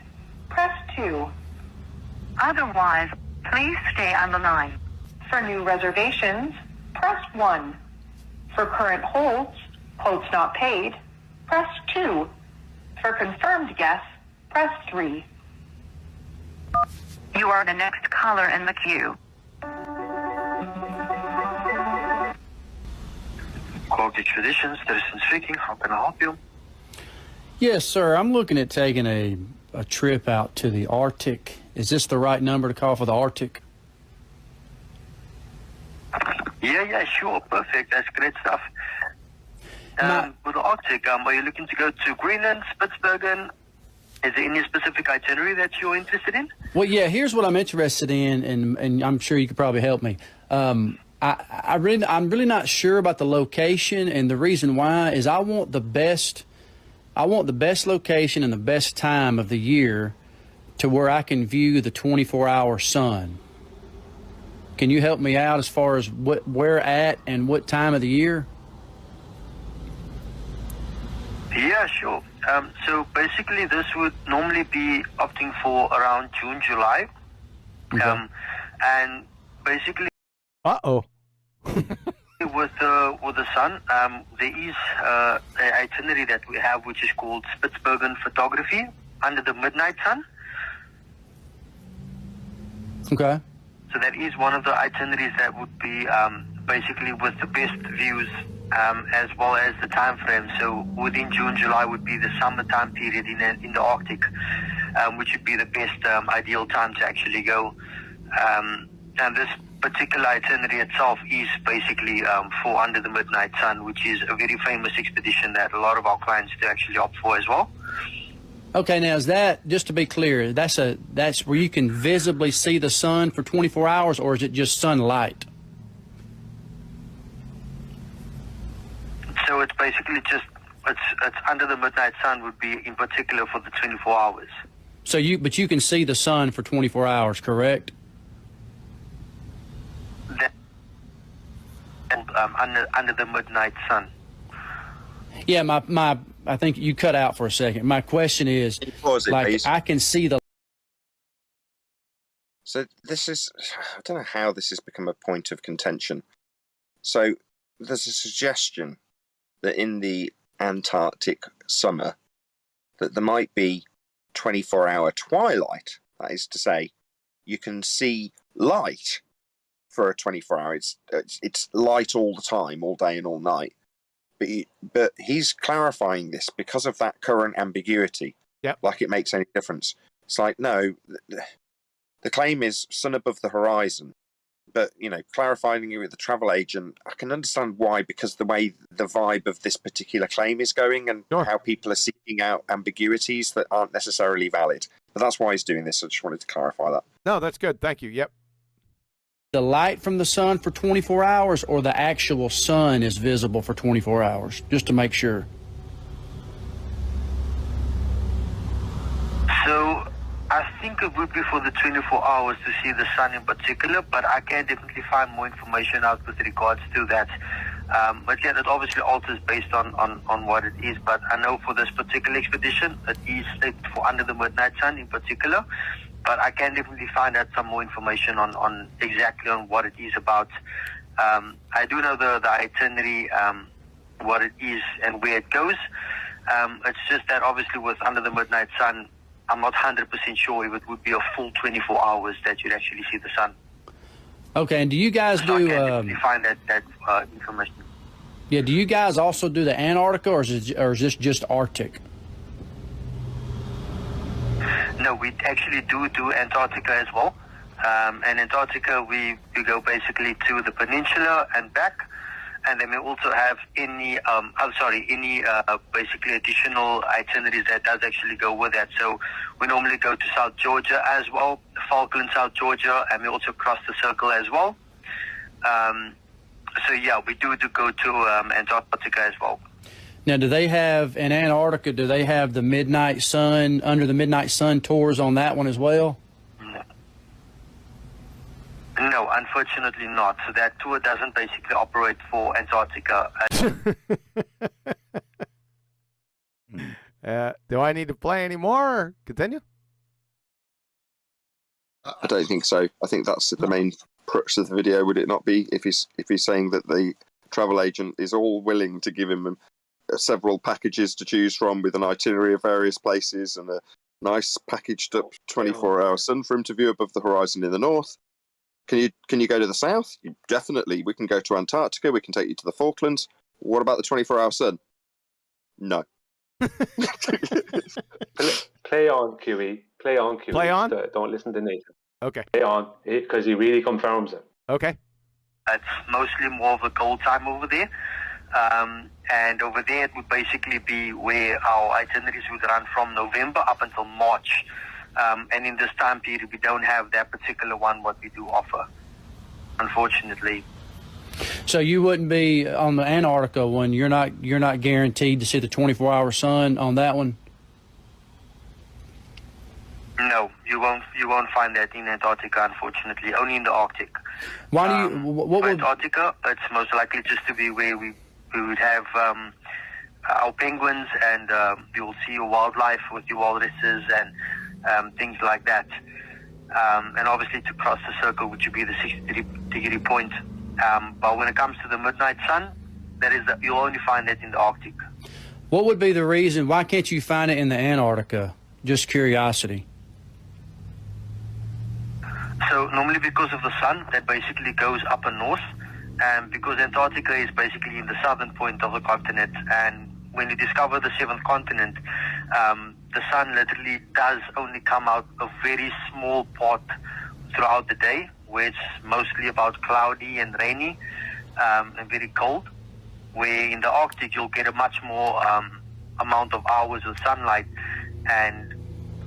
press 2. Otherwise, please stay on the line. For new reservations, press 1. For current holds, quotes not paid, press 2. For confirmed guests, press 3. You are the next caller in the queue. Quality Traditions, Citizen speaking. How can I help you? Yes, sir. I'm looking at taking a trip out to the Arctic. Is this the right number to call for the Arctic? Yeah, sure. Perfect. That's great stuff. With the Arctic, are you looking to go to Greenland, Spitsbergen? Is there any specific itinerary that you're interested in? Well, yeah, here's what I'm interested in, and I'm sure you could probably help me. I'm really not sure about the location, and the reason why is I want the best location and the best time of the year to where I can view the 24-hour sun. Can you help me out as far as where at and what time of the year? Yeah, sure. So basically this would normally be opting for around June, July. Okay. And basically Uh-oh. with the sun, there is an itinerary that we have which is called Spitsbergen photography under the midnight sun. Okay. So that is one of the itineraries that would be basically with the best views as well as the time frame. So within June, July would be the summertime period in the Arctic, which would be the best ideal time to actually go. And this particular itinerary itself is basically for Under the Midnight Sun, which is a very famous expedition that a lot of our clients do actually opt for as well. Okay, now is that, just to be clear, that's where you can visibly see the sun for 24 hours, or is it just sunlight? So it's basically just, it's Under the Midnight Sun would be in particular for the 24 hours. So but you can see the sun for 24 hours, correct? And under the Midnight Sun. Yeah, I think you cut out for a second. My question is, like, I can see the... So this is, I don't know how this has become a point of contention. So there's a suggestion that in the Antarctic summer that there might be 24-hour twilight. That is to say, you can see light for a 24 hours. It's light all the time, all day and all night. But he's clarifying this because of that current ambiguity. Yep. Like it makes any difference. It's like, no, the claim is sun above the horizon. But, you know, clarifying it with the travel agent, I can understand why, because the way the vibe of this particular claim is going and how people are seeking out ambiguities that aren't necessarily valid. But that's why he's doing this. I just wanted to clarify that. No, that's good. Thank you. Yep. The light from the sun for 24 hours, or the actual sun is visible for 24 hours, just to make sure. So I think it would be for the 24 hours to see the sun in particular, but I can definitely find more information out with regards to that. But yeah, that obviously alters based on what it is. But I know for this particular expedition, it is set for Under the Midnight Sun in particular. But I can definitely find out some more information on exactly on what it is about. I do know the itinerary, what it is and where it goes. It's just that obviously with Under the Midnight Sun, I'm not 100% sure if it would be a full 24 hours that you'd actually see the sun. Okay, and do you guys So do... I can definitely find that information. Yeah, do you guys also do the Antarctica, or is this just Arctic? No, we actually do Antarctica as well. And Antarctica, we go basically to the peninsula and back. And then we also have any basically additional itineraries that does actually go with that. So we normally go to South Georgia as well, Falkland, South Georgia, and we also cross the circle as well. So yeah, we do go to Antarctica as well. Now, do they have, in Antarctica, do they have the Midnight Sun, Under the Midnight Sun tours on that one as well? No, unfortunately not. So that tour doesn't basically operate for Antarctica. Do I need to play any more? Continue? I don't think so. I think that's the main crux of the video, would it not be? If he's saying that the travel agent is all willing to give him several packages to choose from with an itinerary of various places and a nice packaged up 24-hour sun for him to view above the horizon in the north. Can you go to the south? Definitely. We can go to Antarctica. We can take you to the Falklands. What about the 24-hour sun? No. Play on, QE. Play on, QE. Play on? Don't listen to Nathan. Okay. Play on, because he really confirms it. Okay. It's mostly more of a cold time over there. And over there, it would basically be where our itineraries would run from November up until March. And in this time period, we don't have that particular one, what we do offer, unfortunately. So you wouldn't be on the Antarctica one. You're not guaranteed to see the 24-hour sun on that one. No, you won't find that in Antarctica, unfortunately. Only in the Arctic. Why do you? What would? Antarctica, it's most likely just to be where we would have our penguins, and you will see your wildlife with your walruses and things like that. And obviously to cross the circle, which would be the 60-degree point. But when it comes to the midnight sun, you'll only find that in the Arctic. What would be the reason? Why can't you find it in the Antarctica? Just curiosity. So normally because of the sun that basically goes up and north, and because Antarctica is basically in the southern point of the continent, and when you discover the seventh continent, the sun literally does only come out a very small part throughout the day, where it's mostly about cloudy and rainy and very cold, where in the Arctic you'll get a much more amount of hours of sunlight, and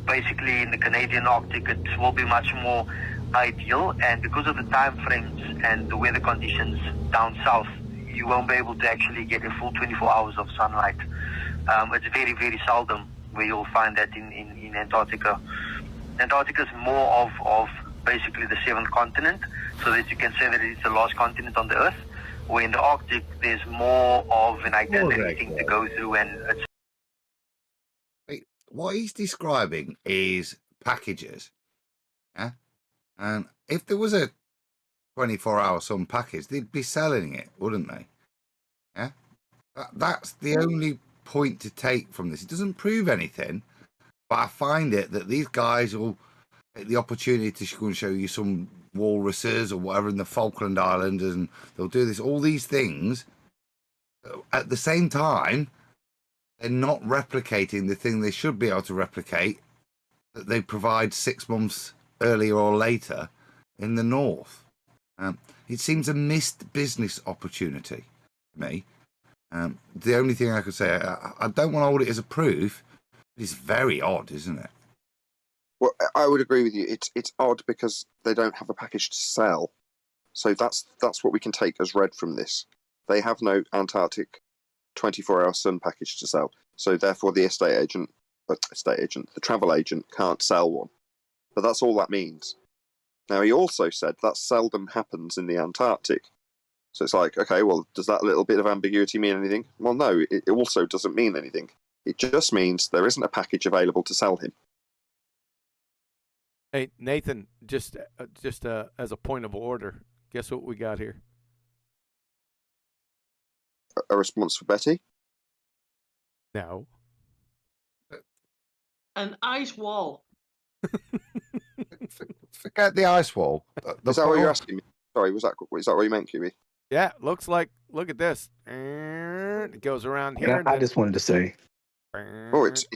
basically in the Canadian Arctic it will be much more ideal, and because of the time frames and the weather conditions down south, you won't be able to actually get a full 24 hours of sunlight. It's very, very seldom where you'll find that in Antarctica. Antarctica is more of basically the seventh continent, so that you can say that it's the last continent on the Earth, where in the Arctic there's more of an itinerary thing to go through, and it's... What he's describing is packages, yeah? And if there was a 24-hour sun package, they'd be selling it, wouldn't they? Yeah? That's the only point to take from this. It doesn't prove anything, but I find it that these guys will take the opportunity to go and show you some walruses or whatever in the Falkland Islands, and they'll do this, all these things. At the same time, they're not replicating the thing they should be able to replicate, that they provide 6 months earlier or later in the north. It seems a missed business opportunity to me. The only thing I could say, I don't want to hold it as a proof, but it's very odd, isn't it? Well, I would agree with you. It's odd because they don't have a package to sell. So that's what we can take as read from this. They have no Antarctic 24-hour sun package to sell. So therefore the the travel agent can't sell one. But that's all that means. Now, he also said that seldom happens in the Antarctic. So it's like, okay, well, does that little bit of ambiguity mean anything? Well, no, it also doesn't mean anything. It just means there isn't a package available to sell him. Hey, Nathan, just as a point of order, guess what we got here? A response for Betty? No. An ice wall. Forget the ice wall. Is that what you're asking me? Sorry, is that what you meant, QB? Yeah, looks like, look at this. It goes around here. I just wanted to say. Oh, it's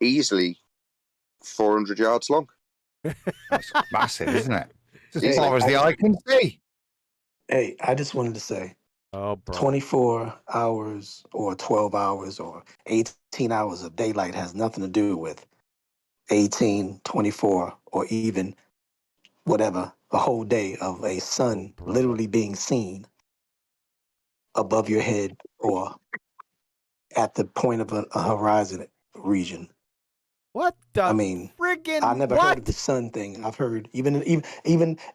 easily 400 yards long. That's massive, isn't it? Just Hey, as far as the eye can see. Hey, I just wanted to say. Oh, bro. 24 hours or 12 hours or 18 hours of daylight has nothing to do with 18, 24, or even whatever, a whole day of a sun literally being seen above your head or at the point of a horizon region. What the friggin' I never heard of the sun thing. I've heard even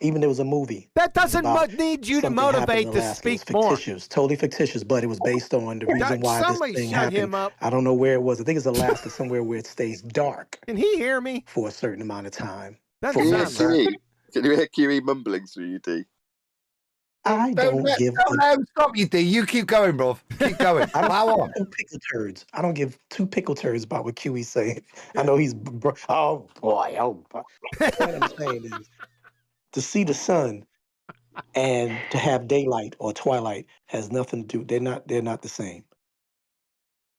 there was a movie. That doesn't need you to motivate to speak more. Fictitious, totally fictitious, but it was based on the reason why somebody this thing shut happened. him up. I don't know where it was. I think it's Alaska, somewhere where it stays dark. Can he hear me? For a certain amount of time. That Can you hear sounds QE? Can you hear QE mumbling through you, D? I don't give. Don't let him stop you, D. You keep going, bro. Keep going. Allow on. Pickle turds. I don't give two pickle turds about what QE's saying. I know he's. Oh boy. Oh boy. What I'm saying is, to see the sun and to have daylight or twilight has nothing to do. They're not the same.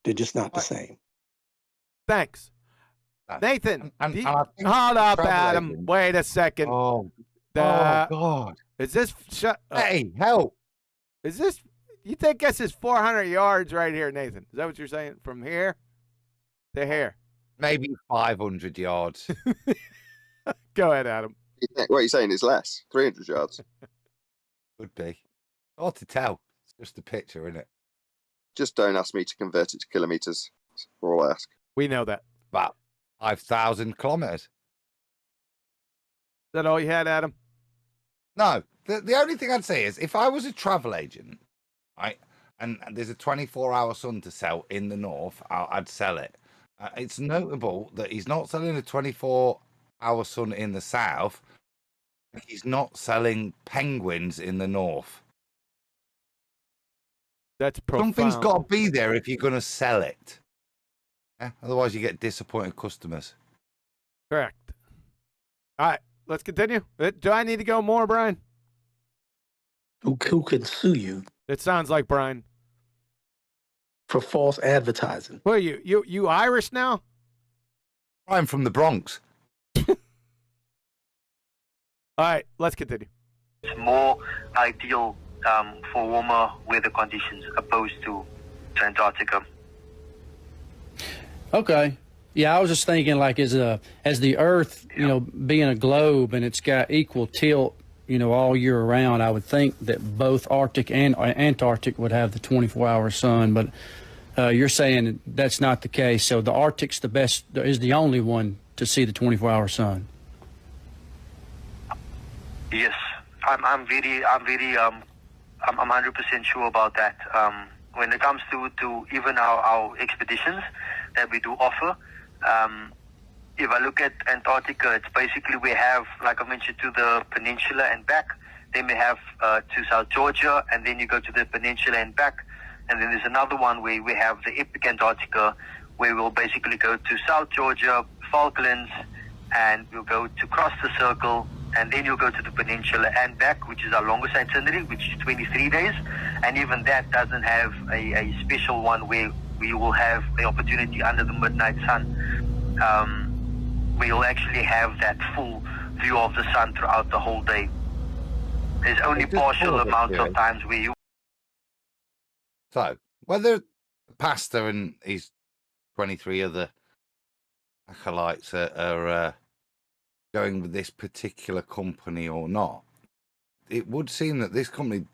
They're just not the same. Thanks. Nathan, hold up, Adam. agent- Wait a second. Oh, The- God. Is this... Hey, help. Is this... You think this is 400 yards right here, Nathan? Is that what you're saying? From here to here? Maybe 500 yards. Go ahead, Adam. What are you saying? It's less. 300 yards. Could be. Hard to tell. It's just a picture, isn't it? Just don't ask me to convert it to kilometers. That's all I ask. We know that. About 5,000 kilometers. Is that all you had, Adam? No. The only thing I'd say is if I was a travel agent, right, and there's a 24-hour sun to sell in the north, I'd sell it. It's notable that he's not selling a 24-hour sun in the south. He's not selling penguins in the north. That's profound. Something's got to be there if you're going to sell it. Yeah? Otherwise, you get disappointed customers. Correct. All right, let's continue. Do I need to go more, Brian? Who can sue you It sounds like Brian. for false advertising? What are you Irish now? I'm from the Bronx. All right, let's continue. It's more ideal for warmer weather conditions opposed to Antarctica. Okay. Yeah, I was just thinking like as the Earth, being a globe and it's got equal tilt, all year around, I would think that both Arctic and Antarctic would have the 24-hour sun, but you're saying that's not the case. So the Arctic's is the only one to see the 24-hour sun. Yes, I'm 100% sure about that. When it comes to even our expeditions that we do offer, if I look at Antarctica, it's basically we have, like I mentioned, to the peninsula and back. Then we have to South Georgia, and then you go to the peninsula and back. And then there's another one where we have the epic Antarctica, where we'll basically go to South Georgia, Falklands, and we'll go to cross the circle, and then you'll go to the peninsula and back, which is our longest itinerary, which is 23 days. And even that doesn't have a special one where we will have the opportunity under the midnight sun. We'll actually have that full view of the sun throughout the whole day. There's only partial amounts of times where you... So, whether Pastor and his 23 other acolytes are going with this particular company or not, it would seem that this company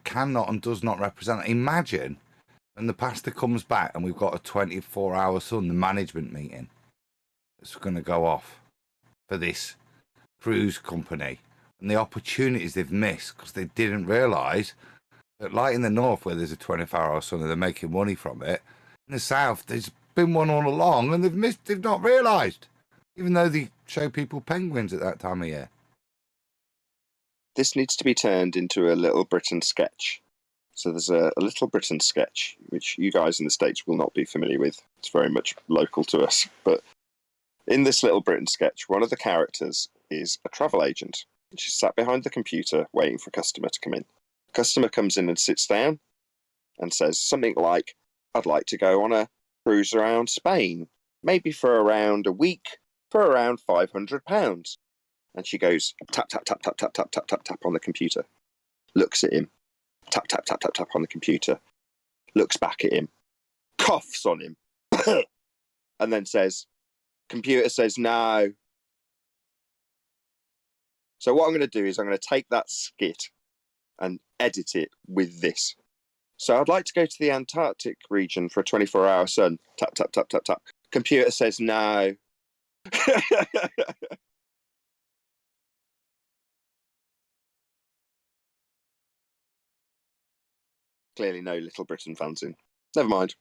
cannot and does not represent. Imagine when the pastor comes back and we've got a 24-hour sun, the management meeting that's going to go off for this cruise company and the opportunities they've missed because they didn't realise that, like in the north where there's a 24-hour sun and they're making money from it, in the south there's been one all along and they've not realised, even though they show people penguins at that time of year. This needs to be turned into a Little Britain sketch. So there's a Little Britain sketch, which you guys in the States will not be familiar with. It's very much local to us. But in this Little Britain sketch, one of the characters is a travel agent. She's sat behind the computer waiting for a customer to come in. The customer comes in and sits down and says something like, I'd like to go on a cruise around Spain, maybe for around a week, for around £500. And she goes, tap, tap, tap, tap, tap, tap, tap, tap, tap on the computer. Looks at him. Tap, tap, tap, tap, tap on the computer. Looks back at him. Coughs on him. And then says, computer says no. So what I'm going to do is I'm going to take that skit and edit it with this. So I'd like to go to the Antarctic region for a 24-hour sun. Tap, tap, tap, tap, tap. Computer says no. Clearly no Little Britain fans in. Never mind.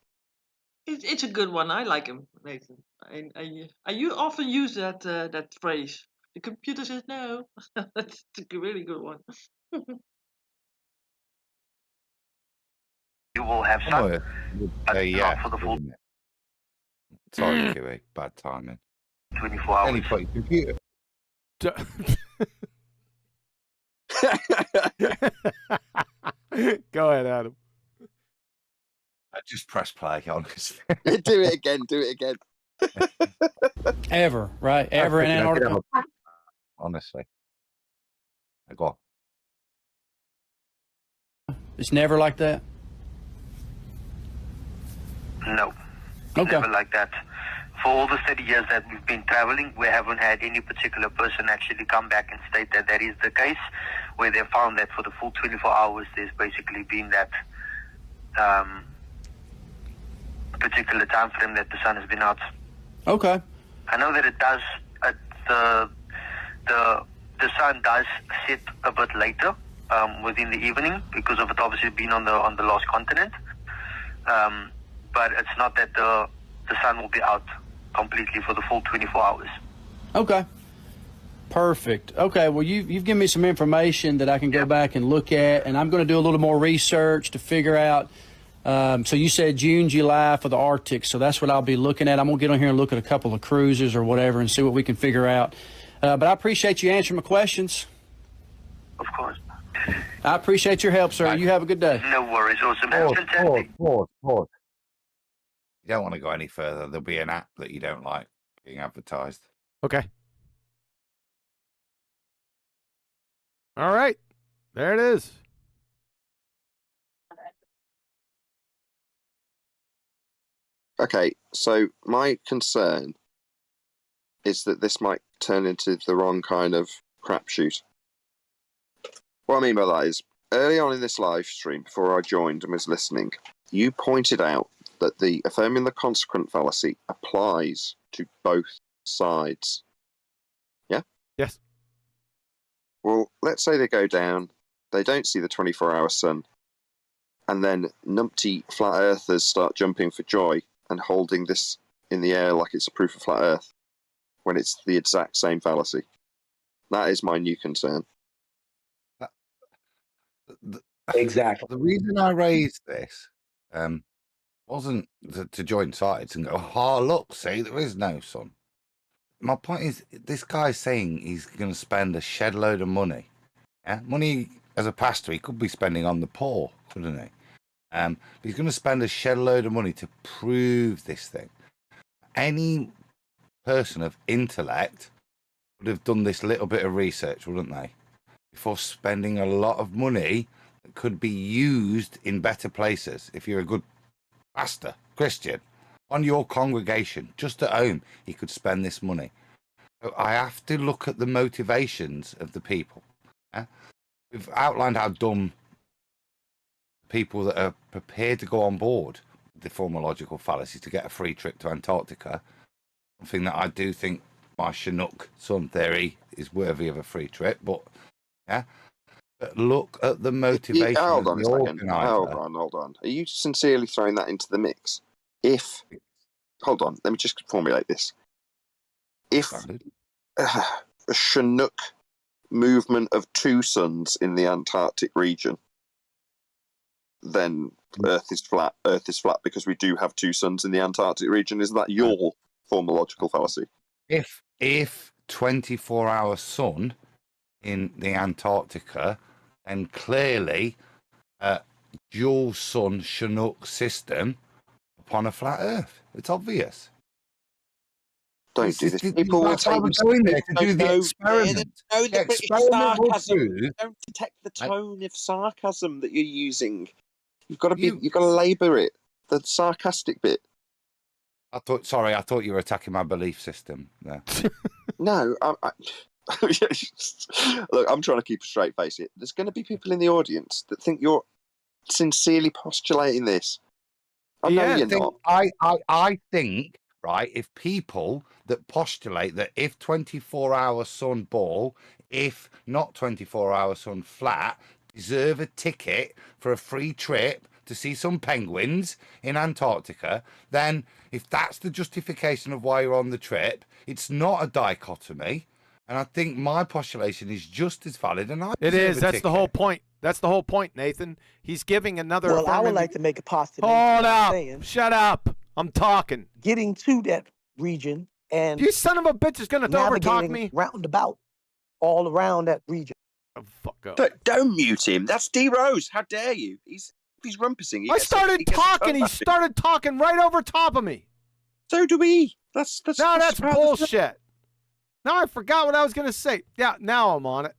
It's a good one. I like him, Nathan. I often use that phrase. The computer says no. That's a really good one. You will have sun, but yeah, not for the full sorry, Kiwi. Bad timing. 24 hours. Any point computer. Go ahead, Adam. I just press play, honestly. Do it again. Do it again. Ever, right? Ever in Antarctica? Honestly. Go on. It's never like that? No. Okay. Never like that. For all the 30 years that we've been traveling, we haven't had any particular person actually come back and state that that is the case, where they found that for the full 24 hours there's basically been that particular time frame that the sun has been out. Okay. I know that it does, the sun does set a bit later within the evening because of it obviously being on the lost continent, but it's not that the sun will be out completely for the full 24 hours. Okay. Perfect. Okay, well, you've given me some information that I can go back and look at, and I'm going to do a little more research to figure out. So you said June, July for the Arctic, so that's what I'll be looking at. I'm going to get on here and look at a couple of cruises or whatever and see what we can figure out. But I appreciate you answering my questions. Of course. I appreciate your help, sir. You have a good day. No worries. Awesome. Pause. You don't want to go any further. There'll be an app that you don't like being advertised. Okay. All right. There it is. Okay, so my concern is that this might turn into the wrong kind of crapshoot. What I mean by that is, early on in this live stream, before I joined and was listening, you pointed out that the affirming the consequent fallacy applies to both sides. Yeah? Yes. Well, let's say they go down, they don't see the 24-hour sun, and then numpty flat earthers start jumping for joy and holding this in the air like it's a proof of flat earth, when it's the exact same fallacy. That is my new concern. Exactly. The reason I raised this wasn't to join sides and go, oh, look, see, there is no sun. My point is, this guy's saying he's going to spend a shed load of money. Yeah? Money, as a pastor, he could be spending on the poor, couldn't he? But he's going to spend a shed load of money to prove this thing. Any person of intellect would have done this little bit of research, wouldn't they? Before spending a lot of money that could be used in better places. If you're a good pastor, Christian, on your congregation, just at home, he could spend this money. So I have to look at the motivations of the people. Yeah? We've outlined how dumb people that are prepared to go on board the formological fallacy to get a free trip to Antarctica. Something that I do think my Chinook sun theory is worthy of a free trip, but yeah. But look at the motivation. Hold of on a the second. organizer. Hold on. Are you sincerely throwing that into the mix? Hold on, let me just formulate this. If a Chinook movement of two suns in the Antarctic region, then Earth is flat. Earth is flat because we do have two suns in the Antarctic region. Is that your formological fallacy? If 24-hour sun in the Antarctica, then clearly dual sun Chinook system upon a flat Earth. It's obvious. Don't do this. People will take going there to do the experiment. No, The British experiment will sarcasm. prove. Don't detect the tone of sarcasm that you're using. You've got to labour it. The sarcastic bit. I thought you were attacking my belief system there. No, look, I'm trying to keep a straight face here. There's going to be people in the audience that think you're sincerely postulating this. I know you're not. I think, right, if people that postulate that if 24-hour sun ball, if not 24-hour sun flat, deserve a ticket for a free trip to see some penguins in Antarctica, then if that's the justification of why you're on the trip, it's not a dichotomy. And I think my postulation is just as valid. And it is. That's the whole point. That's the whole point, Nathan. He's giving another. Well, I would like to make a postulation. Hold up! Shut up! I'm talking. Getting to that region and you son of a bitch is going to overtalk me. Roundabout, all around that region. Oh, fuck up. Don't mute him. That's D Rose. How dare you? He's he's rumpusing. I started talking. He started talking right over top of me. So do we. That's bullshit. Now I forgot what I was going to say. Yeah, now I'm on it.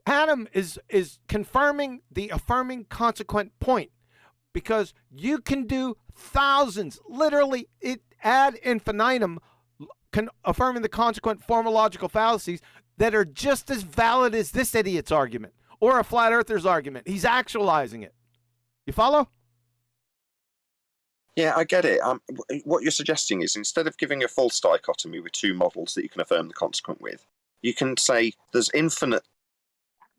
Adam is confirming the affirming consequent point, because you can do thousands, literally ad infinitum, affirming the consequent formological fallacies that are just as valid as this idiot's argument or a flat earther's argument. He's actualizing it. You follow? Yeah, I get it. What you're suggesting is, instead of giving a false dichotomy with two models that you can affirm the consequent with, you can say there's infinite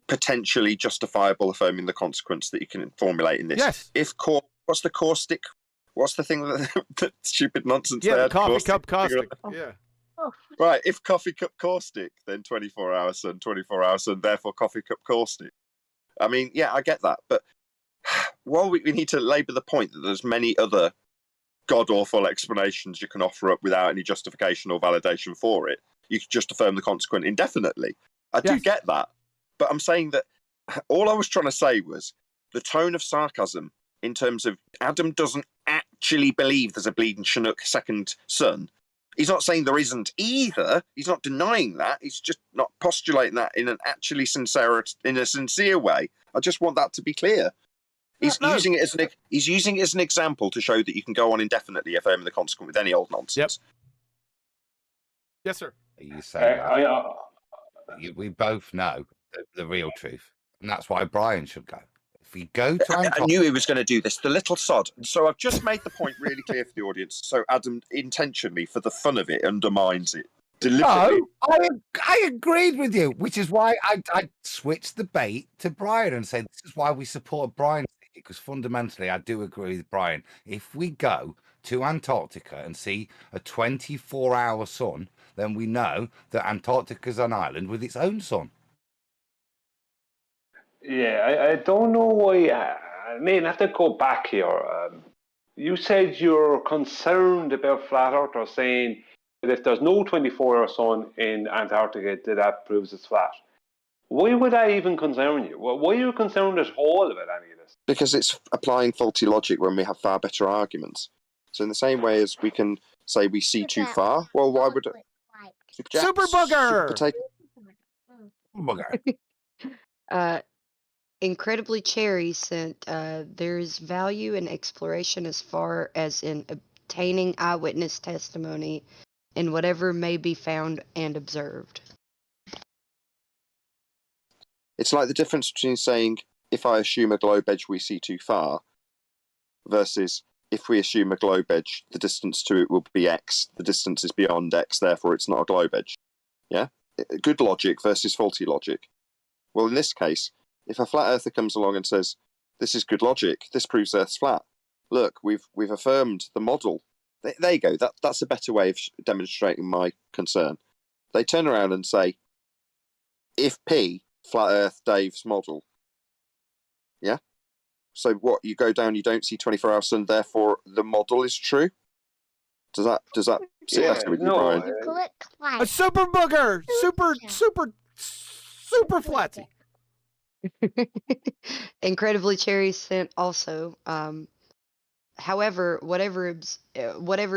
potentially justifiable affirming the consequence that you can formulate in this. Yes. What's the caustic? What's the thing that stupid nonsense? Yeah, they the had? coffee cup caustic. Yeah. Right. If coffee cup caustic, then 24-hour sun, 24-hour sun, therefore coffee cup caustic. I mean, yeah, I get that, but while we need to labour the point that there's many other god-awful explanations you can offer up without any justification or validation for it, you can just affirm the consequent indefinitely. I do get that, but I'm saying that all I was trying to say was the tone of sarcasm in terms of Adam doesn't actually believe there's a bleeding Chinook second sun. He's not saying there isn't either. He's not denying that. He's just not postulating that in a sincere way. I just want that to be clear. He's using it as an example to show that you can go on indefinitely affirming the consequent with any old nonsense. Yes, sir. You say we both know the real truth, and that's why Brian should go. If we go to Antarctica, I knew he was going to do this, the little sod. So I've just made the point really clear for the audience. So Adam intentionally, for the fun of it, undermines it deliberately. No, I agreed with you, which is why I switched the bait to Brian and said this is why we support Brian, because fundamentally I do agree with Brian. If we go to Antarctica and see a 24-hour sun, then we know that Antarctica is an island with its own sun. Yeah, I don't know why. I mean, I have to go back here. You said you're concerned about flat Earth, or saying that if there's no 24-hour sun in Antarctica, that proves it's flat. Why would that even concern you? Why are you concerned at all about any of this? Because it's applying faulty logic when we have far better arguments. So in the same way as we can say we see too far, well, why would it? Super booger! Incredibly Cherry sent, there's value in exploration as far as in obtaining eyewitness testimony in whatever may be found and observed. It's like the difference between saying, if I assume a globe edge we see too far, versus if we assume a globe edge, the distance to it will be x, the distance is beyond x, therefore it's not a globe edge. Yeah? Good logic versus faulty logic. Well, in this case, if a flat earther comes along and says, this is good logic, this proves Earth's flat, look, we've affirmed the model. There you go. That's a better way of demonstrating my concern. They turn around and say, if P, flat Earth Dave's model, yeah? So what, you go down, you don't see 24-hour sun, therefore the model is true? Does that sit better with you, Brian? A super booger! Super flatsy. Incredibly Cherry sent also. However, whatever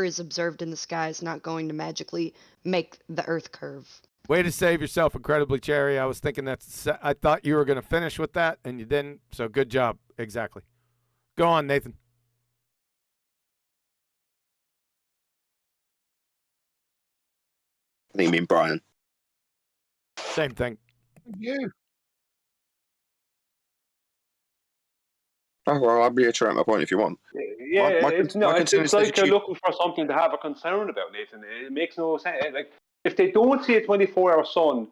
is observed in the sky is not going to magically make the Earth curve. Way to save yourself, Incredibly Cherry. I was thinking I thought you were going to finish with that, and you didn't. So good job. Exactly. Go on, Nathan. I think you mean Brian. Same thing. You. Oh, well, I'll reiterate my point if you want. Yeah, it's like you're you... looking for something to have a concern about, Nathan. It makes no sense. Like, if they don't see a 24-hour sun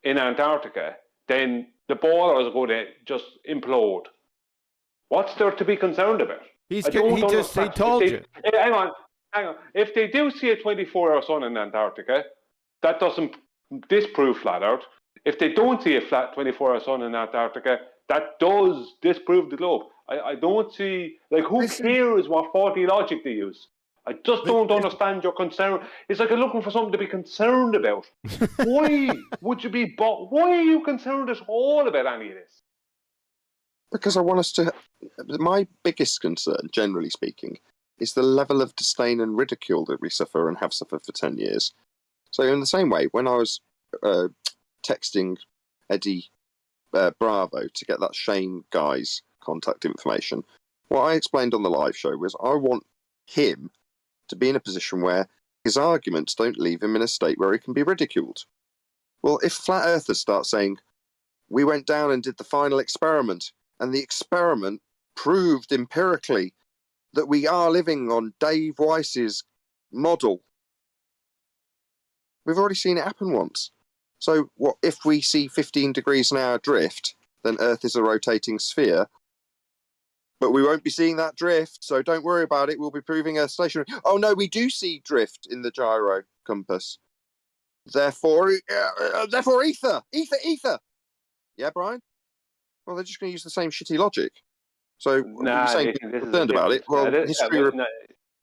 in Antarctica, then the boiler is going to just implode. What's there to be concerned about? He told you. Hang on. If they do see a 24-hour sun in Antarctica, that doesn't disprove flat Earth. If they don't see a flat 24-hour sun in Antarctica, that does disprove the globe. I don't see, like, who cares what faulty logic they use? I just don't understand your concern. It's like you're looking for something to be concerned about. Why would you be? Why are you concerned at all about any of this? Because I want us to. My biggest concern, generally speaking, is the level of disdain and ridicule that we suffer and have suffered for 10 years. So, in the same way, when I was texting Eddie Bravo to get that Shane guy's contact information, what I explained on the live show was I want him to be in a position where his arguments don't leave him in a state where he can be ridiculed. Well, if flat earthers start saying, we went down and did the final experiment, and the experiment proved empirically that we are living on Dave Weiss's model. We've already seen it happen once. So what if we see 15 degrees an hour drift, then Earth is a rotating sphere, but we won't be seeing that drift, so don't worry about it, we'll be proving Earth stationary. Oh no, we do see drift in the gyro compass. Therefore ether! Yeah, Brian? Well, they're just going to use the same shitty logic. So, you're saying people are concerned about it? Well,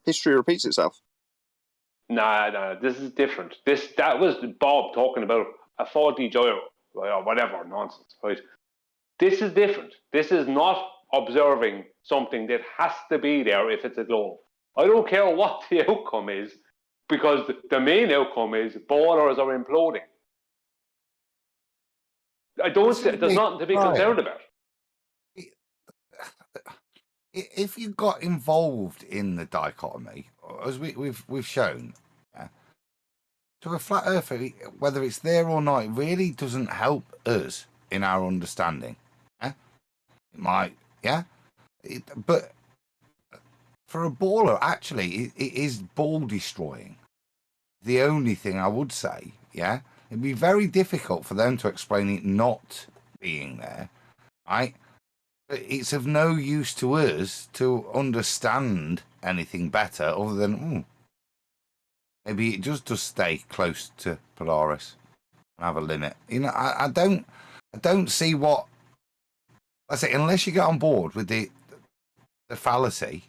history repeats itself. Nah, this is different. That was Bob talking about a faulty gyro, or whatever nonsense, right? This is different. This is not observing something that has to be there if it's a globe. I don't care what the outcome is, because the main outcome is ballers are imploding. There's nothing to be concerned about. If you got involved in the dichotomy, as we've shown, to a flat earther, whether it's there or not, it really doesn't help us in our understanding. It might, but for a baller, actually, it is ball destroying. The only thing I would say, it'd be very difficult for them to explain it not being there, right? But it's of no use to us to understand anything better other than maybe it just does stay close to Polaris and have a limit. You know, I don't see what I say unless you get on board with the fallacy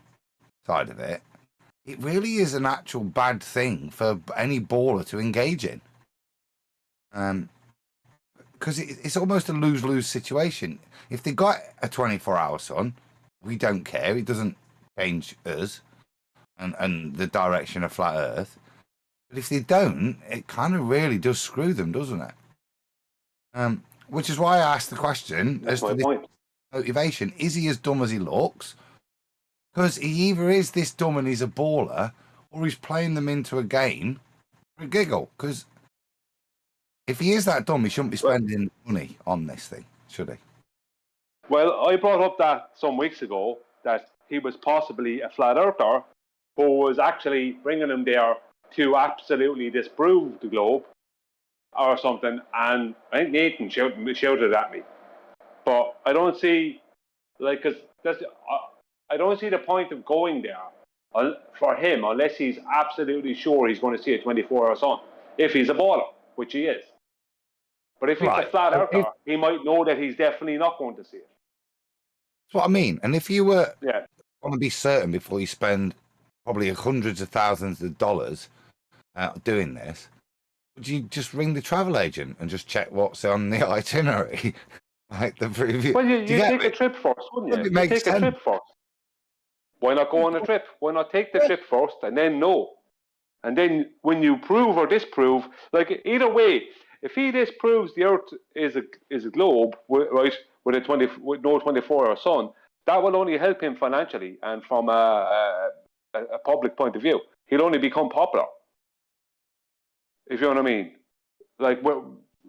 side of it. It really is an actual bad thing for any baller to engage in. Because it's almost a lose-lose situation. If they got a 24-hour sun, we don't care. It doesn't change us and the direction of flat Earth. But if they don't, it kind of really does screw them, doesn't it? Which is why I asked the question as to this motivation. Is he as dumb as he looks? Because he either is this dumb and he's a baller, or he's playing them into a game for a giggle. Because if he is that dumb, he shouldn't be spending money on this thing, should he? Well, I brought up that some weeks ago that he was possibly a flat earther who was actually bringing him there to absolutely disprove the globe or something. And I think Nathan shouted at me. But I don't see, I don't see the point of going there for him unless he's absolutely sure he's going to see a 24-hour sun. If he's a baller, which he is. But if he's a flat earther, he might know that he's definitely not going to see it. That's what I mean. And if you were want to be certain before you spend probably hundreds of thousands of dollars doing this, would you just ring the travel agent and just check what's on the itinerary? Like the preview. Well, you take a trip first, wouldn't you? You take a trip first. Why not go on a trip? Why not take the trip first and then know? And then when you prove or disprove, like either way, if he disproves the Earth is a globe, right, with no 24-hour sun, that will only help him financially and from a public point of view. He'll only become popular. If you know what I mean.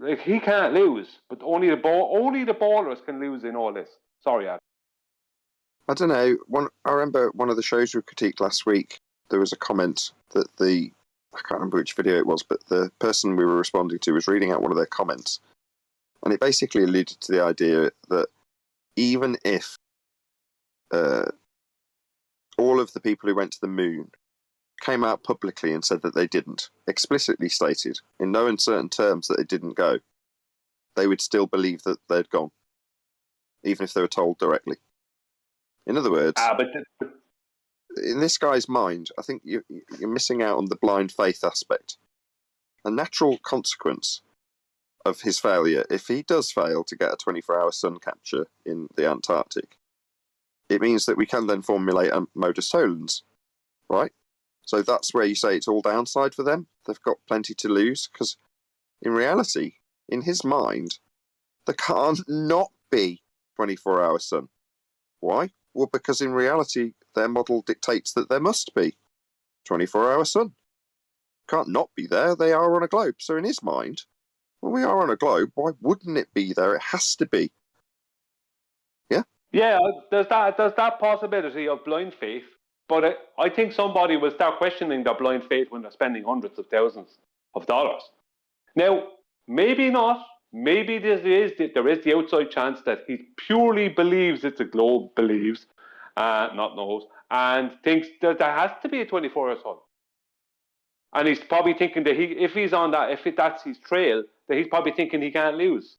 Like he can't lose, but only the ballers can lose in all this. Sorry, Adam. I don't know. I remember one of the shows we critiqued last week. There was a comment that I can't remember which video it was, but the person we were responding to was reading out one of their comments, and it basically alluded to the idea that even if all of the people who went to the moon came out publicly and said that they didn't, explicitly stated in no uncertain terms that they didn't go, they would still believe that they'd gone, even if they were told directly. In other words, in this guy's mind, I think you're missing out on the blind faith aspect. A natural consequence of his failure, if he does fail to get a 24-hour sun capture in the Antarctic, it means that we can then formulate a modus tollens, right? So that's where you say it's all downside for them. They've got plenty to lose, because in reality, in his mind, there can't not be 24-hour sun. Why? Well, because in reality, their model dictates that there must be 24-hour sun. Can't not be there. They are on a globe. So in his mind, well, we are on a globe. Why wouldn't it be there? It has to be. Yeah? Yeah, there's that possibility of blind faith, but I think somebody will start questioning their blind faith when they're spending hundreds of thousands of dollars. Now, maybe not. Maybe there is the outside chance that he purely believes it's a globe, not knows, and thinks that there has to be a 24-hour sun. And he's probably thinking that if he's on that, if that's his trail, that he's probably thinking he can't lose.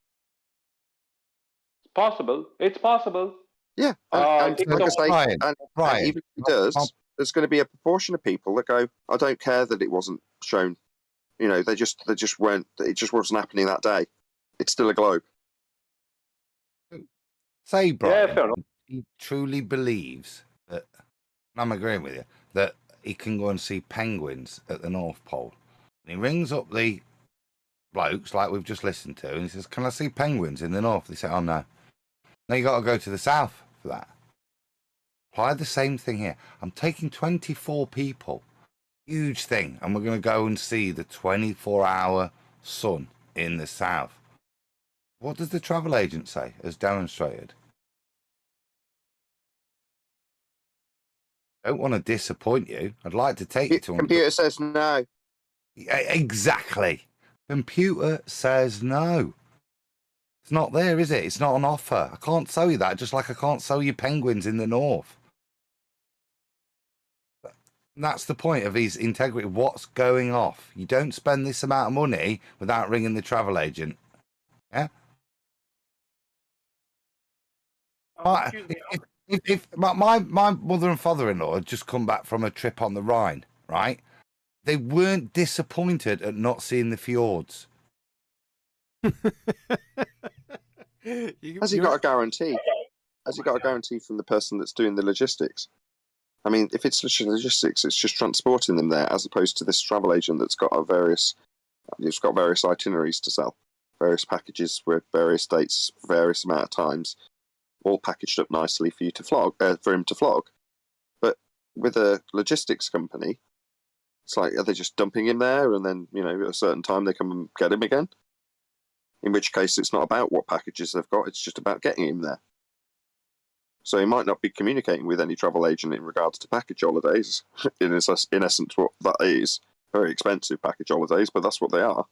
It's possible. It's possible. Yeah, and like I say, and even if he does, there's going to be a proportion of people that go, I don't care that it wasn't shown. You know, they just weren't. It just wasn't happening that day. It's still a globe. Say, Brian, yeah, fair enough. He truly believes that, and I'm agreeing with you, that he can go and see penguins at the North Pole. And he rings up the blokes like we've just listened to, and he says, "Can I see penguins in the north?" They say, "Oh no." Now you got to go to the south for that. Apply the same thing here. I'm taking 24 people, huge thing, and we're going to go and see the 24-hour sun in the south. What does the travel agent say, as demonstrated? I don't want to disappoint you. I'd like to take you to... Computer says no. Exactly. Computer says no. It's not there, is it? It's not on offer. I can't sell you that, just like I can't sell you penguins in the north. And that's the point of his integrity. What's going off? You don't spend this amount of money without ringing the travel agent. Yeah? If my mother and father-in-law had just come back from a trip on the Rhine, right? They weren't disappointed at not seeing the fjords. Has he got a guarantee? Has he got a guarantee from the person that's doing the logistics? I mean, if it's logistics, it's just transporting them there, as opposed to this travel agent that's got various itineraries to sell, various packages with various dates, various amount of times, all packaged up nicely for you to flog, for him to flog. But with a logistics company, it's like, are they just dumping him there, and then, you know, at a certain time they come and get him again? In which case, it's not about what packages they've got; it's just about getting him there. So he might not be communicating with any travel agent in regards to package holidays. In essence, what that is, very expensive package holidays, but that's what they are.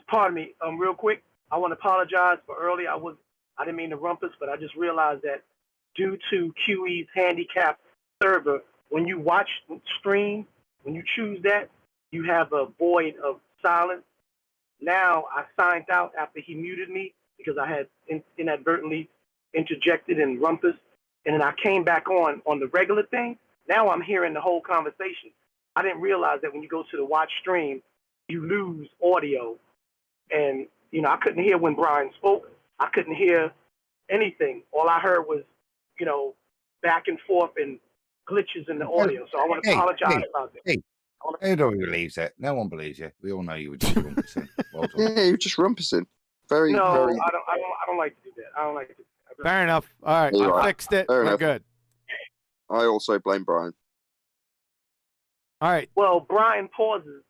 Pardon me. Real quick, I want to apologize for early. I didn't mean to rumpus, but I just realized that due to QE's handicap server, when you watch stream, when you choose that, you have a void of silence. Now I signed out after he muted me because I had inadvertently interjected and rumpus, and then I came back on the regular thing. Now I'm hearing the whole conversation. I didn't realize that when you go to the watch stream, you lose audio, and you know, I couldn't hear when Brian spoke. I couldn't hear anything. All I heard was, you know, back and forth and glitches in the audio. So I want to apologize about that. Nobody believes it. No one believes you. We all know you were just rumpusing. Well done. Yeah, you're just rumpusing. I don't like to do that. I don't like to do that. Fair enough. All right, I fixed it. We're good. I also blame Brian. All right. Well, Brian pauses.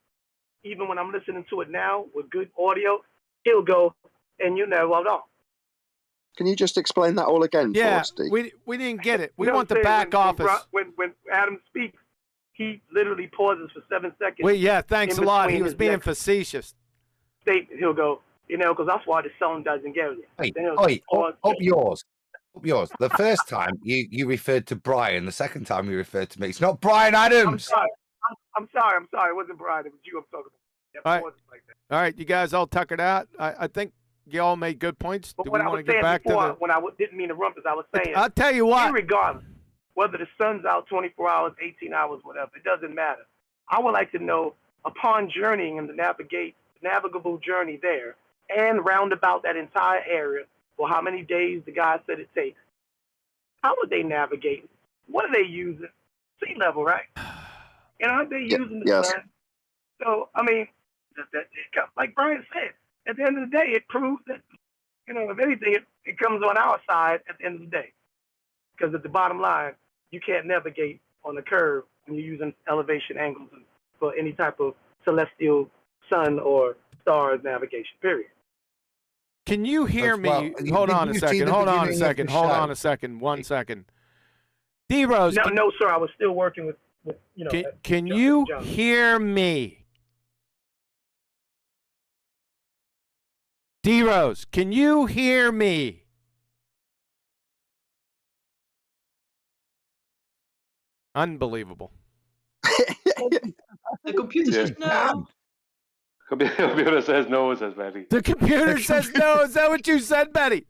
Even when I'm listening to it now with good audio, he'll go, and you know, well, no. Can you just explain that all again for us, Steve? we didn't get it. We You know want the what I'm saying? back office. When Adam speaks, he literally pauses for 7 seconds. Wait, yeah, thanks a lot. He between was his being next facetious. statement. He'll go, you know, because that's why the song doesn't get you. Up yours. The first time you referred to Brian, the second time you referred to me. It's not Brian Adams. I'm sorry. It wasn't Brian. It was you I'm talking about. All right. All right, you guys all tuckered out. I think you all made good points. But Do what we I want was to get saying back before, to when I didn't mean to rumpus, I was saying, I'll tell you what. Regardless, whether the sun's out 24 hours, 18 hours, whatever, it doesn't matter. I would like to know upon journeying in the navigable journey there and round about that entire area for how many days the guy said it takes, how are they navigating? What are they using? Sea level, right? And aren't they using the yes. sun? So, I mean, like Brian said, at the end of the day, it proves that, if anything, it comes on our side at the end of the day. Because at the bottom line, you can't navigate on a curve when you're using elevation angles for any type of celestial sun or stars navigation, period. Can you hear me? Hold on a second. Hold on a second. Hold on a second. 1 second. D-Rose. No, sir. I was still working with Can you hear me? D-Rose, can you hear me? Unbelievable. The computer says no. Computer says no, says Betty. The computer says no. Is that what you said, Betty?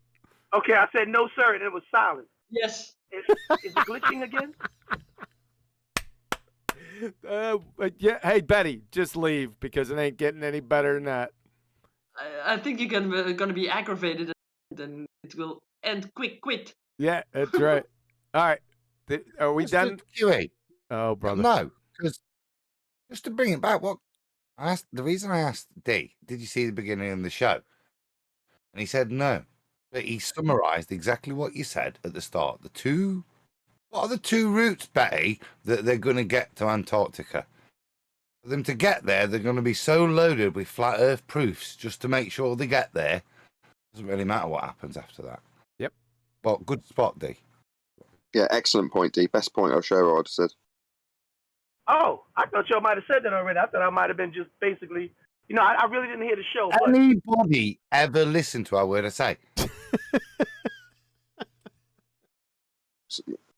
Okay, I said no, sir, and it was silent. Yes. Is it glitching again? Yeah. Hey, Betty, just leave because it ain't getting any better than that. I think you're gonna be aggravated, and it will end quick. Yeah, that's right. All right. Are we done? QA. Oh, brother. No, because just to bring it back, the reason I asked D, did you see the beginning of the show? And he said no. But he summarized exactly what you said at the start. What are the two routes, Betty, that they're going to get to Antarctica? For them to get there, they're going to be so loaded with flat Earth proofs just to make sure they get there. Doesn't really matter what happens after that. Yep. But good spot, D. Yeah, excellent point, D. Best point I've shown, I'd said. Oh, I thought y'all might have said that already. I thought I might have been just basically, I really didn't hear the show. Anybody ever listen to our word I say?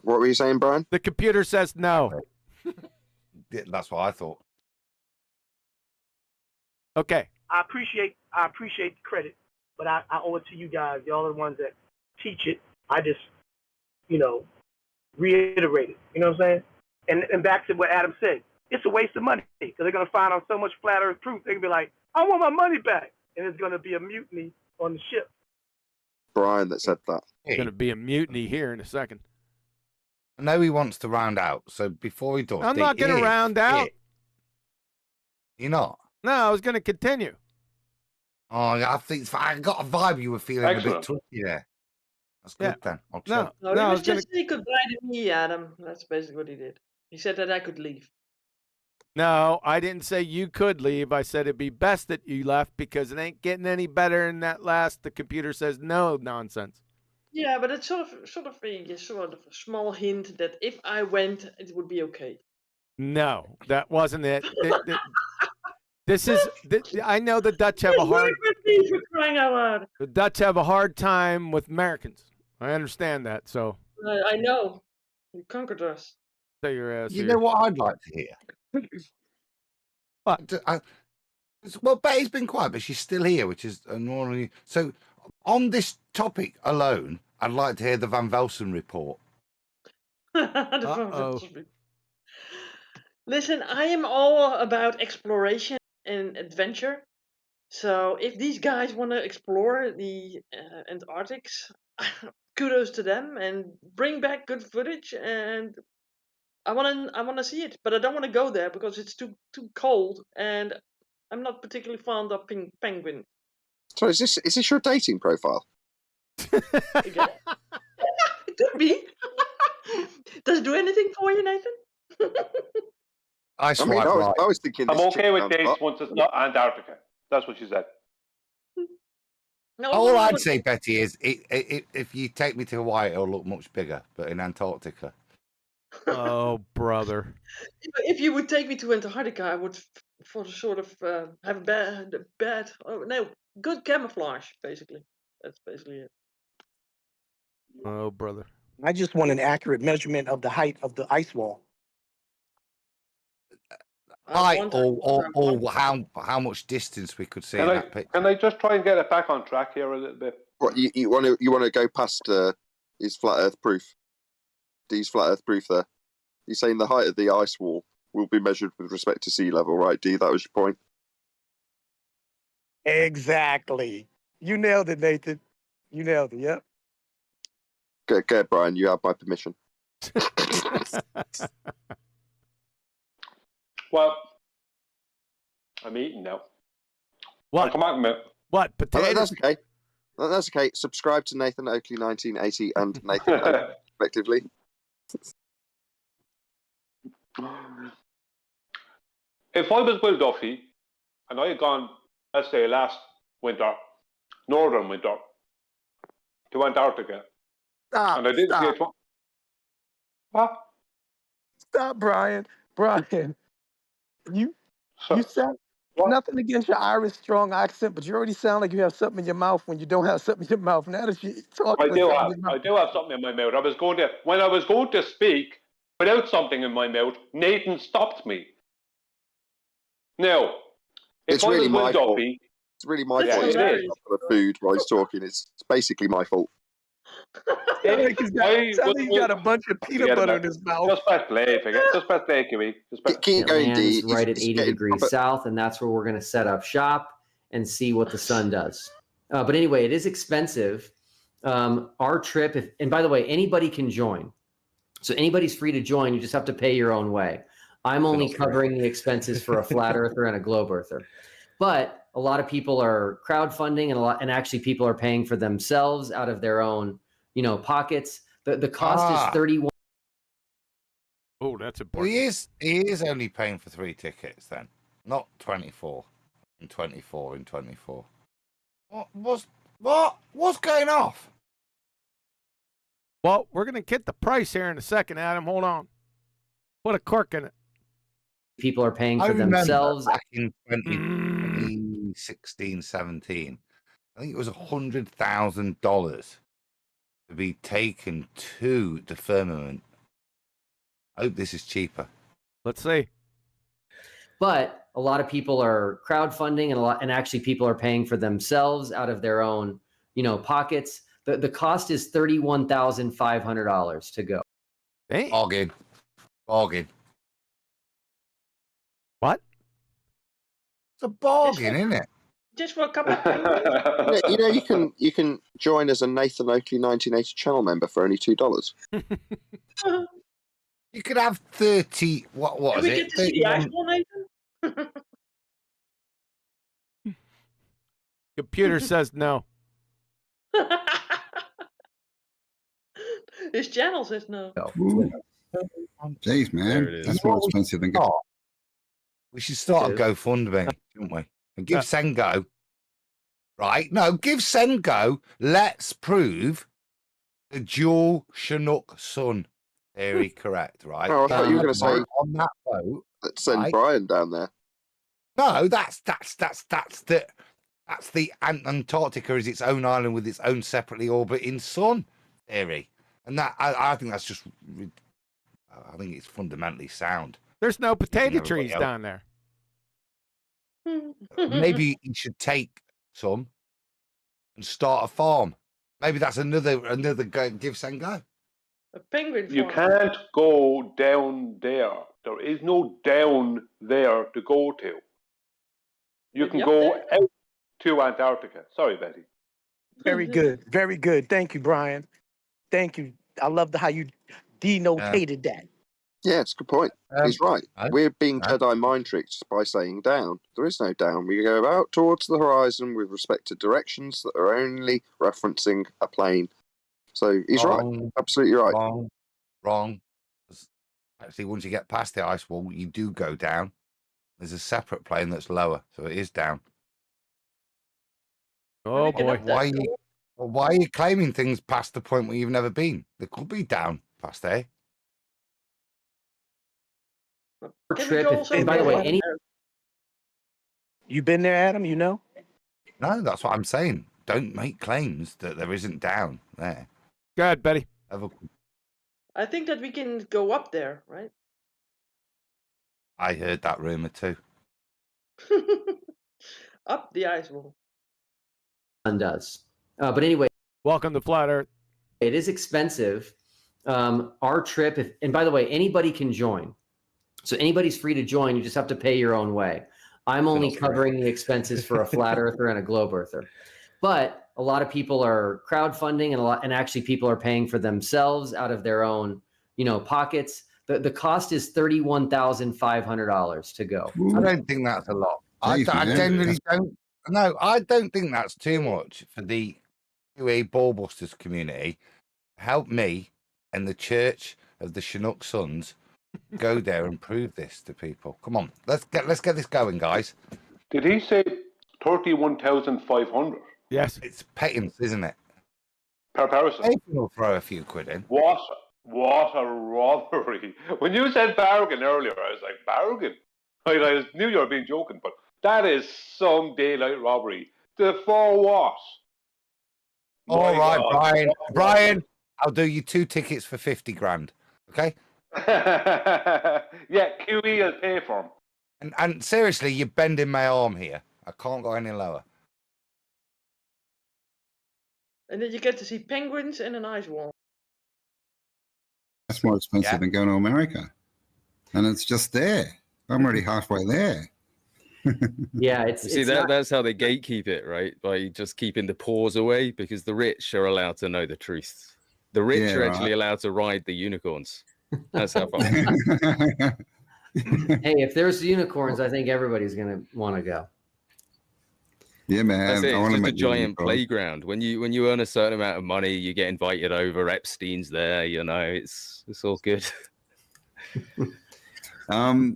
What were you saying, Brian? The computer says no. That's what I thought. Okay. I appreciate the credit, but I owe it to you guys. Y'all are the ones that teach it. I just, reiterate it. You know what I'm saying? And back to what Adam said, it's a waste of money because they're going to find out so much flat Earth proof. They're going to be like, I want my money back. And it's going to be a mutiny on the ship. Brian that said that. There's going to be a mutiny here in a second. I know he wants to round out, so before he does, I'm not going to round out. You're not? No, I was going to continue. Oh, I got a vibe you were feeling a bit twitchy there. That's good then. He was just saying goodbye to me, Adam. That's basically what he did. He said that I could leave. No, I didn't say you could leave. I said it'd be best that you left because it ain't getting any better than that last. The computer says no nonsense. Yeah, but it's sort of a small hint that if I went, it would be okay. No, that wasn't it. I know the Dutch have a hard. For crying out loud. The Dutch have a hard time with Americans. I understand that. So. I know. You conquered us. Say your ass. You know what I'd like to hear? What? Well, Betty's been quiet, but she's still here, which is annoying. So, on this topic alone, I'd like to hear the Van Velsen report. Listen, I am all about exploration and adventure. So if these guys want to explore the Antarctic, kudos to them and bring back good footage. And I want to see it, but I don't want to go there because it's too cold, and I'm not particularly fond of penguins. So is this your dating profile? It could be. Does it do anything for you, Nathan? I was thinking. I'm okay with dates once it's not Antarctica. That's what she said. All I'd say, Betty, is if you take me to Hawaii, it'll look much bigger, but in Antarctica. Oh, brother. If you would take me to Antarctica, I would have good camouflage, basically. That's basically it. Oh, brother. I just want an accurate measurement of the height of the ice wall. Height or how much distance we could see in that picture. Can I just try and get it back on track here a little bit? What you want to go past his flat Earth proof? These flat Earth proof there. You're saying the height of the ice wall will be measured with respect to sea level, right, D? That was your point. Exactly. You nailed it, Nathan. You nailed it. Yep. Go, Brian. You have my permission. Well, I'm eating now. What? Come on, mate. What? Oh, Potatoes? that's okay. That's okay. Subscribe to Nathan Oakley 1980 and Nathan Oakley, respectively. If I was Will Duffy and I had gone, let's say, last winter, northern winter, to Antarctica, and I didn't see it. What? Stop, Brian. Brian, you sound nothing against your Irish strong accent, but you already sound like you have something in your mouth when you don't have something in your mouth. Now that you talk, I do have something in my mouth. When I was going to speak without something in my mouth, Nathan stopped me. Now, if It's I really was my Will fault. Duffy, It's really my Yeah, fault. He's it not is. for the food while he's talking. It's basically my fault. He's got a bunch of peanut Forget butter about in his mouth. Just press play, just press play, Kiwi. Just press. Keep It going, lands D. right at He's 80 getting degrees proper- south, and that's where we're going to set up shop and see what the sun does. But anyway, it is expensive. Our trip, and by the way, anybody can join. So anybody's free to join. You just have to pay your own way. I'm only covering the expenses for a flat earther and a globe earther. But a lot of people are crowdfunding, and actually people are paying for themselves out of their own, pockets. The cost is 31. Oh, that's Well, important. he is only paying for 3 tickets then, not 24 and 24 and 24. What's going off? Well, we're going to get the price here in a second, Adam. Hold on. Put a cork in it. People are paying I for remember themselves. back in 2016, 17, I think it was $100,000 to be taken to the firmament. I hope this is cheaper. Let's see. But a lot of people are crowdfunding, and actually people are paying for themselves out of their own, pockets. The cost is $31,500 to go. Hey. Bargain. What? It's a bargain, isn't it? Just for a couple of penguins? you can join as a Nathan Oakley 1980 channel member for only $2. You could have 30. What Can is we it? get to see the 31 actual Nathan? Computer says no. His channel says no. Jeez, man. That's more expensive than go. We should start a GoFundMe, shouldn't we? And give Sengo. Right? No, give Sengo. Let's prove the dual Chinook sun theory correct, right? Oh, I thought you were going to say on that boat. Let's send right? Brian down there. No, that's the Antarctica is its own island with its own separately orbiting sun theory, and that I think that's just. I think it's fundamentally sound. There's no potato everybody trees else. down there. Maybe you should take some and start a farm. Maybe that's another give and go. A penguin You farm. can't go down there. There is no down there to go to. You can Up go there? out to Antarctica. Sorry, Betty. Very good. Very good. Thank you, Brian. Thank you. I love how you denotated that. Yeah, it's a good point. He's right. We're being Jedi mind tricked by saying down. There is no down. We go out towards the horizon with respect to directions that are only referencing a plane. So he's right. Absolutely right. Wrong. Actually, once you get past the ice wall, you do go down. There's a separate plane that's lower, so it is down. Oh boy! Why are you claiming things past the point where you've never been? They could be down past there. Trip. And by the way, You been there, Adam? You know? No, that's what I'm saying. Don't make claims that there isn't down there. Go ahead, Betty. I think that we can go up there, right? I heard that rumor too. Up the ice wall. Does. But anyway. Welcome to Flat Earth. It is expensive. Our trip, and by the way, anybody can join. So anybody's free to join. You just have to pay your own way. I'm only covering the expenses for a flat earther and a globe earther. But a lot of people are crowdfunding, and actually people are paying for themselves out of their own, pockets. The cost is $31,500 to go. I don't think that's a lot. I generally don't. No, I don't think that's too much for the QE Ballbusters community. Help me and the Church of the Chinook Sons go there and prove this to people. Come on, let's get this going, guys. Did he say 31,500? Yes, it's pittance, isn't it? Per person. We'll throw a few quid in. What a robbery! When you said bargain earlier, I was like, bargain. I knew you were being joking, but that is some daylight robbery. For what? All right, Brian, I'll do you 2 tickets for 50 grand. Okay. Yeah, QE will pay for them. And seriously, you're bending my arm here. I can't go any lower. And then you get to see penguins and an ice wall. That's more expensive than going to America. And it's just there. I'm already halfway there. Yeah, that's how they gatekeep it, right? By just keeping the pause away, because the rich are allowed to know the truth. The rich are actually allowed to ride the unicorns. That's how far. Hey, if there's unicorns, I think everybody's gonna want to go. Yeah, man. It's just a giant playground. When you earn a certain amount of money, you get invited over. Epstein's there, it's all good. Well,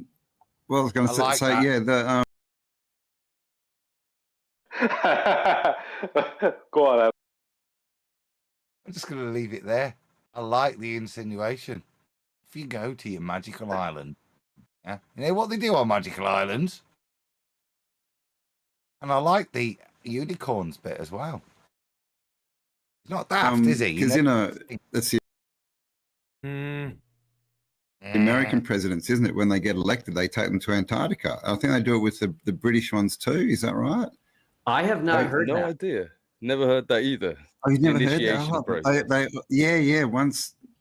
I was going to say, that. Go on, Al. I'm just going to leave it there. I like the insinuation. If you go to your magical island, you know what they do on magical islands? And I like the unicorns bit as well. He's not daft, is he? Because, that's the American presidents, isn't it? When they get elected, they take them to Antarctica. I think they do it with the British ones too. Is that right? I have not heard no that. idea. Never heard that either. Oh, you've never heard that?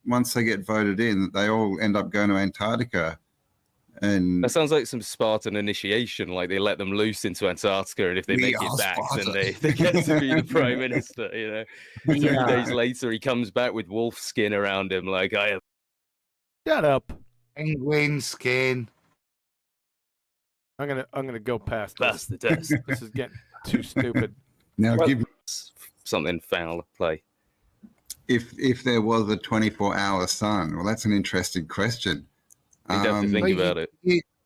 Once they get voted in, they all end up going to Antarctica. And that sounds like some Spartan initiation. Like they let them loose into Antarctica, and if they make it back, then they get to be the prime minister. 3 days later, he comes back with wolf skin around him. Like I have. Shut up. Penguin skin. I'm gonna go past this. That's the test. This is getting too stupid. Now give something foul play. If there was a 24-hour sun, well, that's an interesting question. You'd have to think about it.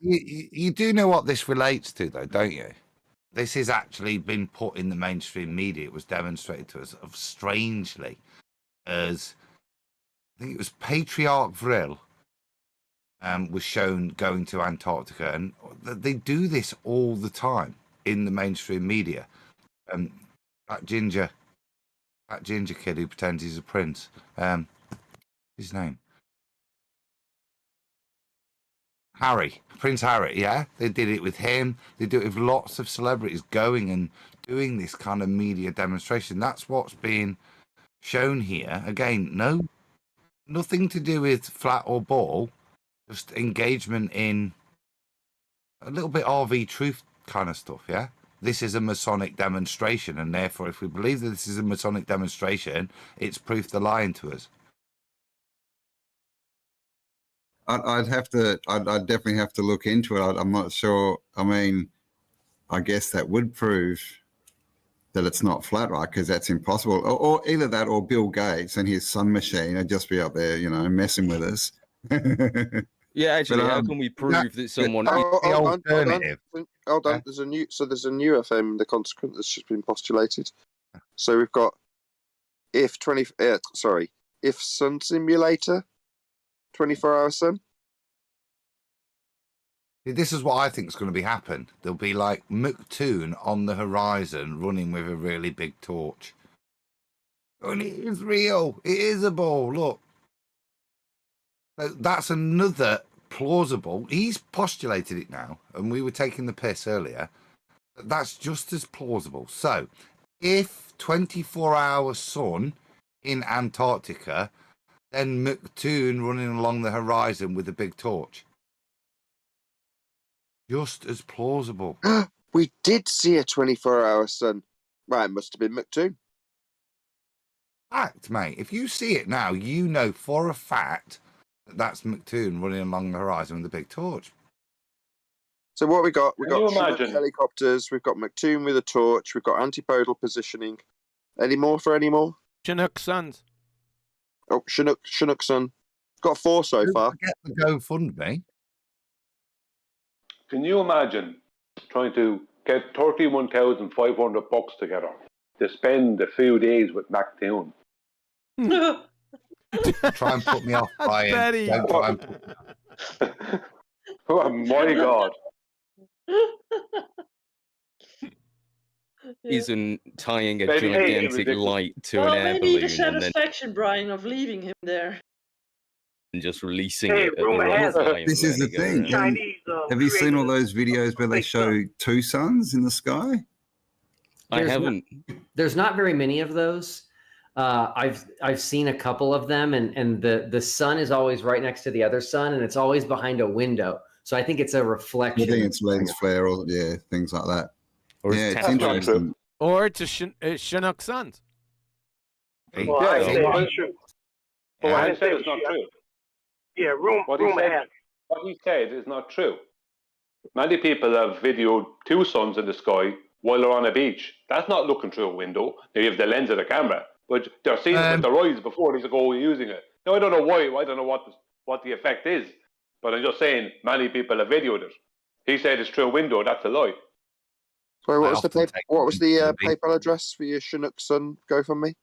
You do know what this relates to, though, don't you? This has actually been put in the mainstream media. It was demonstrated to us strangely as I think it was Patriarch Vril was shown going to Antarctica, and they do this all the time in the mainstream media. That ginger kid who pretends he's a prince. His name? Prince Harry, yeah? They did it with him. They do it with lots of celebrities going and doing this kind of media demonstration. That's what's being shown here. Again, nothing to do with flat or ball, just engagement in a little bit RV truth kind of stuff, yeah? This is a Masonic demonstration, and therefore, if we believe that this is a Masonic demonstration, it's proof they're lying to us. I'd definitely have to look into it. I'm not sure. I mean, I guess that would prove that it's not flat, right? Because that's impossible. Or either that, or Bill Gates and his sun machine would just be up there, messing with us. Yeah, actually, how can we prove that someone? Hold on. There's a new FM, the consequent that's just been postulated. So we've got if Sun Simulator, 24-hour sun. This is what I think is going to be happen. There'll be like McToon on the horizon running with a really big torch. And it is real. It is a ball. Look. That's another plausible. He's postulated it now, and we were taking the piss earlier. That's just as plausible. So, if 24-hour sun in Antarctica, then McToon running along the horizon with a big torch. Just as plausible. We did see a 24-hour sun. Right, it must have been McToon. Fact, mate. If you see it now, you know for a fact that that's McToon running along the horizon with a big torch. So what we got? We Can got you Chinook imagine? helicopters. We've got McToon with a torch. We've got antipodal positioning. Any more for any more? Chinook suns. Oh, Chinook sun. Got 4 so Don't far. forget the GoFundMe. Can you imagine trying to get $31,500 together to spend a few days with McToon? Try and put me off, Brian. Betty. Don't try and put me off. Oh my God. Isn't tying a Maybe it's gigantic ridiculous. light to Well, an air maybe the balloon and then satisfaction, Brian, of leaving him there. just releasing Hey, it at the rumor wrong has it. time. This is the letting it go thing. around. Chinese. Have you seen all created those videos where they fake show sun. 2 suns in the sky? I There's haven't. There's not very many of those. I've seen a couple of them, and the sun is always right next to the other sun, and it's always behind a window. So I think it's a I reflection. think it's lens flare or things like that. Or Yeah, it's it's That's not interesting. Or it's a Chinook suns. Well, I Yeah, say so- it's true. But I what he didn't say said it is was not true. true. Yeah, What he rumor said, has it. what he said is not true. Many people have videoed 2 suns in the sky while they're on a beach. That's not looking through a window. They have the lens of the camera, but they're seeing it with their eyes before they go using it. Now, I don't know why. I don't know what the effect is, but I'm just saying many people have videoed it. He said it's through a window. That's a lie. So what was often the take what was the them to the PayPal address for your Chinook sun GoFundMe?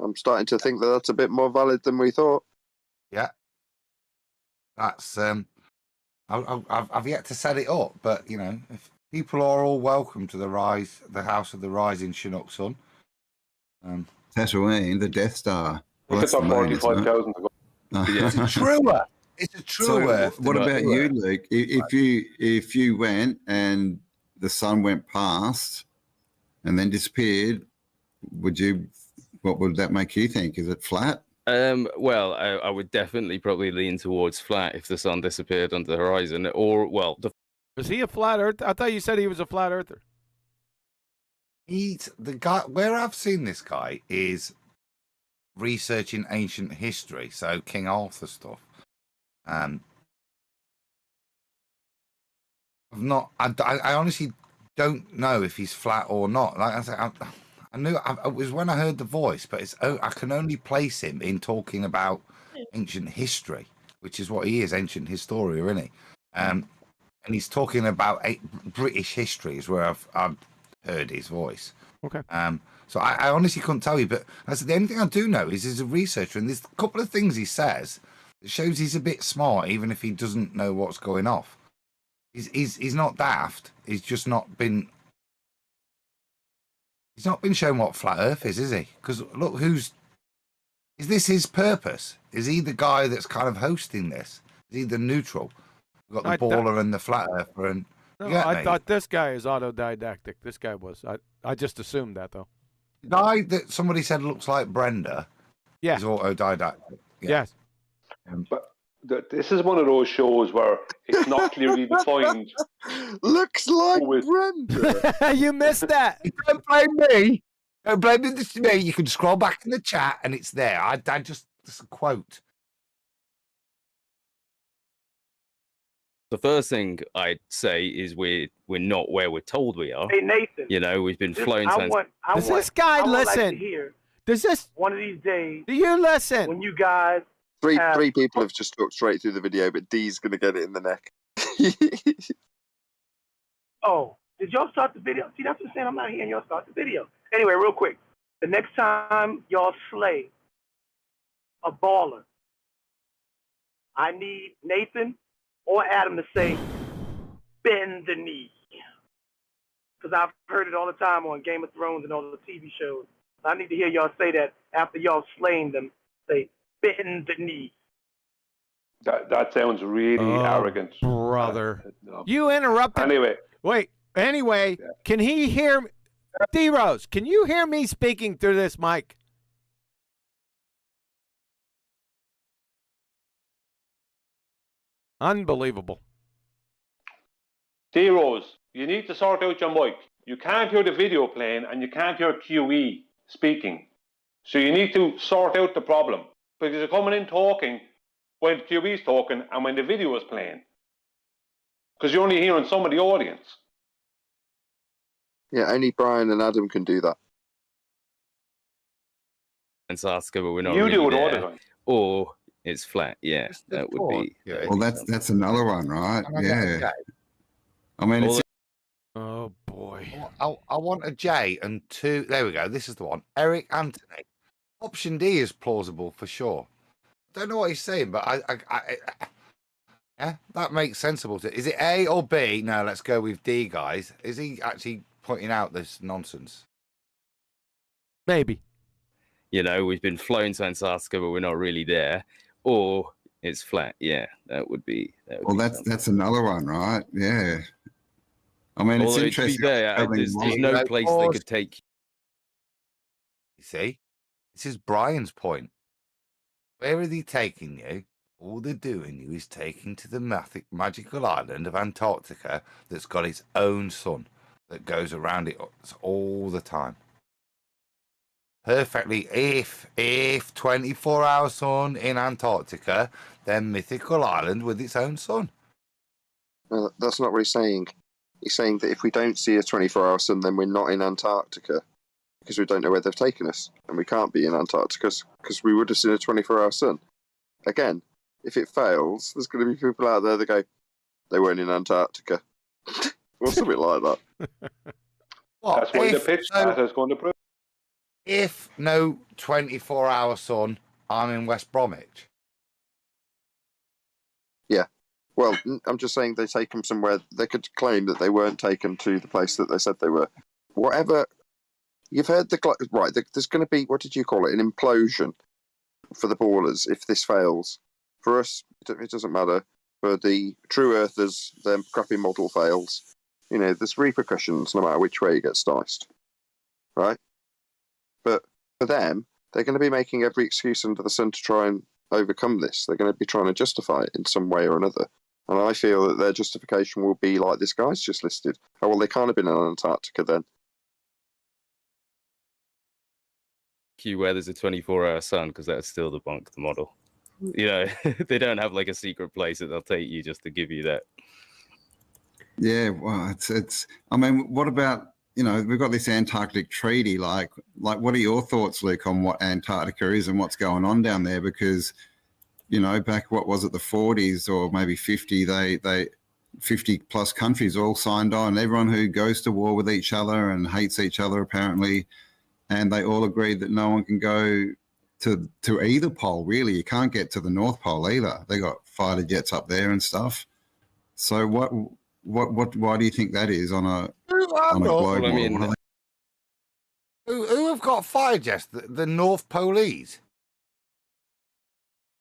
I'm starting to think that that's a bit more valid than we thought. Yeah. That's I've yet to set it up, but you know, if people are all welcome to the House of the Rising Chinook Sun. Tatooine, the Death Star. If it's that's on the main, isn't it? 45,000 to go. It's a truer. It's a true So Earth. what than a about true you, Earth. Luke? If you went and the sun went past and then disappeared, what would that make you think? Is it flat? Well, I would definitely probably lean towards flat if the sun disappeared under the horizon, or well, Was he a flat earth? I thought you said he was a flat earther. He's the guy. Where I've seen this guy is researching ancient history, so King Arthur stuff. I've not. I honestly don't know if he's flat or not. Like I said, I knew it was when I heard the voice, but I can only place him in talking about ancient history, which is what he is, ancient historian, isn't he? And he's talking about British history is where I've heard his voice. Okay. So I honestly couldn't tell you, but the only thing I do know is he's a researcher, and there's a couple of things he says that shows he's a bit smart, even if he doesn't know what's going off. He's not daft. He's just not been. He's not been shown what flat Earth is he? Because look, is this his purpose? Is he the guy that's kind of hosting this? Is he the neutral? We've got the baller and the flat earther, and no, I thought this guy is autodidactic. This guy was. I just assumed that though. The guy that somebody said looks like Brenda. Yeah. Is autodidactic. Yeah. Yes. But this is one of those shows where it's not clearly defined. Looks like Brenda. You missed that. Don't blame me. Don't blame this to me. You can scroll back in the chat and it's there. I just a quote. the first thing I'd say is we're not where we're told we are. Hey Nathan, You know, we've been flown. Does this guy listen? Does this? One of these days. Do you listen? When you guys. Three people have just talked straight through the video, but D's going to get it in the neck. Oh, did y'all start the video? See, that's what I'm saying. I'm not hearing y'all start the video. Anyway, real quick. The next time y'all slay a baller, I need Nathan or Adam to say, bend the knee. Because I've heard it all the time on Game of Thrones and all the TV shows. I need to hear y'all say that after y'all slaying them. Say, bend the knee. That sounds really arrogant. Brother. You interrupted. Anyway. Wait. Anyway, can he hear me? D-Rose, can you hear me speaking through this mic? Unbelievable. D-Rose, you need to sort out your mic. You can't hear the video playing and you can't hear QE speaking. So you need to sort out the problem. Because you're coming in talking when QE's talking and when the video is playing. Because you're only hearing some of the audience. Yeah, only Brian and Adam can do that. Antarctica, but we're not You really do it all the there. time. Or it's flat. Yeah, that would be. Well, that's another one, right? Yeah. I mean, it's Oh boy. I want a J and two. There we go. This is the one. Eric Anthony. Option D is plausible for sure. Don't know what he's saying, but yeah, that makes sensible. Is it A or B? No, let's go with D, guys. Is he actually pointing out this nonsense? Maybe. You know, we've been flown to Antarctica, but we're not really there. Or it's flat. Yeah, that would be. Well, that's another one, right? Yeah. I mean, it's Although, interesting. to be fair, there's no place they could take. You see, this is Brian's point. Where are they taking you? All they're doing you is taking to the magical island of Antarctica that's got its own sun that goes around it all the time. Perfectly, if 24-hour sun in Antarctica, then mythical island with its own sun. No, that's not what he's saying. He's saying that if we don't see a 24-hour sun, then we're not in Antarctica because we don't know where they've taken us, and we can't be in Antarctica because we would have seen a 24-hour sun. Again, if it fails, there's going to be people out there that go, they weren't in Antarctica. Or something like that. That's why the pitch data is going to prove. If no 24-hour sun, I'm in West Bromwich. Yeah. Well, I'm just saying they take them somewhere. They could claim that they weren't taken to the place that they said they were. Whatever. You've heard right. There's going to be, what did you call it? An implosion for the ballers if this fails. For us, it doesn't matter. For the true earthers, their crappy model fails. You know, there's repercussions no matter which way it gets diced. Right? But for them, they're going to be making every excuse under the sun to try and overcome this. They're going to be trying to justify it in some way or another. And I feel that their justification will be like this guy's just listed. Oh, well, they can't have been in Antarctica then. Where there's a 24-hour sun, because that would still debunk the model. You know, they don't have like a secret place that they'll take you just to give you that. Yeah, well, it's. I mean, what about, you know, we've got this Antarctic treaty. Like, what are your thoughts, Luke, on what Antarctica is and what's going on down there? Because, you know, back, what was it, the 40s or maybe 50, they 50 plus countries all signed on. Everyone who goes to war with each other and hates each other, apparently, and they all agreed that no one can go to either pole, really. You can't get to the North Pole either. They got fighter jets up there and stuff. So why do you think that is on a global? Well, I mean, who have got fighter jets? The North Polees?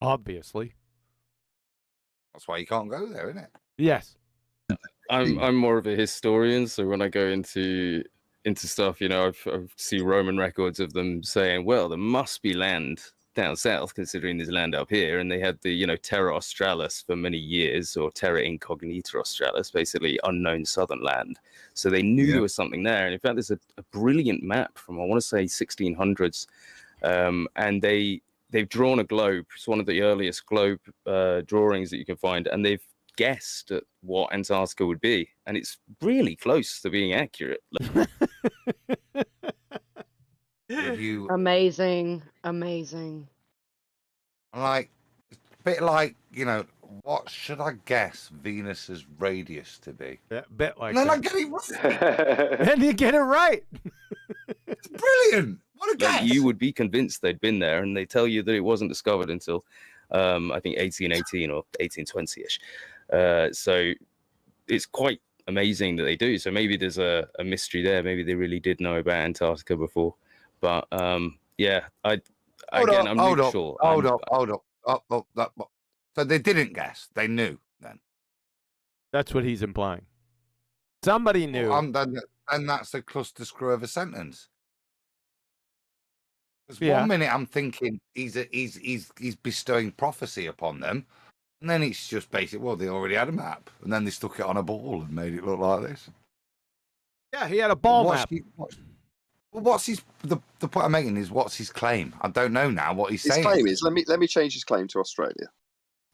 Obviously. That's why you can't go there, isn't it? Yes. I'm more of a historian, so when I go into stuff, you know, I see Roman records of them saying, well, there must be land down south, considering there's land up here. And they had the, you know, Terra Australis for many years, or Terra Incognita Australis, basically unknown southern land. So they knew there was something there. And in fact, there's a brilliant map from, I want to say, 1600s. And they've drawn a globe. It's one of the earliest globe drawings that you can find. And they've guessed at what Antarctica would be. And it's really close to being accurate. Amazing. Like, a bit like, you know, what should I guess Venus's radius to be? Yeah, bit like and then that. I get it right. And you get it right. It's brilliant. What a guess. You would be convinced they'd been there, and they tell you that it wasn't discovered until, I think, 1818 or 1820-ish. So it's quite amazing that they do. So maybe there's a mystery there. Maybe they really did know about Antarctica before. But yeah, I'm neutral. Hold up. So they didn't guess. They knew then. That's what he's implying. Somebody knew. And that's a cluster screw of a sentence. Because Yeah. one minute I'm thinking he's bestowing prophecy upon them, And then it's just basic. Well, they already had a map, and then they stuck it on a ball and made it look like this. Yeah, he had a ball what's map. What's his the point I'm making is what's his claim? I don't know now what he's His saying. claim is let me change his claim to Australia.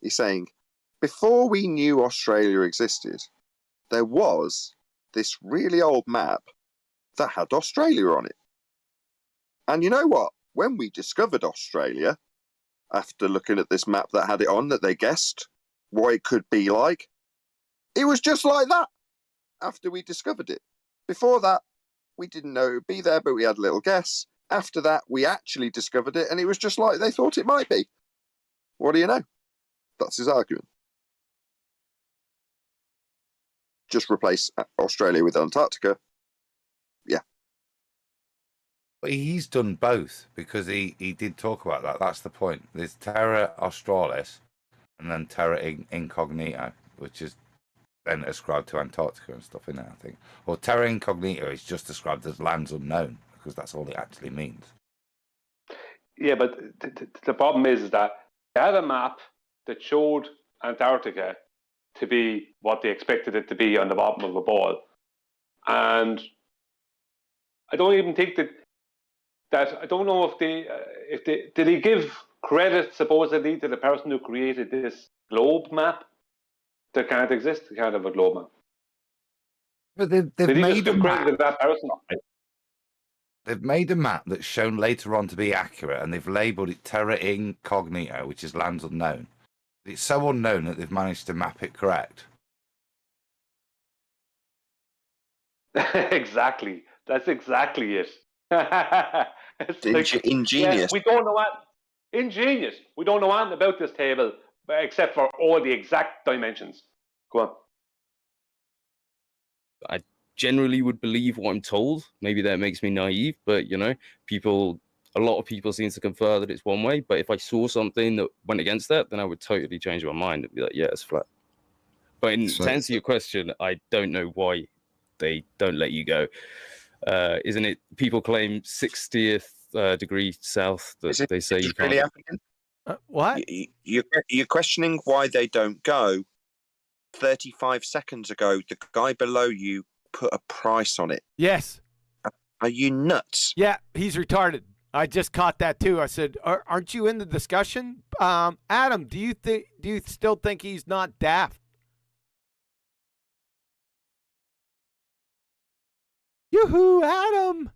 He's saying before we knew Australia existed, there was this really old map that had Australia on it. And you know what? When we discovered Australia, after looking at this map that had it on, that they guessed what it could be like, it was just like that after we discovered it. Before that, we didn't know it would be there, but we had a little guess. After that, we actually discovered it, and it was just like they thought it might be. What do you know? That's his argument. Just replace Australia with Antarctica. Yeah. But he's done both because he did talk about that. That's the point. There's Terra Australis and then Terra Incognito, which is then ascribed to Antarctica and stuff in there, I think. Or Terra Incognito is just described as lands unknown because that's all it actually means. Yeah, but the problem is that they had a map that showed Antarctica to be what they expected it to be on the bottom of a ball. And I don't even think that I don't know if they did he give credit supposedly to the person who created this globe map that can't exist. They can't have a globe map. But they've Did he made just give a credit to map. that person? They've made a map that's shown later on to be accurate, and they've labelled it Terra Incognito, which is lands unknown. It's so unknown that they've managed to map it correct. Exactly. That's exactly it. It's ingenious. Yes, we don't know what. Ingenious. We don't know anything about this table except for all the exact dimensions. Go on. I generally would believe what I'm told. Maybe that makes me naive, but you know, a lot of people seem to confer that it's one way. But if I saw something that went against that, then I would totally change my mind and be like, yeah, it's flat. But to answer your question, I don't know why they don't let you go. Isn't it? People claim 60th degree south that they say you can't. Really happening? What? You're questioning why they don't go. 35 seconds ago, the guy below you put a price on it. Yes. Are you nuts? Yeah, he's retarded. I just caught that too. I said, "Aren't you in the discussion?" Adam, do you still think he's not daft? Yoo-hoo, Adam.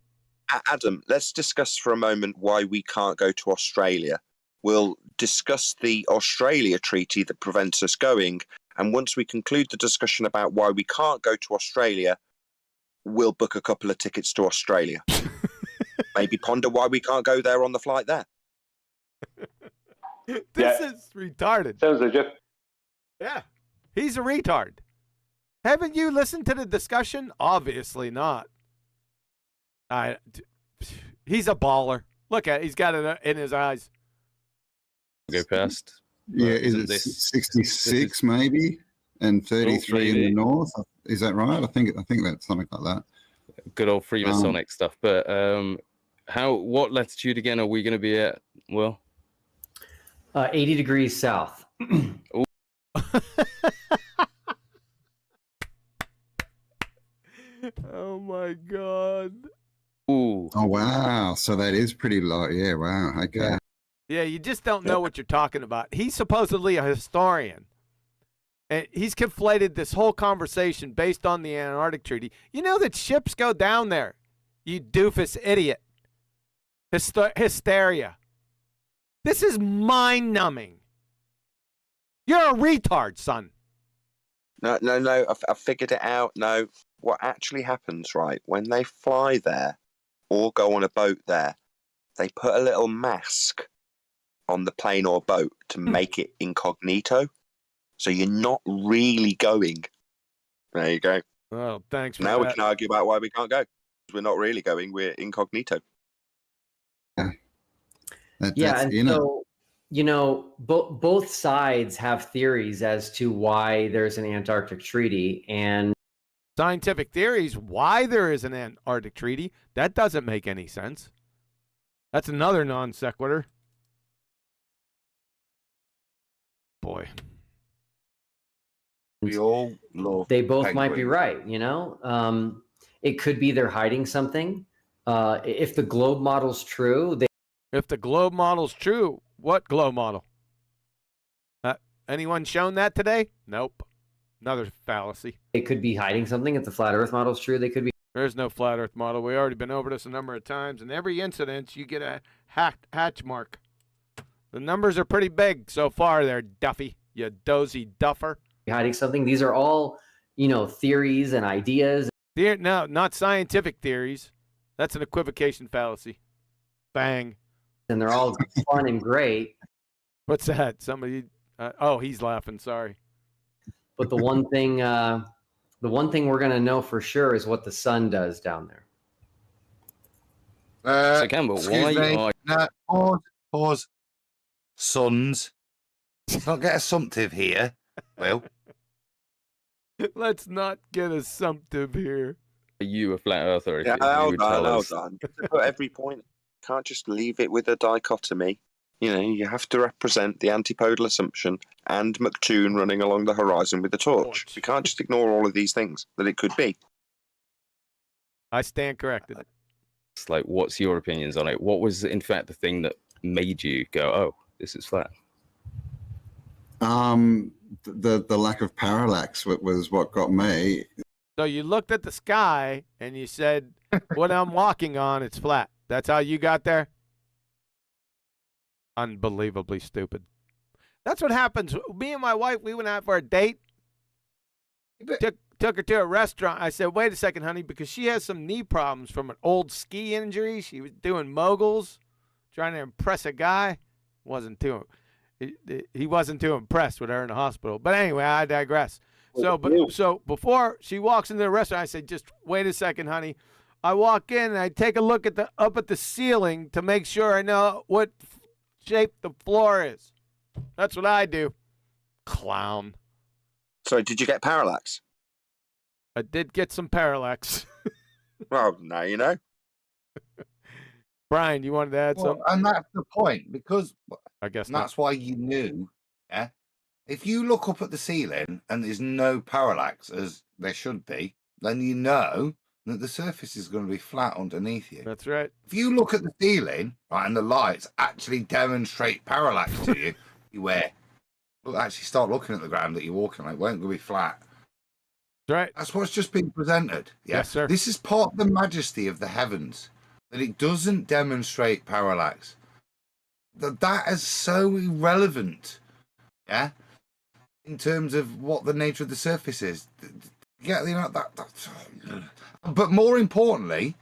Adam, let's discuss for a moment why we can't go to Australia. We'll discuss the Australia treaty that prevents us going. And once we conclude the discussion about why we can't go to Australia, we'll book a couple of tickets to Australia. Maybe ponder why we can't go there on the flight there. This is retarded. Sounds legit. Yeah, he's a retard. Haven't you listened to the discussion? Obviously not. He's a baller. Look at it. He's got it in his eyes. Go past. Yeah, is it 66 maybe, and 33 in the north? Is that right? I think that's something like that. Good old Freemasonic stuff. But what latitude again are we going to be at? Well, 80 degrees south. Oh my God. Ooh. Oh wow! So that is pretty low. Yeah. Wow. Okay. Yeah, you just don't know what you're talking about. He's supposedly a historian. And he's conflated this whole conversation based on the Antarctic Treaty. You know that ships go down there, you doofus idiot. Hysteria. This is mind-numbing. You're a retard, son. No. I figured it out. No, what actually happens, right, when they fly there or go on a boat there, they put a little mask on the plane or boat to make it incognito. So you're not really going. There you go. Well, thanks for now that. we can argue about why we can't go. We're not really going. We're incognito. Yeah, and so, you know, both sides have theories as to why there's an Antarctic treaty, and scientific theories why there is an Antarctic treaty. That doesn't make any sense. That's another non sequitur. Boy. We all love They both might be penguins. right, you know? It could be they're hiding something. If the globe model's true, If the globe model's true, what globe model? Anyone shown that today? Nope. Another fallacy. they could be hiding something. If the flat Earth model's true, they could be. There's no flat Earth model. We already been over this a number of times. In every incident, you get a hatch mark. The numbers are pretty big so far there, Duffy. You dozy duffer. Hiding something. These are all, you know, theories and ideas. No, not scientific theories. That's an equivocation fallacy. Bang. And they're all fun and great. What's that? Somebody... oh, he's laughing. Sorry. But the one thing we're gonna know for sure is what the sun does down there. So Campbell, why? No, pause. Suns. Let's not get assumptive here. Well, let's not get assumptive here. Are you a flat earther? Yeah, hold on. To put every point, can't just leave it with a dichotomy. You know, you have to represent the antipodal assumption and McToon running along the horizon with the torch. You can't just ignore all of these things that it could be. I stand corrected. It's like, what's your opinions on it? What was, in fact, the thing that made you go, "Oh, this is flat"? The lack of parallax was what got me. So you looked at the sky and you said, "What I'm walking on, it's flat." That's how you got there. Unbelievably stupid. That's what happens. Me and my wife, we went out for a date. Took her to a restaurant. I said, "Wait a second, honey," because she has some knee problems from an old ski injury. She was doing moguls, trying to impress a guy. He wasn't too impressed with her in the hospital. But anyway, I digress. So before she walks into the restaurant, I said, "Just wait a second, honey." I walk in and I take a look at up at the ceiling to make sure I know what shape the floor is. That's what I do. Clown. So did you get parallax? I did get some parallax. Well, now you know. Brian, you wanted to add something? And that's the point, because I guess that's why you knew, yeah? If you look up at the ceiling and there's no parallax, as there should be, then you know that the surface is going to be flat underneath you. That's right. If you look at the ceiling, right, and the lights actually demonstrate parallax to you, actually start looking at the ground that you're walking on, it won't be flat. Right. That's what's just been presented. Yeah? Yes, sir. This is part of the majesty of the heavens, that it doesn't demonstrate parallax. That is so irrelevant, yeah, in terms of what the nature of the surface is. Yeah, you know, that's... But more importantly,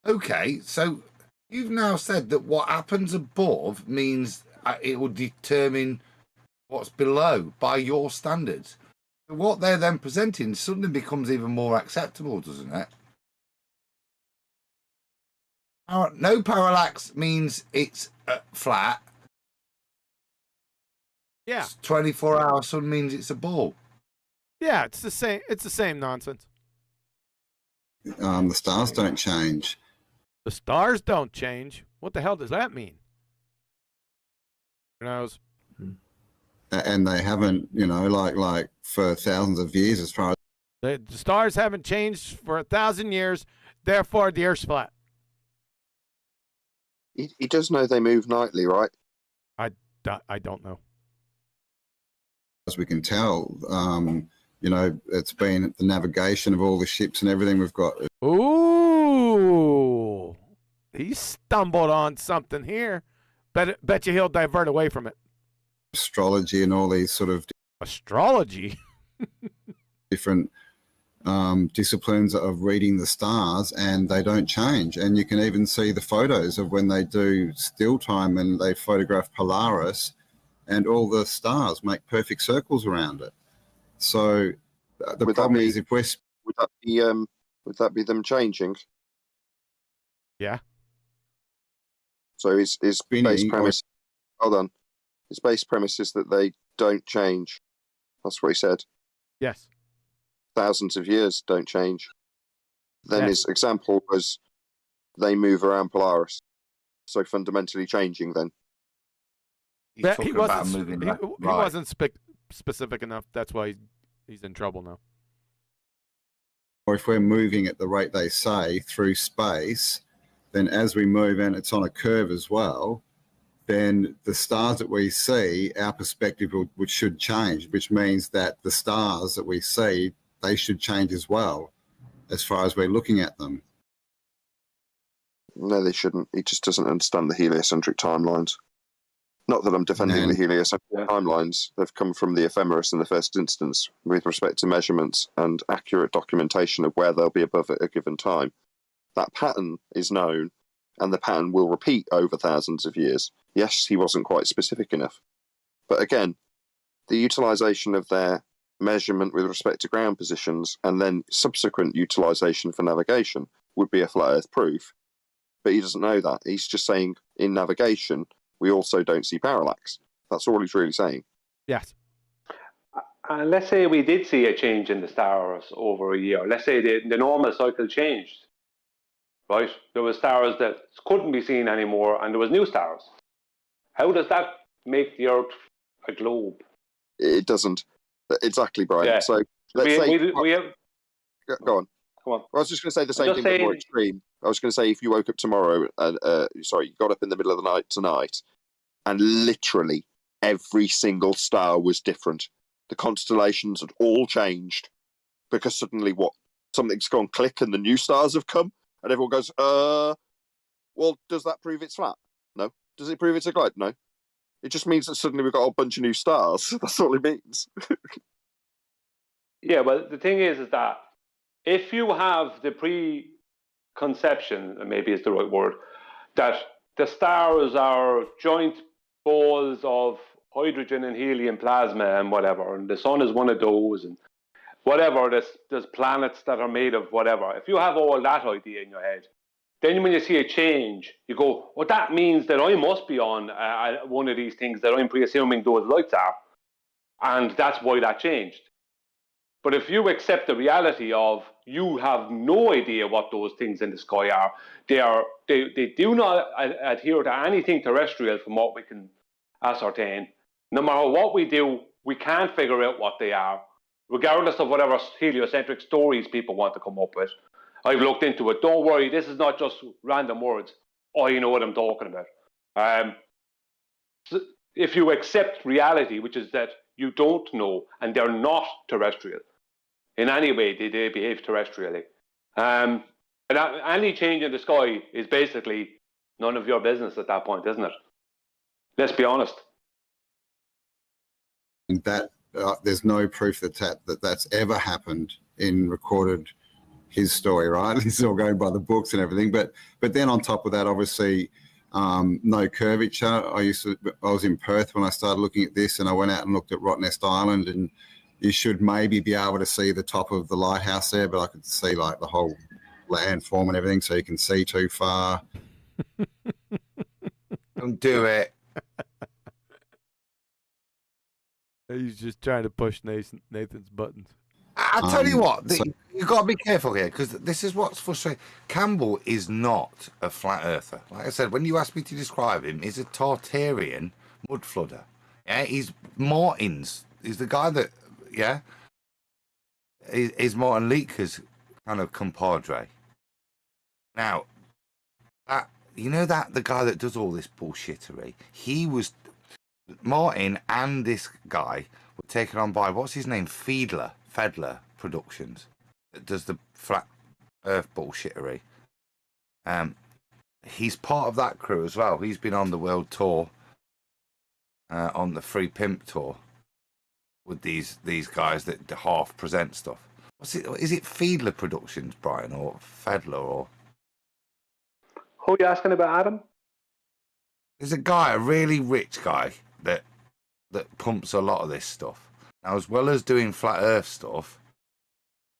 okay, so you've now said that what happens above means it will determine what's below by your standards. What they're then presenting suddenly becomes even more acceptable, doesn't it? No parallax means it's flat. Yeah. 24-hour sun means it's a ball. Yeah, it's the same. It's the same nonsense. The stars don't change. The stars don't change. What the hell does that mean? Who knows? And they haven't, you know, like for thousands of years, as far as The stars haven't changed for 1,000 years. Therefore, the Earth's flat. He does know they move nightly, right? I don't know. as we can tell. You know, it's been the navigation of all the ships and everything we've got. Ooh, he stumbled on something here. Bet you he'll divert away from it. Astrology and all these sort of astrology, different disciplines of reading the stars, and they don't change. And you can even see the photos of when they do still time and they photograph Polaris, and all the stars make perfect circles around it. So the problem is, if we're would that be them changing? Yeah. So his base premise. Hold on. His base premise is that they don't change. That's what he said. Yes. Thousands of years don't change. Then Yes. his example was they move around Polaris. So fundamentally changing then. He wasn't specific enough. That's why He's in trouble now. Or if we're moving at the rate they say through space, then as we move, and it's on a curve as well, then the stars that we see, our perspective should change, which means that the stars that we see, they should change as well, as far as we're looking at them. No, they shouldn't. He just doesn't understand the heliocentric timelines. Not that I'm defending the heliocentric timelines. They've come from the ephemeris in the first instance with respect to measurements and accurate documentation of where they'll be above at a given time. That pattern is known, and the pattern will repeat over thousands of years. Yes, he wasn't quite specific enough. But again, the utilisation of their measurement with respect to ground positions and then subsequent utilisation for navigation would be a flat Earth proof. But he doesn't know that. He's just saying in navigation, we also don't see parallax. That's all he's really saying. Yes. And let's say we did see a change in the stars over a year. Let's say the normal cycle changed, right? There were stars that couldn't be seen anymore, and there was new stars. How does that make the Earth a globe? It doesn't. Exactly, Brian. Yeah. So let's say... we have... Go on. Come on. I was just going to say the same thing, but more extreme. I was going to say if you woke up tomorrow, and you got up in the middle of the night tonight, and literally every single star was different. The constellations had all changed because suddenly something's gone click and the new stars have come, and everyone goes, well, does that prove it's flat? No. Does it prove it's a globe? No. It just means that suddenly we've got a bunch of new stars. That's all it means. Yeah, well, the thing is that if you have the preconception, maybe is the right word, that the stars are joint balls of hydrogen and helium plasma and whatever, and the sun is one of those, and whatever, there's planets that are made of whatever. If you have all that idea in your head, then when you see a change, you go, well, that means that I must be on one of these things that I'm pre-assuming those lights are, and that's why that changed. But if you accept the reality of you have no idea what those things in the sky are, they do not adhere to anything terrestrial from what we can ascertain. No matter what we do, we can't figure out what they are, regardless of whatever heliocentric stories people want to come up with. I've looked into it. Don't worry, this is not just random words. I know what I'm talking about. So if you accept reality, which is that you don't know, and they're not terrestrial, in any way they behave terrestrially. And any change in the sky is basically none of your business at that point, isn't it? Let's be honest. That there's no proof that's ever happened in recorded his story, right? It's all going by the books and everything. But then on top of that, obviously, no curvature. I was in Perth when I started looking at this, and I went out and looked at Rottnest Island, and you should maybe be able to see the top of the lighthouse there, but I could see like the whole landform and everything, so you can see too far. Don't do it. He's just trying to push Nathan's buttons. I'll tell you what, you've got to be careful here, because this is what's frustrating. Campbell is not a flat earther. Like I said, when you asked me to describe him, he's a Tartarian mud flooder. Yeah, he's Martin's. He's the guy that, yeah, is Martin Leaker's kind of compadre. Now, the guy that does all this bullshittery, Martin and this guy were taken on by, what's his name, Fedler Productions, that does the flat earth bullshittery. He's part of that crew as well. He's been on the world tour, on the Free Pimp tour, with these guys that half present stuff. Is it Fedler Productions, Brian, or Fedler, or who are you asking about, Adam? There's a guy, a really rich guy, that pumps a lot of this stuff. Now, as well as doing flat earth stuff,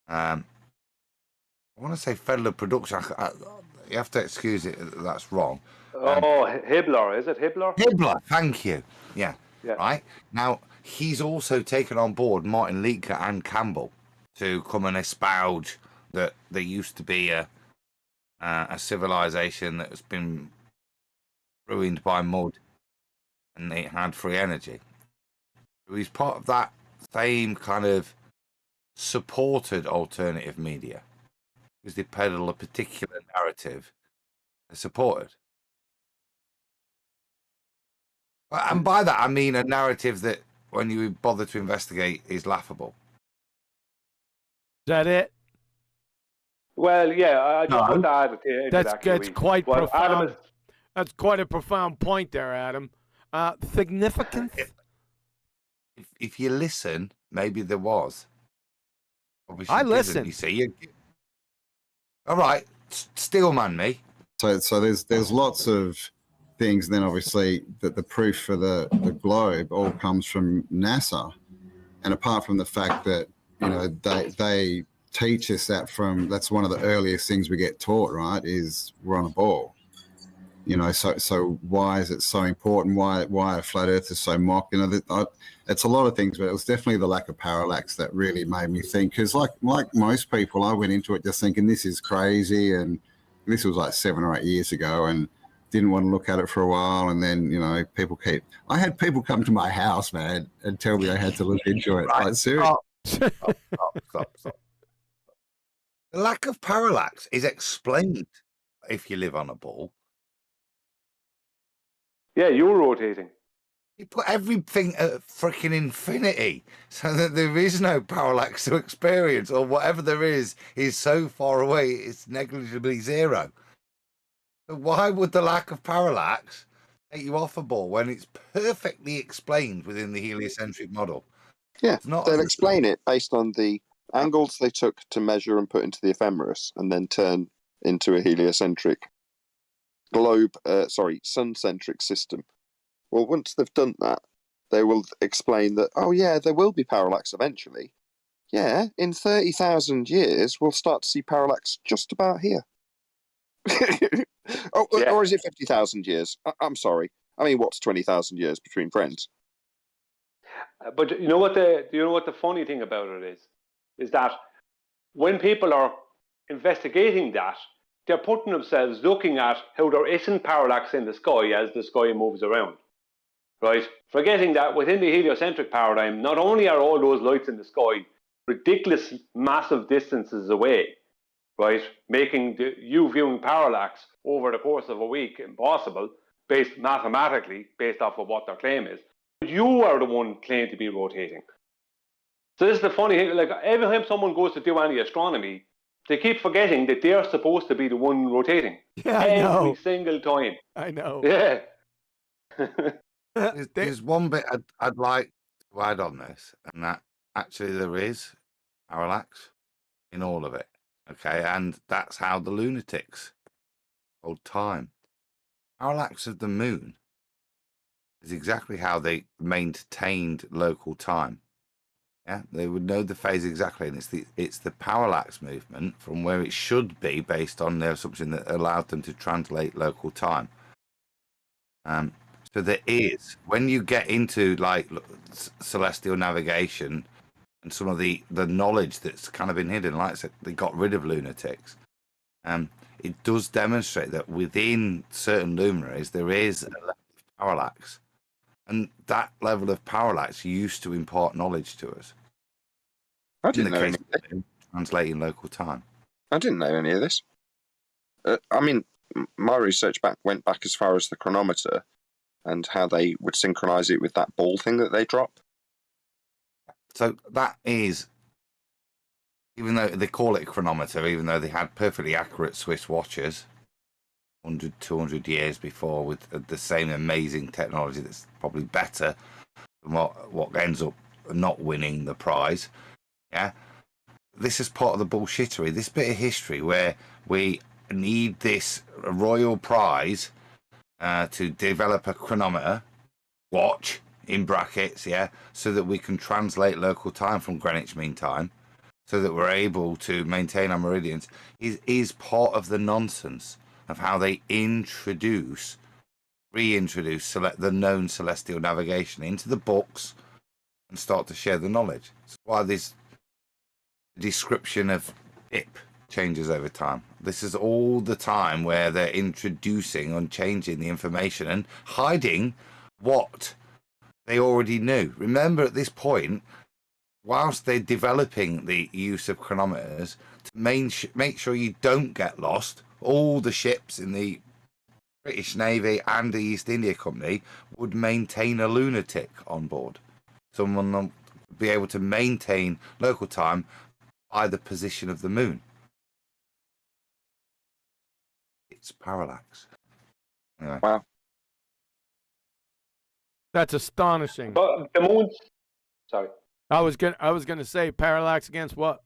I want to say Fedler Production. You have to excuse it, that's wrong. Hibbler, is it Hibbler? Hibbler, thank you. Yeah. Right. Now, he's also taken on board Martin Leaker and Campbell to come and espouse that there used to be a civilization that has been ruined by mud, and it had free energy. He's part of that same kind of supported alternative media because they peddle a particular narrative they're supported. And by that, I mean a narrative that, when you bother to investigate, is laughable. Is that it? Well, yeah, I just want to add into That's that, Kiwi. quite Well, Adam profound. That's quite a profound point there, Adam. Significance? If you listen, maybe there was. Obviously, I didn't, listen. You see, all right, steelman me. So there's lots of things. Then obviously that the proof for the globe all comes from NASA, and apart from the fact that they teach us that's one of the earliest things we get taught, right? Is we're on a ball. So why is it so important? Why a flat Earth is so mocked? It's a lot of things, but it was definitely the lack of parallax that really made me think. Because like most people, I went into it just thinking this is crazy, and this was like 7 or 8 years ago, and didn't want to look at it for a while. And then I had people come to my house, man, and tell me I had to look into it. Right. Like seriously. Stop. The lack of parallax is explained if you live on a ball. Yeah, you're rotating. You put everything at freaking infinity so that there is no parallax to experience, or whatever there is so far away it's negligibly zero. So why would the lack of parallax take you off a ball when it's perfectly explained within the heliocentric model? Yeah, they'll explain it based on the angles they took to measure and put into the ephemeris, and then turn into a heliocentric sun-centric system. Well, once they've done that, they will explain that, oh yeah, there will be parallax eventually. Yeah, in 30,000 years, we'll start to see parallax just about here. Or is it 50,000 years? I'm sorry. I mean, what's 20,000 years between friends? But you know what the funny thing about it is that when people are investigating that, they're putting themselves looking at how there isn't parallax in the sky as the sky moves around, right? Forgetting that within the heliocentric paradigm, not only are all those lights in the sky ridiculous, massive distances away, right, making you viewing parallax over the course of a week impossible, mathematically, based off of what their claim is, but you are the one claimed to be rotating. So this is the funny thing, like every time someone goes to do any astronomy, they keep forgetting that they're supposed to be the one rotating. Yeah, I know. Every single time. I know. Yeah. There's one bit I'd like to add on this, and that actually there is parallax in all of it. Okay, and that's how the lunatics hold time. Parallax of the moon is exactly how they maintained local time. Yeah, they would know the phase exactly, and it's the parallax movement from where it should be based on their assumption that allowed them to translate local time. So there is, when you get into like celestial navigation and some of the knowledge that's kind of been hidden, like I said, they got rid of lunatics. It does demonstrate that within certain luminaries there is a level of parallax. And that level of parallax used to impart knowledge to us. I didn't know any of this. Translating local time. I didn't know any of this. I mean, my research went back as far as the chronometer and how they would synchronize it with that ball thing that they drop. So that is, even though they call it a chronometer, even though they had perfectly accurate Swiss watches 100, 200 years before with the same amazing technology that's probably better than what ends up not winning the prize. Yeah, this is part of the bullshittery, this bit of history where we need this royal prize to develop a chronometer watch in brackets, yeah, so that we can translate local time from Greenwich Mean Time, so that we're able to maintain our meridians, is part of the nonsense of how they reintroduce the known celestial navigation into the books and start to share the knowledge. That's why this description of IP changes over time. This is all the time where they're introducing and changing the information and hiding what they already knew. Remember, at this point, whilst they're developing the use of chronometers, to make sure you don't get lost, all the ships in the British Navy and the East India Company would maintain a lunatic on board. Someone will be able to maintain local time by the position of the moon. It's parallax. Anyway. Wow. That's astonishing. But the moon's... Sorry. I was gonna say parallax against what?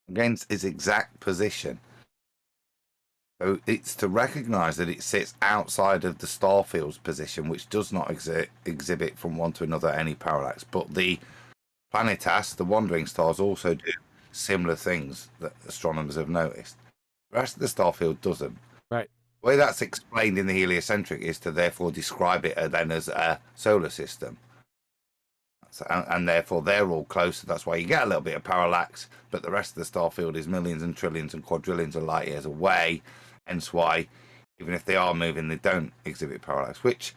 Against its exact position. So it's to recognise that it sits outside of the starfield's position, which does not exhibit from one to another any parallax. But the planetas, the wandering stars, also do similar things that astronomers have noticed. The rest of the starfield doesn't. Right. The way that's explained in the heliocentric is to therefore describe it then as a solar system. And therefore they're all close. That's why you get a little bit of parallax, but the rest of the starfield is millions and trillions and quadrillions of light years away. Hence why, even if they are moving, they don't exhibit parallax, which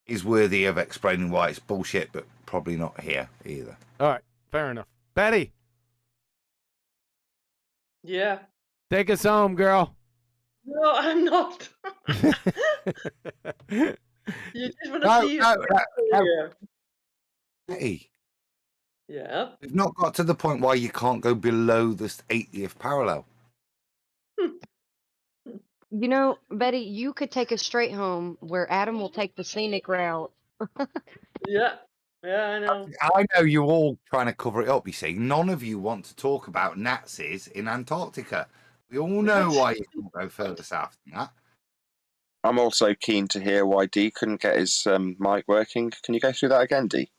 is worthy of explaining why it's bullshit, but probably not here either. All right, fair enough. Betty. Yeah. Take us home, girl. No, I'm not. You just want to see no. Hey. Yeah. We've not got to the point why you can't go below the 80th parallel. You know, Betty, you could take us straight home where Adam will take the scenic route. Yeah. Yeah, I know. I know you're all trying to cover it up, you see. None of you want to talk about Nazis in Antarctica. We all know why you can't go further south than that. I'm also keen to hear why D couldn't get his mic working. Can you go through that again, D?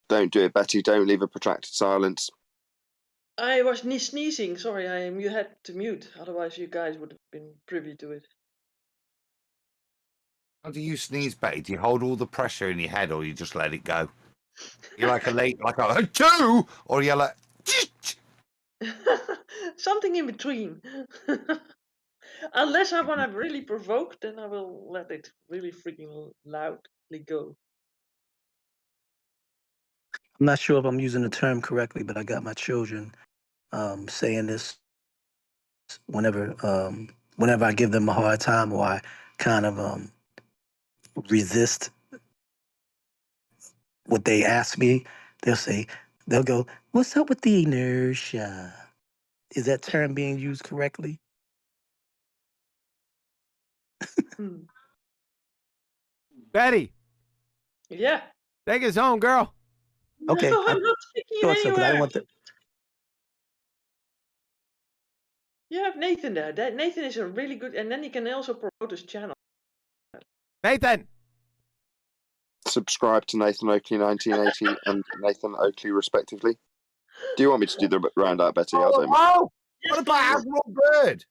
Don't do it, Betty. Don't leave a protracted silence. I was sneezing. Sorry, you had to mute. Otherwise, you guys would have been privy to it. How do you sneeze, Betty? Do you hold all the pressure in your head, or you just let it go? You're like a achoo, or you're like something in between. Unless I want to really provoke, then I will let it really freaking loudly go. I'm not sure if I'm using the term correctly, but I got my children saying this whenever I give them a hard time, or I kind of resist what they ask me. They'll go, "What's up with the inertia?" Is that term being used correctly? Betty. Yeah. Take us home, girl. Okay. No, I'm not taking thought it so, but I anywhere. don't want to. You have Nathan there. Nathan is a really good, and then he can also promote his channel. Nathan. Subscribe to Nathan Oakley 1980 and Nathan Oakley respectively. Do you want me to do the round out, Betty? I don't mind. Oh, what about Admiral Byrd?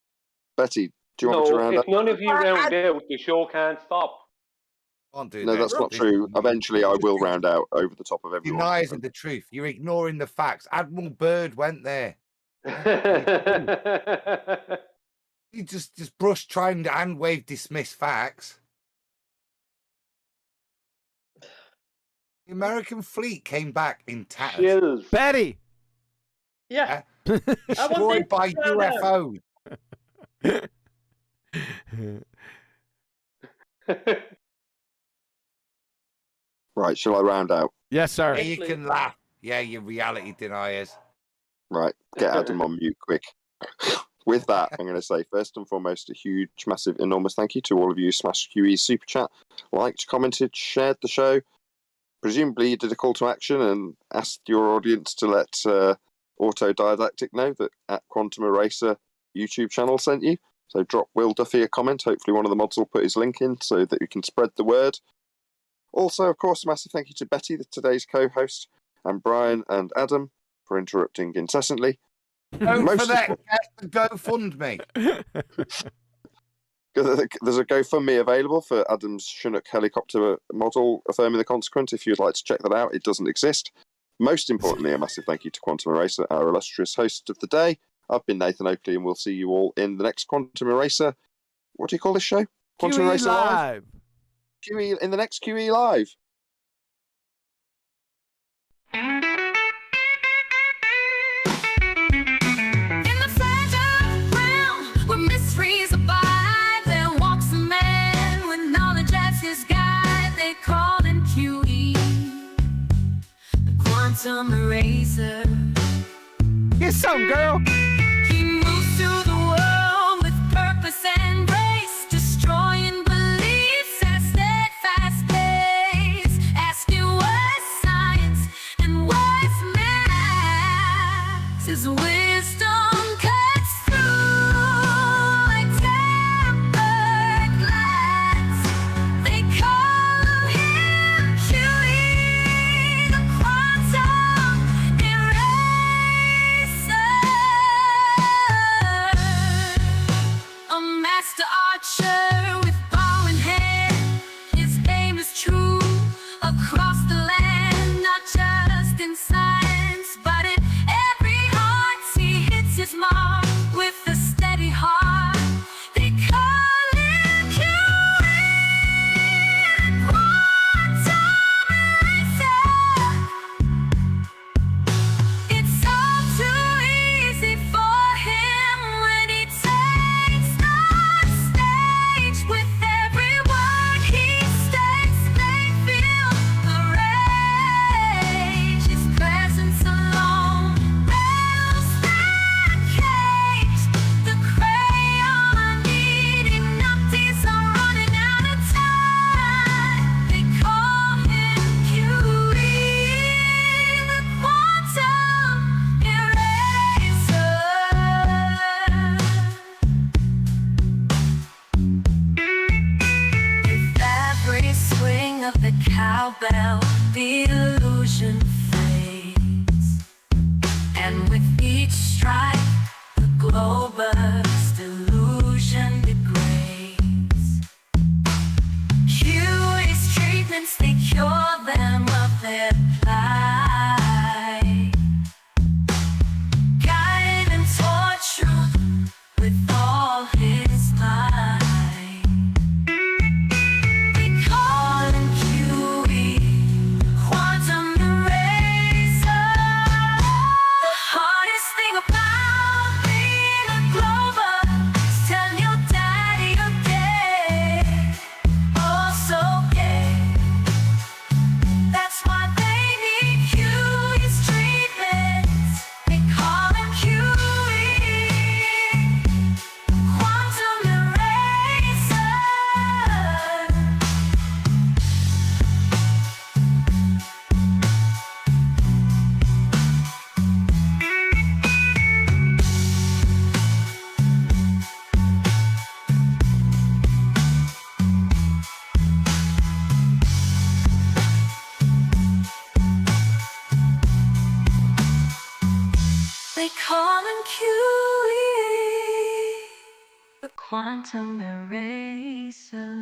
Betty, do you want me to round if out? none of you round out, the show can't stop. Can't do No, that. that's not true. Eventually, I will round out over the top of everyone. Denies the truth. You're ignoring the facts. Admiral Byrd went there. You just brush, try and hand wave, dismiss facts. The American fleet came back in tatters. Betty. Yeah. Destroyed by UFOs. Right, shall I round out? Yes, sir. Yeah, you can laugh. Yeah, you reality deniers. Right, get Adam on mute quick. With that, I'm going to say first and foremost a huge, massive, enormous thank you to all of you who smashed QE's super chat, liked, commented, shared the show. Presumably you did a call to action and asked your audience to let Autodidactic know that at Quantum Eraser YouTube channel sent you. So drop Will Duffy a comment. Hopefully one of the mods will put his link in so that we can spread the word. Also, of course, a massive thank you to Betty, today's co-host, and Brian and Adam for interrupting incessantly. Don't forget the GoFundMe. There's a GoFundMe available for Adam's Chinook helicopter model affirming the consequence. If you'd like to check that out, it doesn't exist. Most importantly, a massive thank you to Quantum Eraser, our illustrious host of the day, I've been Nathan Oakley, and we'll see you all in the next Quantum Eraser. What do you call this show? Quantum QE Eraser Live. QE in the next QE Live. In the fragile realm where mysteries abide, there walks a man with knowledge as his guide. They call him QE, the quantum eraser. Get some, girl. He moves through the world with purpose and grace, destroying beliefs at steadfast pace, asking what science and what's math. His wisdom cuts through like tempered glass. They call him QE, the quantum eraser. A master archer with bow in hand, his aim is true across the land, not just in science, but in every heart. He hits his mark with a steady heart. They call him QE, quantum eraser. It's all too easy for him when he takes the stage. With every word he states, they feel the rage. His presence alone rattles the cage. The crayon eating nupties are running out of time. They call him QE, the quantum eraser. With every swing of the cowbell, the illusion fades, and with each strike, the glow-burst illusion degrades. QE's treatments, they cure them of their plight, guide and torch truth with all his might. They call him QE, quantum eraser. The hardest thing about being a Glober is telling your daddy you're gay, oh so gay. That's why they need QE's treatments. They call him QE, quantum eraser. They call him QE, the quantum eraser.